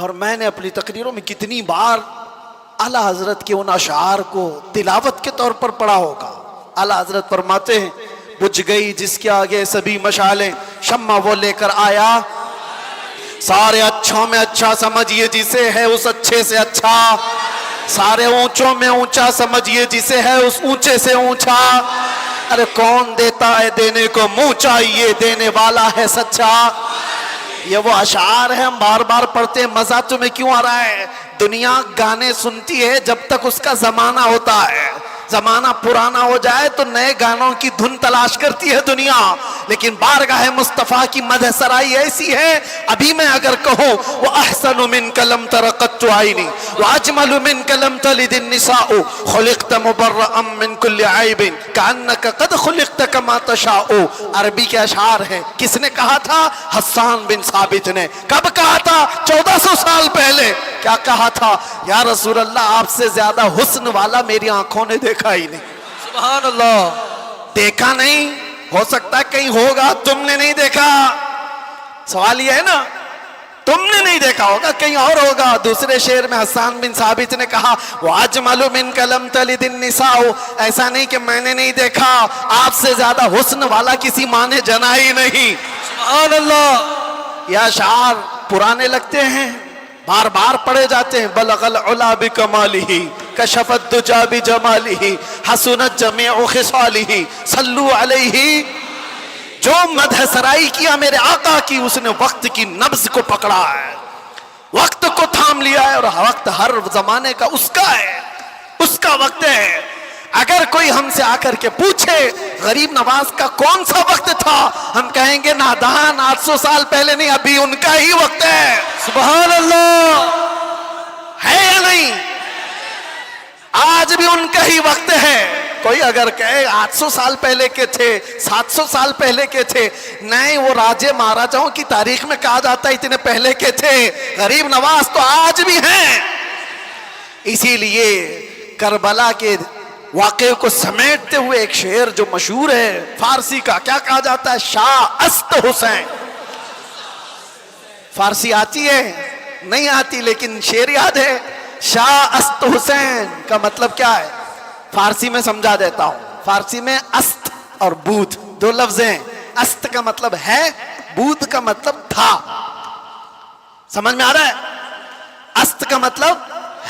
اور میں نے اپنی تقریروں میں کتنی بار اعلیٰ حضرت کے ان اشعار کو تلاوت کے طور پر پڑھا ہوگا۔ اعلیٰ حضرت فرماتے ہیں بجھ گئی جس کے آگے سبھی مشالیں، شمع وہ لے کر آیا سارے اچھوں میں اچھا، سمجھیے جسے ہے اس اچھے سے اچھا، سارے اونچوں میں اونچا سمجھیے جسے ہے اس اونچے سے اونچا. ارے کون دیتا ہے دینے کو منہ چاہیے, دینے والا ہے سچا. یہ وہ اشعار ہیں ہم بار بار پڑھتے ہیں. مزہ تمہیں کیوں آ رہا ہے؟ دنیا گانے سنتی ہے جب تک اس کا زمانہ ہوتا ہے. زمانہ پرانا ہو جائے تو نئے گانوں کی دھن تلاش کرتی ہے دنیا. لیکن بارگاہ مصطفیٰ کی مدح سرائی ایسی ہے, ابھی میں اگر کہوں وَأَحْسَنُ مِنْكَ لَمْ تَرَ قَطُّ عَيْنِي وَأَجْمَلُ مِنْكَ لَمْ تَلِدِ النِّسَاءُ خُلِقْتَ مُبَرَّأً مِنْ كُلِّ عَيْبٍ كَأَنَّكَ قَدْ خُلِقْتَ كَمَا تَشَاءُ. عربی کے اشعار ہیں. کس نے کہا تھا؟ حسان بن ثابت نے. کب کہا تھا؟ 1400 سال پہلے. کیا کہا تھا؟ یا رسول اللہ آپ سے زیادہ حسن والا میری آنکھوں نے دیکھا ہی نہیں. سبحان اللہ. دیکھا نہیں, ہو سکتا ہے کہیں ہوگا, تم نے نہیں دیکھا. سوال یہ ہے نا, تم نے نہیں دیکھا ہوگا, کہیں اور ہوگا. دوسرے شعر میں حسان بن ثابت نے کہا وَأَجْمَلُ مِنْكَ لَمْ تَلِدِ النِّسَاءُ. ایسا نہیں کہ میں نے نہیں دیکھا, آپ سے زیادہ حسن والا کسی ماں نے جنا ہی نہیں. سبحان اللہ. یہ اشعار پرانے لگتے ہیں, بار بار پڑھے جاتے ہیں. بلغ العلا بکمالہ کشف الدجا بجمالہ حسنت جمیع خصالہ صلو علیہ. جو مدح سرائی کیا میرے آقا کی, اس نے وقت کی نبض کو پکڑا ہے, وقت کو تھام لیا ہے, اور وقت ہر زمانے کا اس کا ہے, اس کا وقت ہے. اگر کوئی ہم سے آ کر کے پوچھے غریب نواز کا کون سا وقت تھا, ہم کہیں گے نادان 800 سال پہلے نہیں, ابھی ان کا ہی وقت ہے. سبحان اللہ. ہے یا نہیں؟ آج بھی ان کا ہی وقت ہے. کوئی اگر کہے 800 سال پہلے کے تھے, 700 سال پہلے کے تھے, نہیں, وہ راجے مہاراجاؤں کی تاریخ میں کہا جاتا ہے اتنے پہلے کے تھے. غریب نواز تو آج بھی ہیں. اسی لیے کربلا کے واقعے کو سمیٹتے ہوئے ایک شعر جو مشہور ہے فارسی کا, کیا کہا جاتا ہے؟ شاہ است حسین. فارسی آتی ہے؟ نہیں آتی, لیکن شعر یاد ہے. شاہ است حسین کا مطلب کیا ہے؟ فارسی میں سمجھا دیتا ہوں. فارسی میں است اور بود دو لفظ ہیں. است کا مطلب ہے, بود کا مطلب تھا. سمجھ میں آ رہا ہے؟ است کا مطلب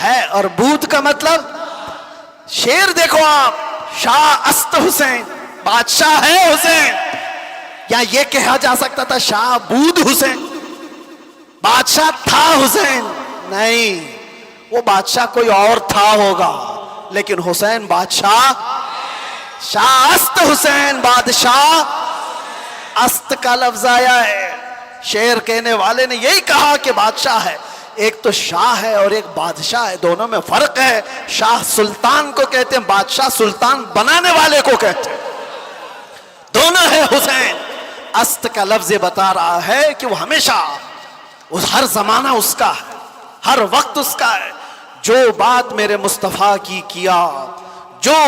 ہے اور بود کا مطلب. شعر دیکھو آپ, شاہ است حسین, بادشاہ ہے حسین. یا یہ کہا جا سکتا تھا شاہ بود حسین, بادشاہ تھا حسین. نہیں, وہ بادشاہ کوئی اور تھا ہوگا, لیکن حسین بادشاہ. شاہ است حسین بادشاہ. است کا لفظ آیا ہے. شعر کہنے والے نے یہی کہا کہ بادشاہ ہے. ایک تو شاہ ہے اور ایک بادشاہ ہے, دونوں میں فرق ہے. شاہ سلطان کو کہتے ہیں, بادشاہ سلطان بنانے والے کو کہتے ہیں. دونوں ہے حسین. است کا لفظ بتا رہا ہے کہ وہ ہمیشہ, ہر زمانہ اس کا ہے, ہر وقت اس کا ہے. جو بات میرے مصطفیٰ کی کیا, جو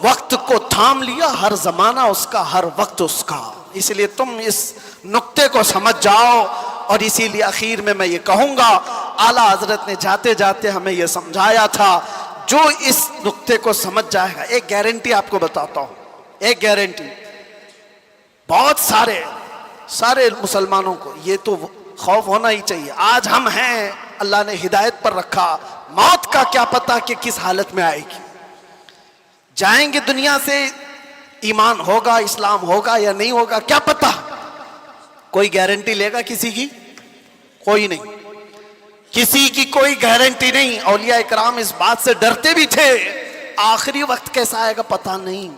وقت کو تھام لیا, ہر زمانہ اس کا, ہر وقت اس کا. اس لیے تم اس نقطے کو سمجھ جاؤ. اور اسی لیے اخیر میں یہ کہوں گا, اعلیٰ حضرت نے جاتے جاتے ہمیں یہ سمجھایا تھا, جو اس نقطے کو سمجھ جائے گا. ایک گارنٹی آپ کو بتاتا ہوں, ایک گارنٹی. بہت سارے مسلمانوں کو یہ تو خوف ہونا ہی چاہیے. آج ہم ہیں, اللہ نے ہدایت پر رکھا, موت کا کیا پتا کہ کس حالت میں آئے گی. جائیں گے دنیا سے, ایمان ہوگا, اسلام ہوگا یا نہیں ہوگا, کیا پتا. کوئی گارنٹی لے گا کسی کی؟ کوئی نہیں, کسی کی کوئی گارنٹی نہیں. اولیاء اکرام اس بات سے ڈرتے بھی تھے, آخری وقت کیسا آئے گا پتا نہیں.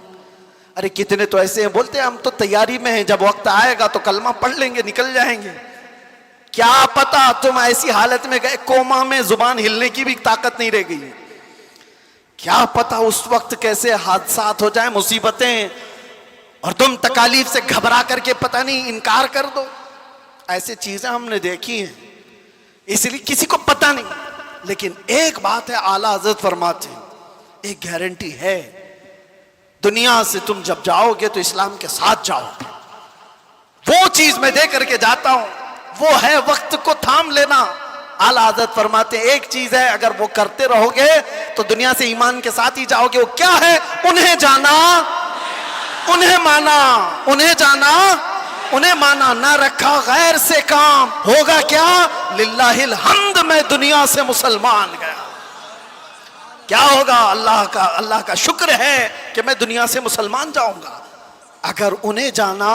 ارے کتنے تو ایسے ہیں بولتے ہیں ہم تو تیاری میں ہیں, جب وقت آئے گا تو کلمہ پڑھ لیں گے, نکل جائیں گے. کیا پتا تم ایسی حالت میں گئے, کوما میں, زبان ہلنے کی بھی طاقت نہیں رہ گئی. کیا پتا اس وقت کیسے حادثات ہو جائیں, مصیبتیں, اور تم تکالیف سے گھبرا کر کے پتہ نہیں انکار کر دو. ایسے چیزیں ہم نے دیکھی ہیں, اس لیے کسی کو پتہ نہیں. لیکن ایک بات ہے, اعلیٰ حضرت فرماتے ہیں, ایک گارنٹی ہے, دنیا سے تم جب جاؤ گے تو اسلام کے ساتھ جاؤ گے. وہ چیز میں دے کر کے جاتا ہوں, وہ ہے وقت کو تھام لینا. اعلیٰ حضرت فرماتے ہیں ایک چیز ہے, اگر وہ کرتے رہو گے تو دنیا سے ایمان کے ساتھ ہی جاؤ گے. وہ کیا ہے؟ انہیں جانا, انہیں مانا, انہیں جانا, انہیں مانا. نہ رکھا غیر سے کام, ہوگا کیا؟ للہ الحمد میں دنیا سے مسلمان گیا. کیا ہوگا؟ اللہ کا شکر ہے کہ میں دنیا سے مسلمان جاؤں گا۔ اگر انہیں جانا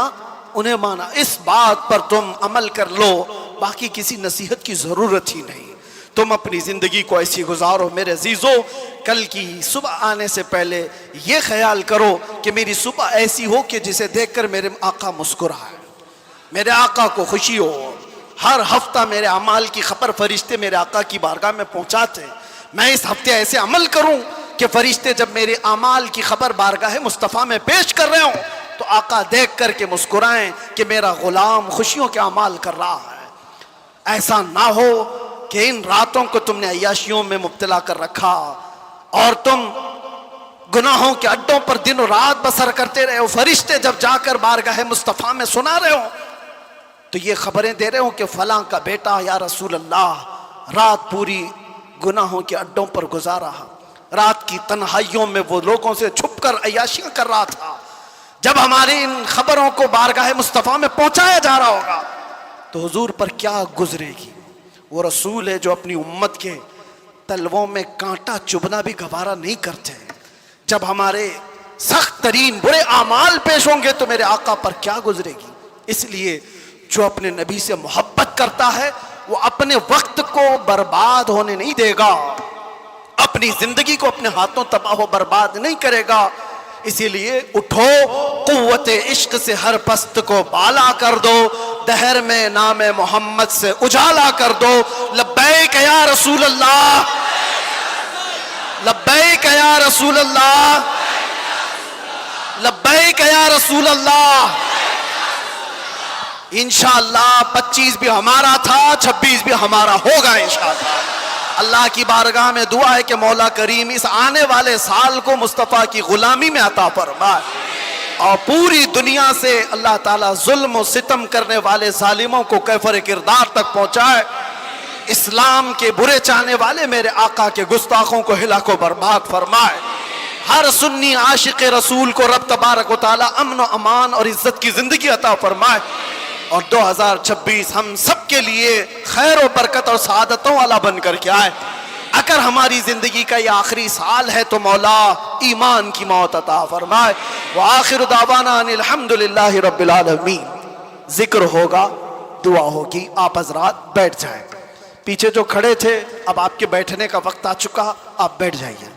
انہیں مانا، اس بات پر تم عمل کر لو، باقی کسی نصیحت کی ضرورت ہی نہیں۔ تم اپنی زندگی کو ایسی گزارو میرے عزیزو، کل کی صبح آنے سے پہلے یہ خیال کرو کہ میری صبح ایسی ہو کہ جسے دیکھ کر میرے آقا مسکرائے، میرے آقا کو خوشی ہو۔ ہر ہفتہ میرے اعمال کی خبر فرشتے میرے آقا کی بارگاہ میں پہنچاتے، میں اس ہفتے ایسے عمل کروں کہ فرشتے جب میرے اعمال کی خبر بارگاہ مصطفیٰ میں پیش کر رہے ہوں تو آقا دیکھ کر کے مسکرائیں کہ میرا غلام خوشیوں کے اعمال کر رہا ہے۔ ایسا نہ ہو کہ ان راتوں کو تم نے عیاشیوں میں مبتلا کر رکھا اور تم گناہوں کے اڈوں پر دن و رات بسر کرتے رہے ہو، فرشتے جب جا کر بارگاہ مصطفیٰ میں سنا رہے ہو تو یہ خبریں دے رہے ہو کہ فلاں کا بیٹا یا رسول اللہ رات پوری گناہوں کے اڈوں پر گزارا، رات کی تنہائیوں میں وہ لوگوں سے چھپ کر عیاشیاں کر رہا تھا۔ جب ہماری ان خبروں کو بارگاہ مصطفیٰ میں پہنچایا جا رہا ہوگا تو حضور پر کیا گزرے گی؟ وہ رسول ہے جو اپنی امت کے تلووں میں کانٹا چبھنا بھی گوارا نہیں کرتے۔ جب ہمارے سخت ترین برے اعمال پیش ہوں گے تو میرے آقا پر کیا گزرے گی؟ اس لیے جو اپنے نبی سے محبت کرتا ہے وہ اپنے وقت کو برباد ہونے نہیں دے گا، اپنی زندگی کو اپنے ہاتھوں تباہ و برباد نہیں کرے گا۔ اسی لیے اٹھو، قوت عشق سے ہر پست کو بالا کر دو، دہر میں نام محمد سے اجالا کر دو۔ لبیک یا رسول اللہ، لبیک یا رسول اللہ، لبیک یا رسول اللہ۔ انشاءاللہ 25 بھی ہمارا تھا، 26 بھی ہمارا ہوگا انشاءاللہ۔ اللہ کی بارگاہ میں دعا ہے کہ مولا کریم اس آنے والے سال کو مصطفیٰ کی غلامی میں عطا فرمائے اور پوری دنیا سے اللہ تعالیٰ ظلم و ستم کرنے والے ظالموں کو کیفر کردار تک پہنچائے، اسلام کے برے چاہنے والے میرے آقا کے گستاخوں کو ہلاک و برباد فرمائے۔ ہر سنی عاشق رسول کو رب تبارک و تعالیٰ امن و امان اور عزت کی زندگی عطا فرمائے، اور 2026 ہم سب کے لیے خیر و برکت اور سعادتوں والا بن کر کے آئے۔ اگر ہماری زندگی کا یہ آخری سال ہے تو مولا ایمان کی موت عطا فرمائے۔ وآخر دعوانا ان الحمدللہ رب العالمین۔ ذکر ہوگا، دعا ہوگی، آپ حضرات بیٹھ جائیں۔ پیچھے جو کھڑے تھے اب آپ کے بیٹھنے کا وقت آ چکا، آپ بیٹھ جائیے۔